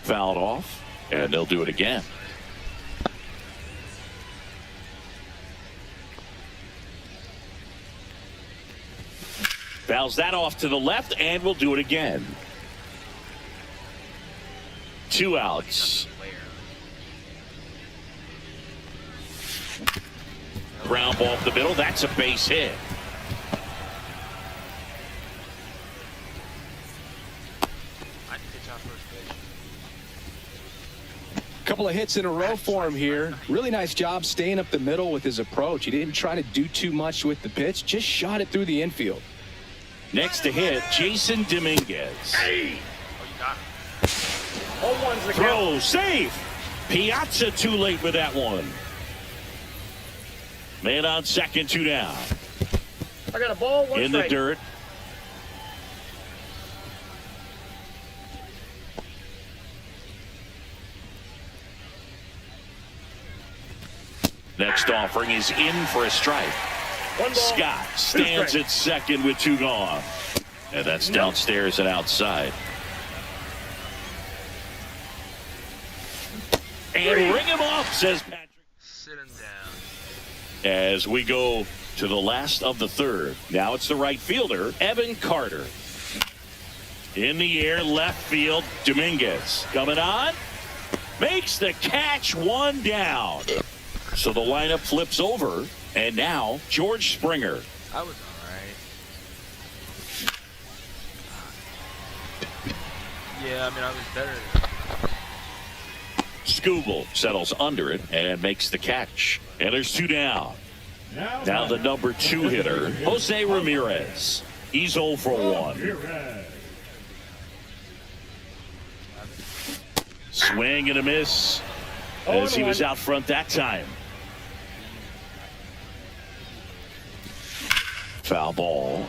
Fouled off, and they'll do it again. Fouls that off to the left, and we'll do it again. 2 outs. Ground ball up the middle. That's a base hit. Couple of hits in a row for him here. Really nice job staying up the middle with his approach. He didn't try to do too much with the pitch, just shot it through the infield. Next to hit, Jason Dominguez. Throw, safe. Piazza too late with that one. Man on second, 2 down. I got a ball, 1 in strike. the dirt. Next offering is in for a strike. 1 ball, Scott 2 stands strikes. at second with 2 gone. And that's downstairs and outside. And ring him up, says Patrick. Sit him down. As we go to the last of the third. Now it's the right fielder, Evan Carter. In the air, left field, Dominguez. Coming on. Makes the catch, 1 down. So the lineup flips over. And now, George Springer. I was alright. Yeah, I mean, I was better. Skubal settles under it and makes the catch. And there's 2 down. Now the number 2 hitter, Jose Ramirez. He's 0 for 1. Swing and a miss as he was out front that time. Foul ball.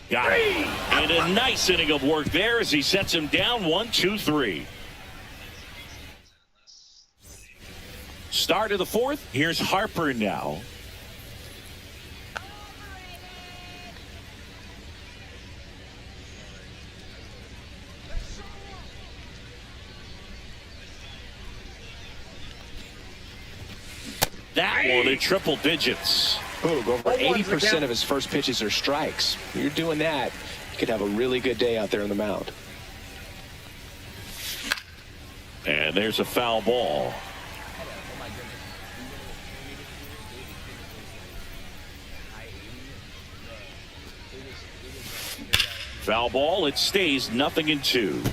Got it. And a nice inning of work there as he sets him down 1, 2, 3. Start of the 4th. Here's Harper now. That one in triple digits. Boog, over 80% of his first pitches are strikes. You're doing that, you could have a really good day out there on the mound. And there's a foul ball. Foul ball. It stays 0-2.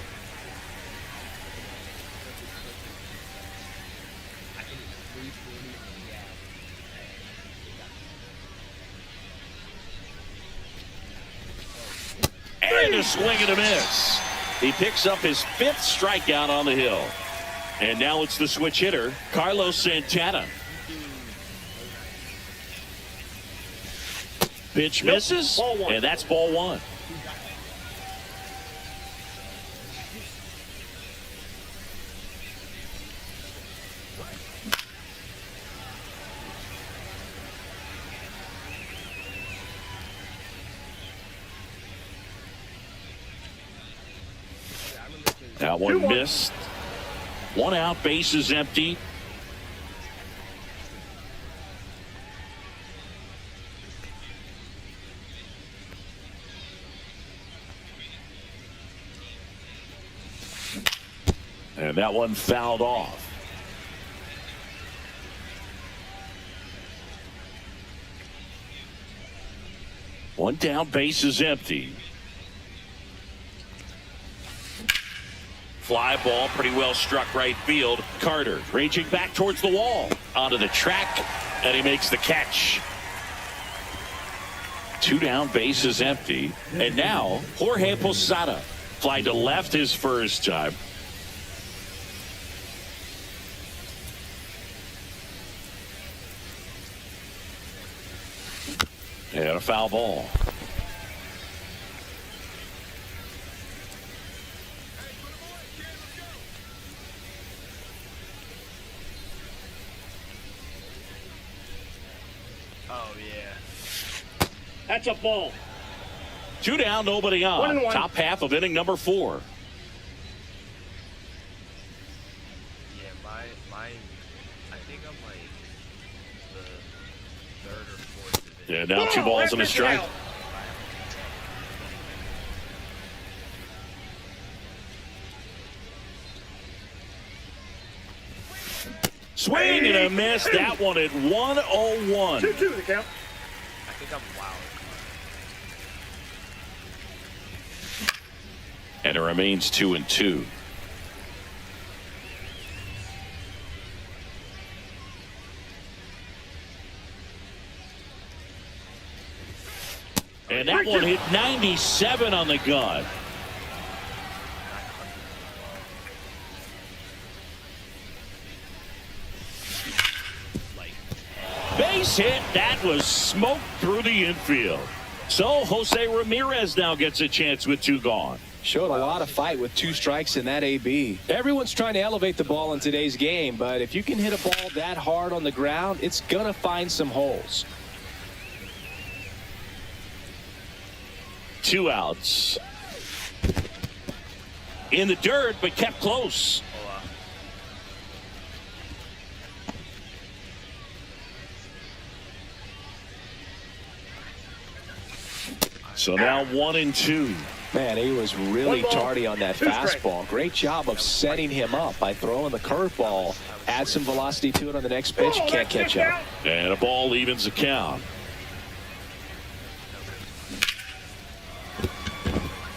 And a swing and a miss. He picks up his 5th strikeout on the hill. And now it's the switch hitter, Carlos Santana. Pitch misses, Ball one. and that's ball one. That one 2-1. missed. One out, base is empty. And that one fouled off. One down, base is empty. Fly ball, pretty well struck right field. Carter raging back towards the wall. Onto the track, and he makes the catch. Two down, base is empty. And now, Jorge Posada. Fly to left his first time. And a foul ball. Oh, yeah. That's a ball. Two down, nobody on. 1-1. Top half of inning number 4. Yeah, I think I'm like the third or fourth division. And now 2 balls and a strike. Out. Swing and a miss. That one at 101. 2-2 the count. I think I'm wild. And it remains 2-2. And that one hit 97 on the gun. Base hit. That was smoked through the infield. So Jose Ramirez now gets a chance with 2 gone. Showed a lot of fight with 2 strikes in that AB. Everyone's trying to elevate the ball in today's game, but if you can hit a ball that hard on the ground, it's going to find some holes. 2 outs. In the dirt, but kept close. So now 1-2. Man, he was really 1 ball, tardy on that 2 strikes. fastball. Great job of setting him up by throwing the curveball. Add some velocity to it on the next pitch. You can't catch up. And a ball evens the count.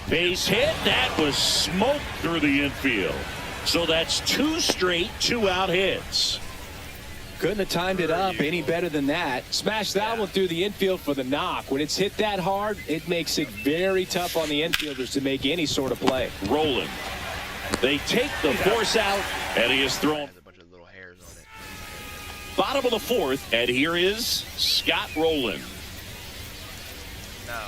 Base hit. That was smoked through the infield. So that's 2 straight 2-out hits. Couldn't have timed it up any better than that. Smashed that one through the infield for the knock. When it's hit that hard, it makes it very tough on the infielders to make any sort of play. Rolling. They take the force out, and he is thrown. Has a bunch of little hairs on it. Bottom of the 4th, and here is Scott Rowland. No.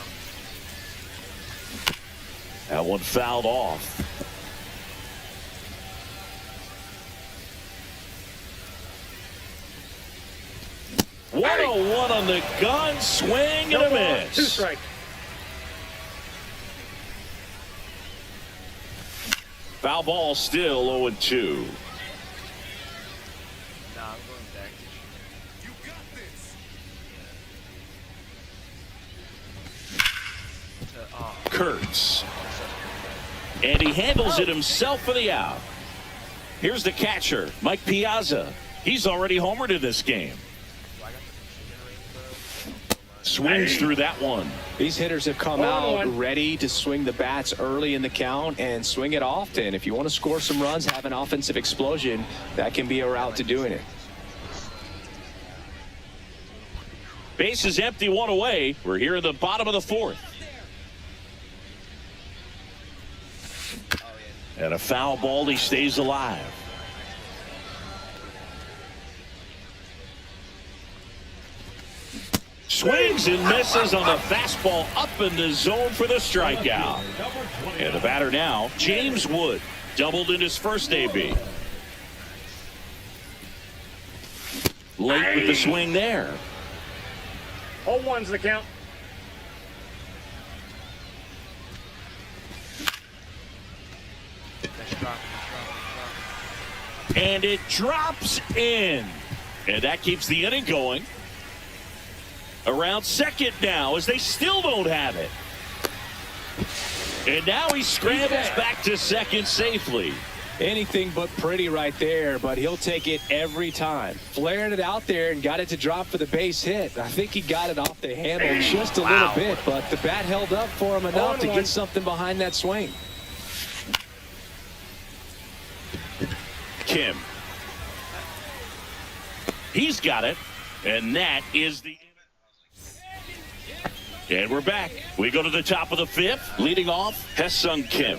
That one fouled off. One on one on the gun, swing and a miss. 2 strikes. Foul ball still 0-2. Nah, I'm going back. You got this. Kurtz. And he handles it himself for the out. Here's the catcher, Mike Piazza. He's already homered in this game. Swings through that one. These hitters have come 1-1. out ready to swing the bats early in the count and swing it often. If you want to score some runs, have an offensive explosion, that can be a route to doing it. Base is empty, 1 away. We're here in the bottom of the 4th. And a foul ball, he stays alive. Swings and misses on the fastball up in the zone for the strikeout. And the batter now, James Wood, doubled in his first AB. Late with the swing there. 0-1's the count. And it drops in. And that keeps the inning going. Around second now as they still don't have it. And now he scrambles back to second safely. Anything but pretty right there, but he'll take it every time. Flared it out there and got it to drop for the base hit. I think he got it off the handle just a little bit, but the bat held up for him enough to get something behind that swing. Kim. He's got it, and that is the... And we're back. We go to the top of the fifth. Leading off, Ha-Seong Kim.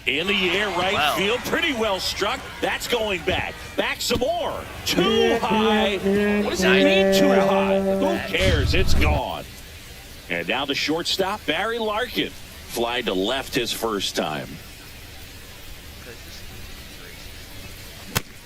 In the air, right field. Pretty well struck. That's going back. Back some more. Too high. What does that mean, too high? Who cares? It's gone. And now the shortstop, Barry Larkin. Flying to left his first time.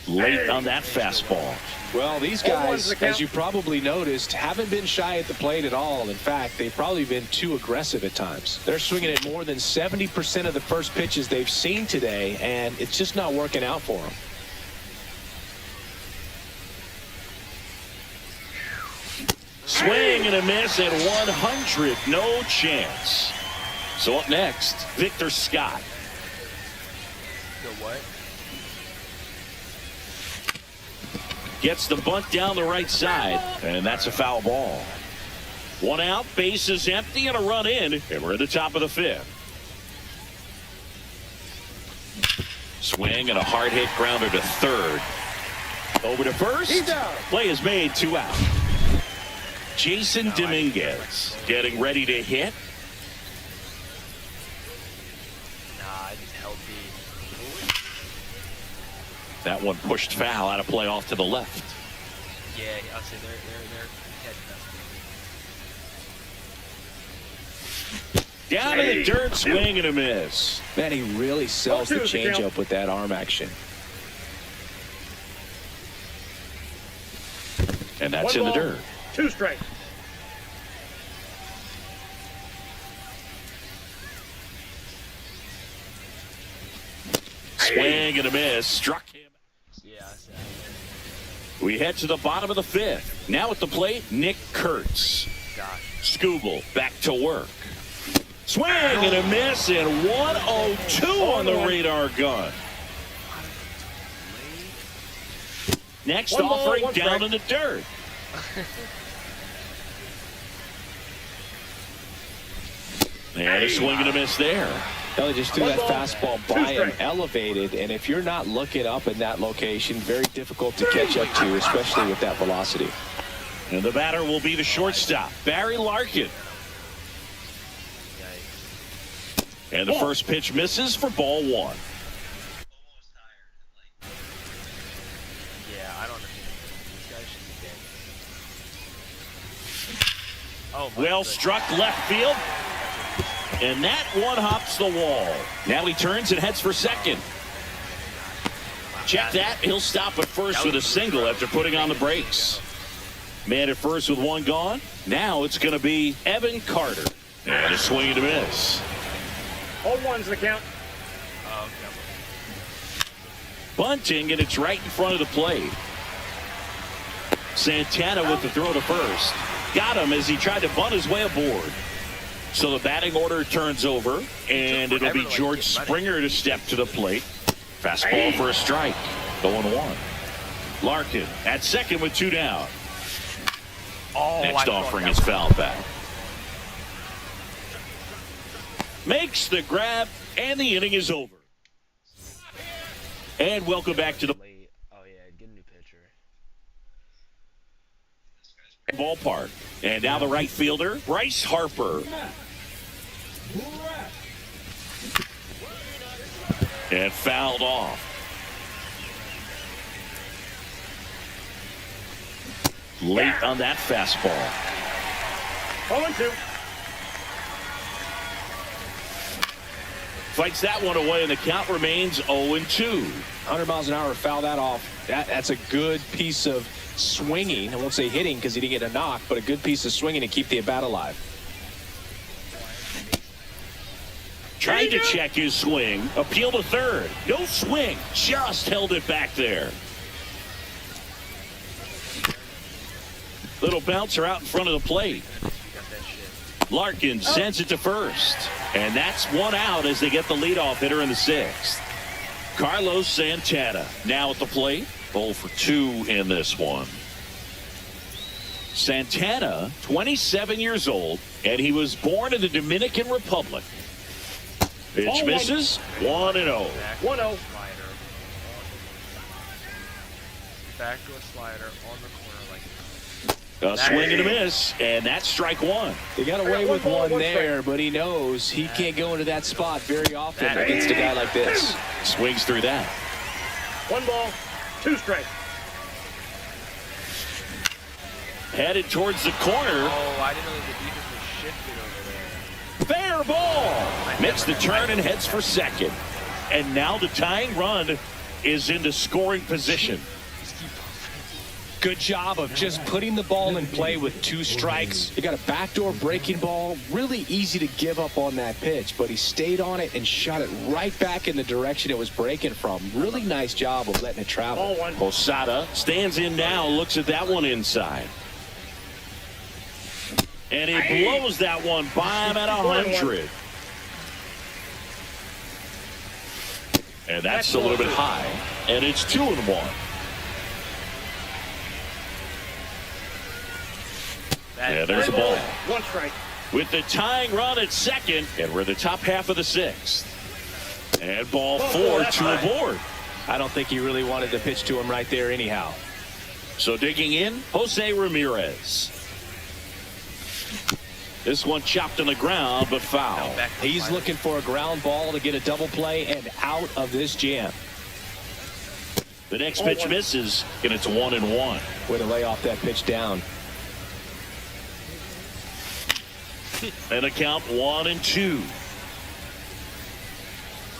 Late on that fastball. Well, these guys, as you probably noticed, haven't been shy at the plate at all. In fact, they've probably been too aggressive at times. They're swinging at more than 70% of the first pitches they've seen today, and it's just not working out for them. Swing and a miss at 100. No chance. So up next, Victor Scott. The what? Gets the bunt down the right side, and that's a foul ball. One out, base is empty, and a run in, and we're at the top of the fifth. Swing and a hard hit grounder to third. Over to first. Play is made, 2 out. Jason Dominguez getting ready to hit. Nah, it's healthy. That one pushed foul out of play off to the left. Yeah, I'll say they're catching up. Down in the dirt, swing and a miss. Man, he really sells the changeup with that arm action. And that's in the dirt. 2 strikes. Swing and a miss. Struck him. Yeah, I see. We head to the bottom of the fifth. Now at the plate, Nick Kurtz. Gosh. Skubal back to work. Swing and a miss, and 102 on the radar gun. Next offering down in the dirt. And a swing and a miss there. They just threw that fastball by him, elevated, and if you're not looking up in that location, very difficult to catch up to, especially with that velocity. And the batter will be the shortstop, Barry Larkin. And the first pitch misses for ball 1. Yeah, I don't understand. This guy should be dead. Oh, Well struck left field. And that one hops the wall. Now he turns and heads for second. Check that. He'll stop at first with a single after putting on the brakes. Man at first with 1 gone. Now it's going to be Evan Carter. And a swing and a miss. 0-1's the count. Oh, okay. Bunting, and it's right in front of the plate. Santana with the throw to first. Got him as he tried to bunt his way aboard. So the batting order turns over, and it'll be George Springer to step to the plate. Fastball for a strike. 0-1. Larkin at second with 2 down. Next offering is fouled back. Makes the grab, and the inning is over. And welcome back to the Oh, yeah, get a new pitcher. ballpark. And now the right fielder, Bryce Harper. And fouled off. late on that fastball. 0-2. Fights that one away, and the count remains 0-2. 100 miles an hour, foul that off. That's a good piece of swinging. I won't say hitting because he didn't get a knock, but a good piece of swinging to keep the at-bat alive. Tried to check his swing. Appeal to third. No swing. Just held it back there. Little bouncer out in front of the plate. Larkin sends it to first. And that's one out as they get the leadoff hitter in the sixth. Carlos Santana now at the plate. 0 for 2 in this one. Santana, 27 years old, and he was born in the Dominican Republic. Pitch misses. 1-0. 1-0. Back to a slider on the corner like A swing and a miss, and that's strike one. He got away with one there, but he knows he can't go into that spot very often against a guy like this. Swings through that. 1 ball, 2 strikes. Headed towards the corner. Oh, I didn't know the defense was shifted over there. Fair ball. Makes the turn and heads for second. And now the tying run is into scoring position. Good job of just putting the ball in play with 2 strikes. You got a backdoor breaking ball. Really easy to give up on that pitch, but he stayed on it and shot it right back in the direction it was breaking from. Really nice job of letting it travel. Posada stands in now, looks at that one inside. And he blows that one by him at 100. And that's a little bit high. And it's 2-1. Yeah, there's a ball. 1 strike. With the tying run at second, and we're in the top half of the sixth. And ball 4 to aboard. I don't think he really wanted to pitch to him right there anyhow. So digging in, Jose Ramirez. This one chopped on the ground, but foul. He's looking for a ground ball to get a double play and out of this jam. The next pitch misses, and it's 1-1. Way to lay off that pitch down. And a count 1-2.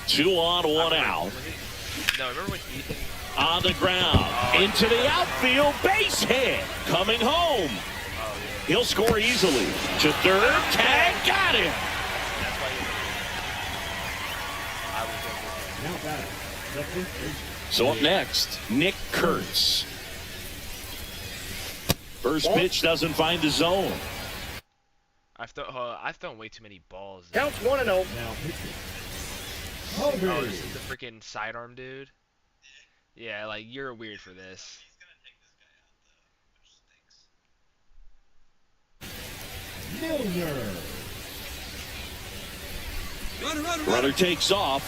2 on, 1 out. No, remember when Ethan On the ground, into the outfield, base hit, coming home. He'll score easily. To third, tag, got him. Now batter, the first baseman. So up next, Nick Kurtz. First pitch doesn't find the zone. I've thrown way too many balls. Counts 1-0. Now pitching. Oh, this is the freaking sidearm dude. Yeah, like you're weird for this. Milner. Runner takes off.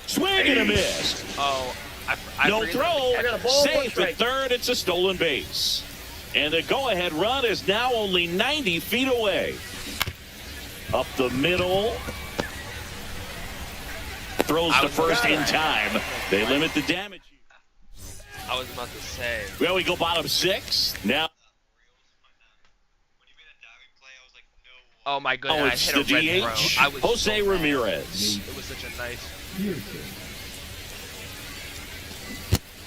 Swing and a miss. Oh, I No throw. I got a ball, 1 Safe strike. at third. It's a stolen base. And the go-ahead run is now only 90 feet away. Up the middle. Throws to first in time. They limit the damage. I was about to say. Well, we go bottom 6. Now. Oh my goodness! It's I the hit a red DH. throw. I was Jose so mad. Ramirez. It was such a nice. Pearson.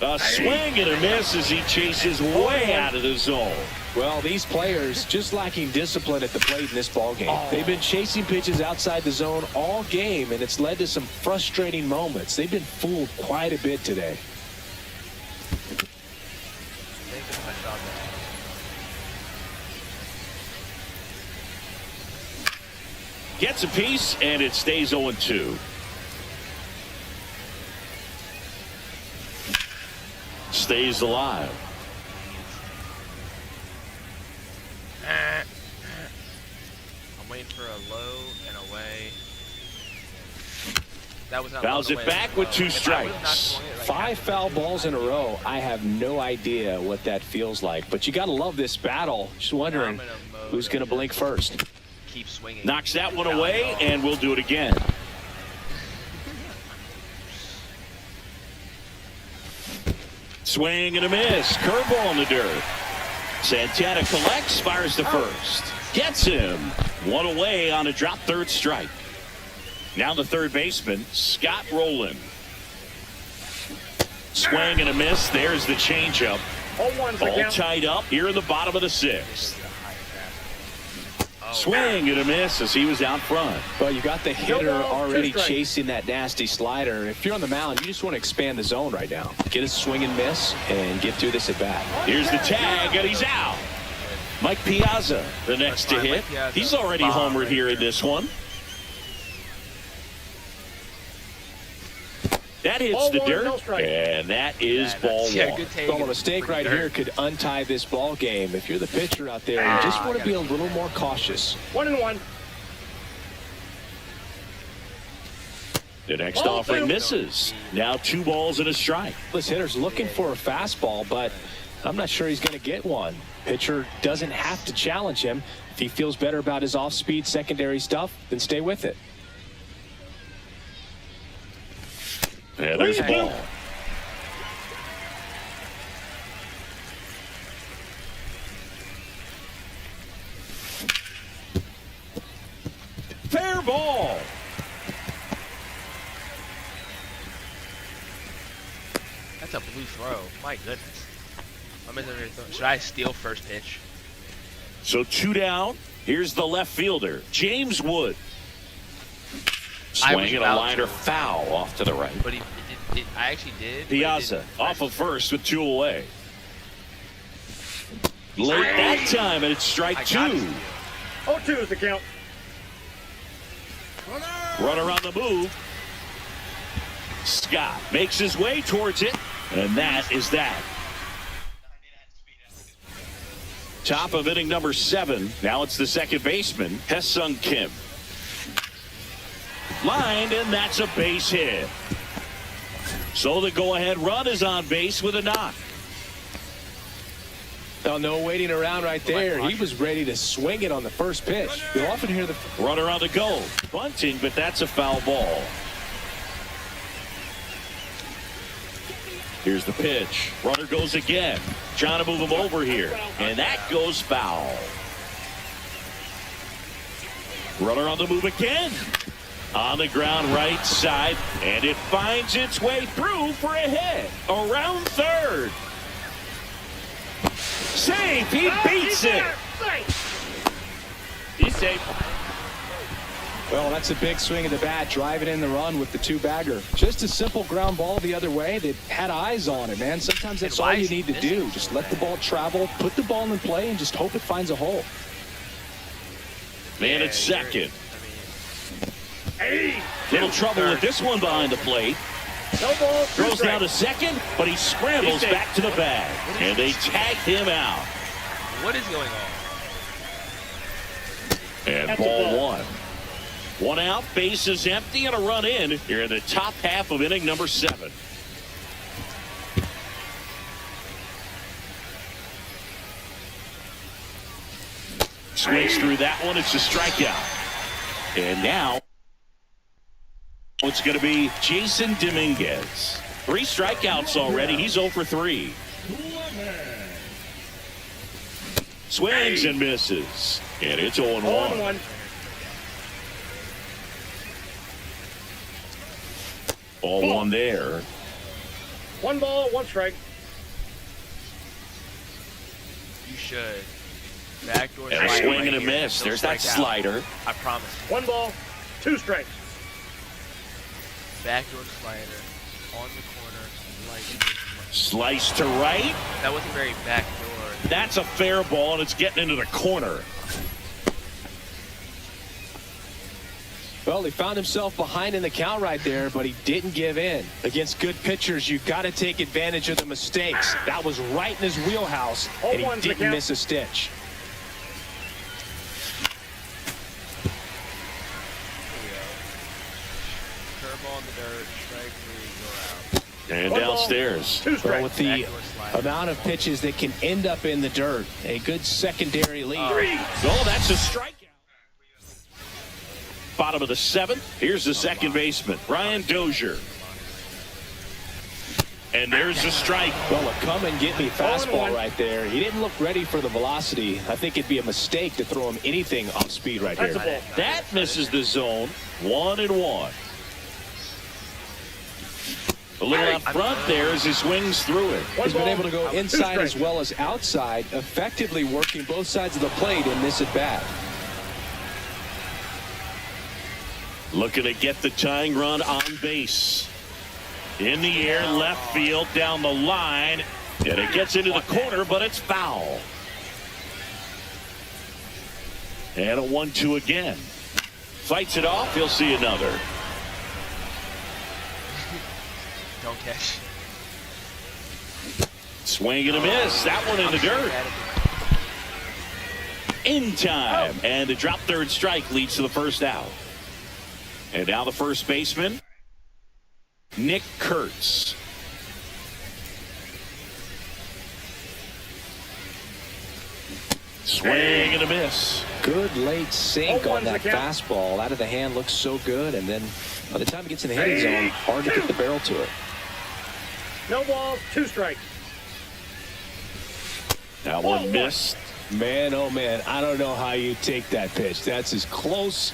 A swing and a miss as he chases way out of the zone. Well, these players just lacking discipline at the plate in this ballgame. They've been chasing pitches outside the zone all game, and it's led to some frustrating moments. They've been fooled quite a bit today. Gets a piece, and it stays 0-2. Stays alive. I'm waiting for a low and away. That was not Fouls low it away, back it was with low. 2 If I would've not strikes. swung it like 5 half foul the balls in a row. I have no idea what that feels like, but you got to love this battle. Just wondering I'm in a mode who's going to of blink first. keep swinging. Knocks that one away, and we'll do it again. Swing and a miss. Curveball in the dirt. Santana collects, fires to first. Gets him. One away on a drop third strike. Now the third baseman, Scott Rowland. Swing and a miss. There's the changeup. All tied up here in the bottom of the sixth. Swing and a miss as he was out front. Well, you got the hitter already chasing that nasty slider. If you're on the mound, you just want to expand the zone right now. Get a swing and miss and get through this at bat. Here's the tag, and he's out. Mike Piazza, the next to hit. He's already homered here in this one. That hits the dirt, and that is ball one. Well, a mistake right here could untie this ball game. If you're the pitcher out there, you just want to be a little more cautious. 1-1. The next offering misses. Now 2 balls and a strike. This hitter's looking for a fastball, but I'm not sure he's going to get one. Pitcher doesn't have to challenge him. If he feels better about his off-speed secondary stuff, then stay with it. And there's a ball. Fair ball. That's a blue throw. My goodness. Should I steal first pitch? So 2 down. Here's the left fielder, James Wood. Swing and a liner foul off to the right. But I actually did. Piazza off of first with 2 away. Late that time, and it's strike 2. 0-2 is the count. Runner on the move. Scott makes his way towards it, and that is that. Top of inning number 7. Now it's the second baseman, Hesung Kim. Lined, and that's a base hit. So the go-ahead run is on base with a knock. Oh, no waiting around right there. He was ready to swing it on the first pitch. You'll often hear the runner on the go. Bunting, but that's a foul ball. Here's the pitch. Runner goes again. Trying to move him over here. And that goes foul. Runner on the move again. On the ground right side. And it finds its way through for a hit. Around third. Safe. He beats it. He's safe. Well, that's a big swing of the bat, driving in the run with the 2-bagger. Just a simple ground ball the other way that had eyes on it, man. Sometimes that's all you need to do. Just let the ball travel, put the ball in play, and just hope it finds a hole. Man at second. Little trouble with this one behind the plate. Throws down to second, but he scrambles back to the bag. And they tag him out. What is going on? And ball 1. 1 out, bases empty, and a run in here in the top half of inning number 7. Swings through that one. It's a strikeout. And now it's going to be Jason Dominguez. 3 strikeouts already. He's 0 for 3. Swings and misses. And it's 0-1. 0-1. Ball 1 there. 1 ball, 1 strike. You should. Backdoor And a slider swing and a right here. miss. He'll There's that strike out. slider. I promise. 1 ball, 2 strikes. Backdoor slider on the corner. Slice to right. That wasn't very backdoor. That's a fair ball, and it's getting into the corner. Well, he found himself behind in the count right there, but he didn't give in. Against good pitchers, you got to take advantage of the mistakes. That was right in his wheelhouse, and he didn't miss a stitch. Curveball in the dirt, strike 3, go out. And downstairs. Well, with the amount of pitches that can end up in the dirt, a good secondary lead. Oh, that's a strikeout. Bottom of the 7th. Here's the second baseman, Brian Dozier. And there's a strike. Well, a come-and-get-me fastball right there. He didn't look ready for the velocity. I think it'd be a mistake to throw him anything off speed right That's here. a ball. That misses the zone. 1-1. A little out front there as he swings through it. He's been able to go Two inside strikes. as well as outside, effectively working both sides of the plate in this at-bat. Looking to get the tying run on base. In the air, left field, down the line. And it gets into the corner, but it's foul. And a 1-2 again. Fights it off. He'll see another. Don't catch. Swing and a miss. That one in the dirt. In time. And the drop third strike leads to the first out. And now the first baseman, Nick Kurtz. Swing and a miss. Good late sink Oh, on that one's the count. fastball. Out of the hand, looks so good. And then by the time it gets in the hitting zone, hard to get the barrel to it. No balls, 2 strikes. That one missed. Man, oh man, I don't know how you take that pitch. That's as close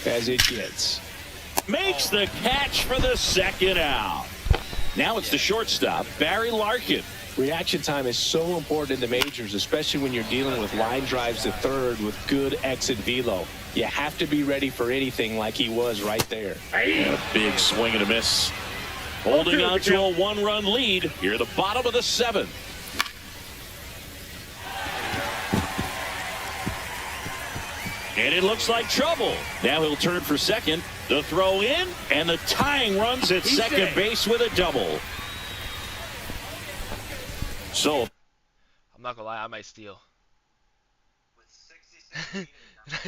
as it gets. Makes the catch for the second out. Now it's the shortstop, Barry Larkin. Reaction time is so important in the majors, especially when you're dealing with line drives to third with good exit velo. You have to be ready for anything like he was right there. And a big swing and a miss. Holding on to a 1-run lead here at the bottom of the 7th. And it looks like trouble. Now he'll turn for second. The throw in, and the tying runs at second base with a double. So I'm not gonna lie, I might steal.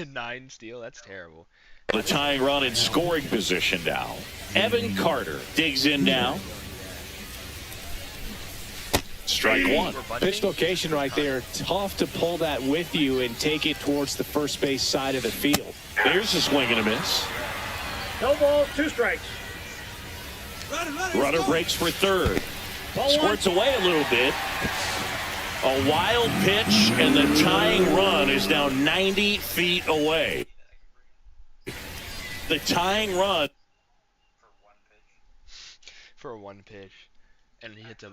9 steal? That's terrible. the tying run in scoring position now. Evan Carter digs in now. Strike one. Pitch location right there. Tough to pull that with you and take it towards the first base side of the field. There's a swing and a miss. No balls, 2 strikes. Runner breaks for third. Ball 1. Squirts away a little bit. A wild pitch, and the tying run is now 90 feet away. The tying run For a 1 pitch. And he hits a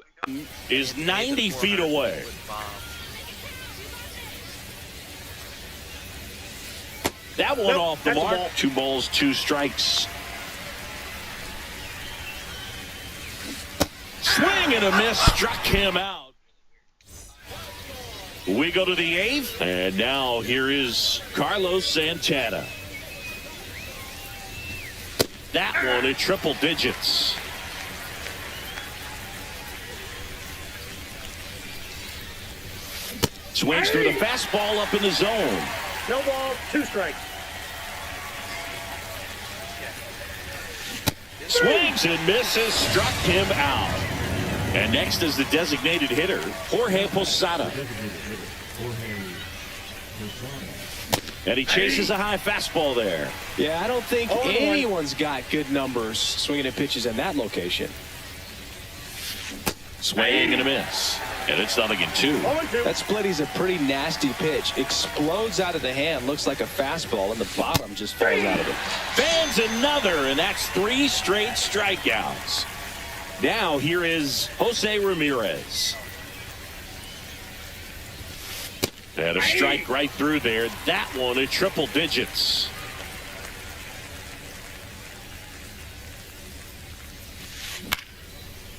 is 90 feet away. bomb. That one Nope, off the that's a mark. ball. 2 balls, 2 strikes. Swing and a miss, struck him out. We go to the 8th, and now here is Carlos Santana. That one in triple digits. Swings through the fastball up in the zone. No balls, 2 strikes. Swings and misses, struck him out. And next is the designated hitter, Jorge Posada. And he chases a high fastball there. Yeah, I don't think Oh, anyone's got good numbers swinging at pitches in that location. Swing and a miss. And it's 0-2. 0-2. That split is a pretty nasty pitch. Explodes out of the hand. Looks like a fastball, and the bottom just falls out of it. Fans another, and that's 3 straight strikeouts. Now here is Jose Ramirez. And a strike right through there. That one in triple digits.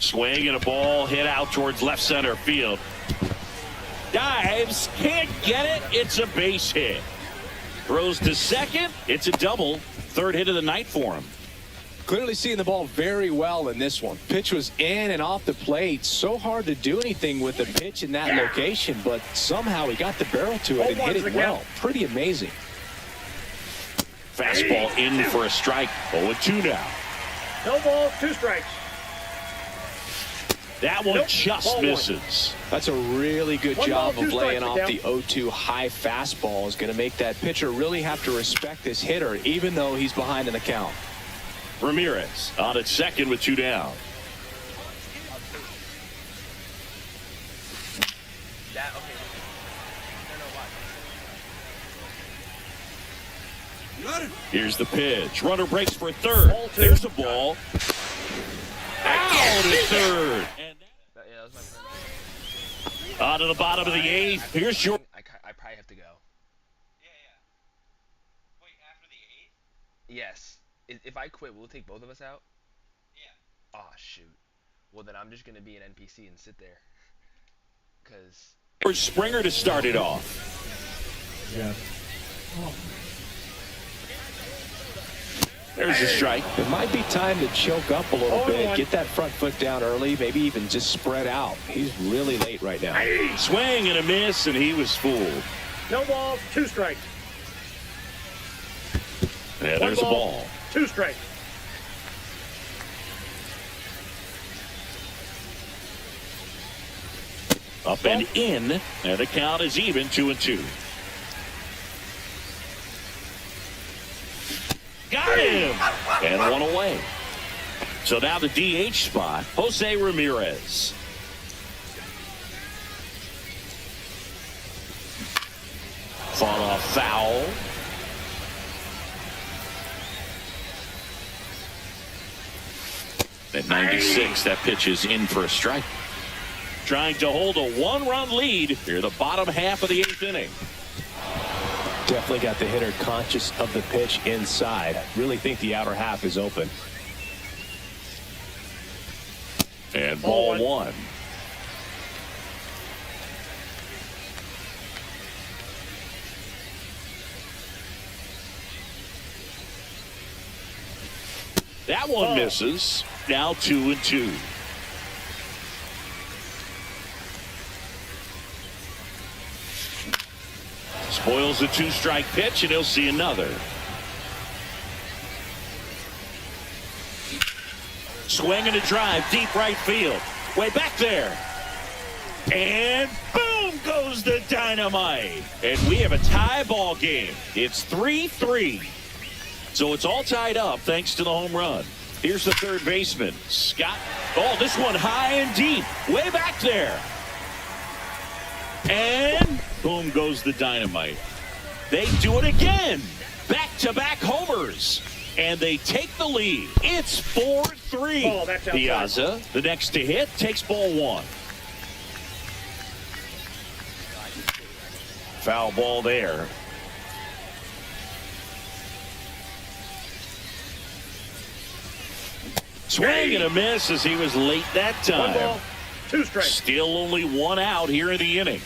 Swing and a ball hit out towards left center field. Dives, can't get it. It's a base hit. Throws to second. It's a double. 3rd hit of the night for him. Clearly seeing the ball very well in this one. Pitch was in and off the plate. So hard to do anything with the pitch in that location, but somehow he got the barrel to it and hit it well. Pretty amazing. Fastball in for a strike. 0-2 now. No balls, 2 strikes. That one Nope. just Ball 1. misses. That's a really good 1 job ball, 2 of laying strikes, off the the 0-2 high fastball. Is going to make that pitcher really have to respect this hitter, even though he's behind in the count. Ramirez on at second with 2 down. Here's the pitch. Runner breaks for third. Ball two. There's a ball. Out to third. And Yeah, that was my friend. on to the bottom of the eighth. Here's your. I probably have to go. Yeah. Wait, after the 8th? Yes. If I quit, will it take both of us out? Yeah. Oh, shoot. Well, then I'm just going to be an NPC and sit there. Because... For Springer to start it off. Yes. There's a strike. It might be time to choke up a little 0-1. bit, get that front foot down early, maybe even just spread out. He's really late right now. Swing and a miss, and he was fooled. No balls, 2 strikes. And One there's a ball. 2 strikes. Up and in, and the count is even, 2-2. Got him! And one away. So now the DH spot, Jose Ramirez. Fought off foul. At 96, that pitch is in for a strike. Trying to hold a 1-run lead here, the bottom half of the 8th inning. Definitely got the hitter conscious of the pitch inside. Really think the outer half is open. And ball 0-1. 1. That one misses. Now 2-2. Spoils the 2-strike pitch, and he'll see another. Swing and a drive, deep right field. Way back there. And boom goes the dynamite. And we have a tie ball game. It's 3-3. So it's all tied up thanks to the home run. Here's the third baseman, Scott. Oh, this one high and deep. Way back there. And boom goes the dynamite. They do it again. Back-to-back homers. And they take the lead. It's 4-3. Ball, that's outside. Piazza, the next to hit, takes ball 1. Foul ball there. Swing and a miss as he was late that 1 time. ball, 2 strikes. Still only 1 out here in the inning.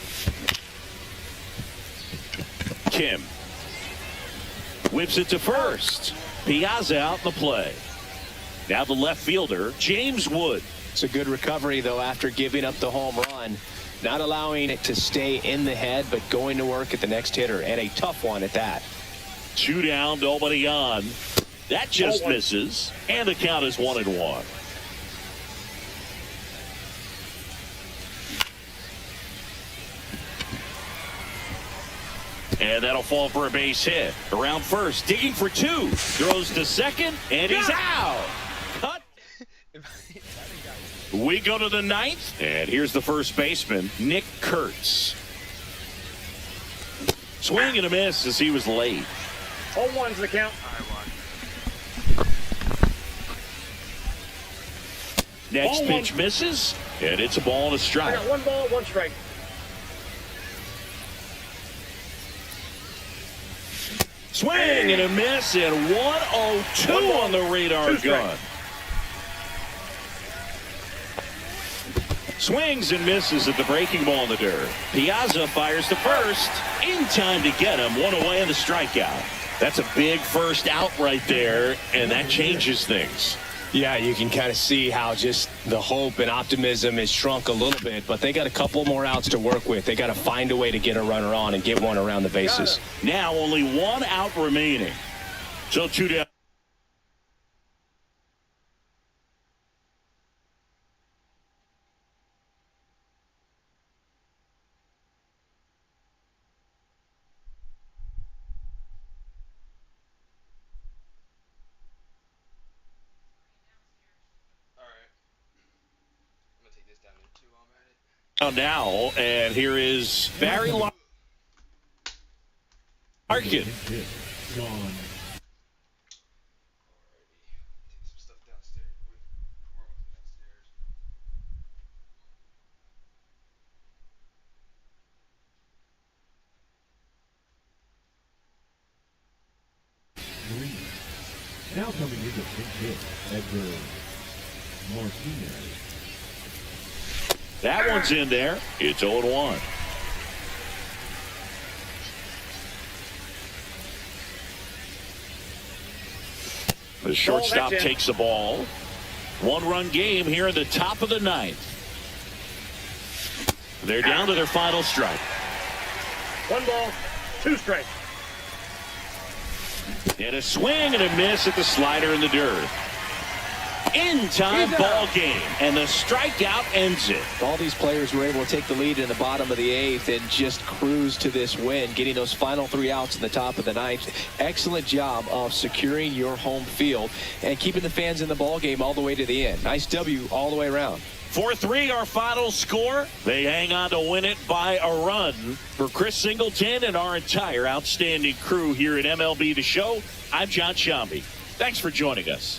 Kim whips it to first. Piazza out in the play. Now the left fielder, James Wood. It's a good recovery, though, after giving up the home run. Not allowing it to stay in the head, but going to work at the next hitter, and a tough one at that. 2 down, nobody on. That just 0-1. misses, and the count is 1-1. And that'll fall for a base hit. Around first, digging for 2. Throws to second, and he's out. Cut. We go to the 9th, and here's the first baseman, Nick Kurtz. Swing and a miss as he was late. 0-1's the count. Next Ball pitch 1. misses, and it's a ball and a I strike. got 1 ball, 1 strike. Swing and a miss, and 1-0-2 1 ball, on the radar 2 strikes. gun. Swings and misses at the breaking ball in the dirt. Piazza fires to first. In time to get him. 1 away and the strikeout. That's a big first out right there, and that changes things. Yeah, you can kind of see how just the hope and optimism is shrunk a little bit, but they got a couple more outs to work with. They got to find a way to get a runner on and get one around the bases. Now only 1 out remaining. So 2 down. Now, and here is Barry Larkin. Hit. Gone. coming in to pinch hit, Edgar Martinez. That one's in there. It's 0-1. The shortstop that's in. takes the ball. One-run game here in the top of the ninth. They're down to their final strike. 1 ball, 2 strikes. And a swing and a miss at the slider in the dirt. In-time ball game, and the strikeout ends it. All these players were able to take the lead in the bottom of the 8th and just cruise to this win, getting those final 3 outs in the top of the 9th. Excellent job of securing your home field and keeping the fans in the ball game all the way to the end. Nice W all the way around. 4-3 our final score. They hang on to win it by a run. For Chris Singleton and our entire outstanding crew here at MLB The Show, I'm John Shambi. Thanks for joining us.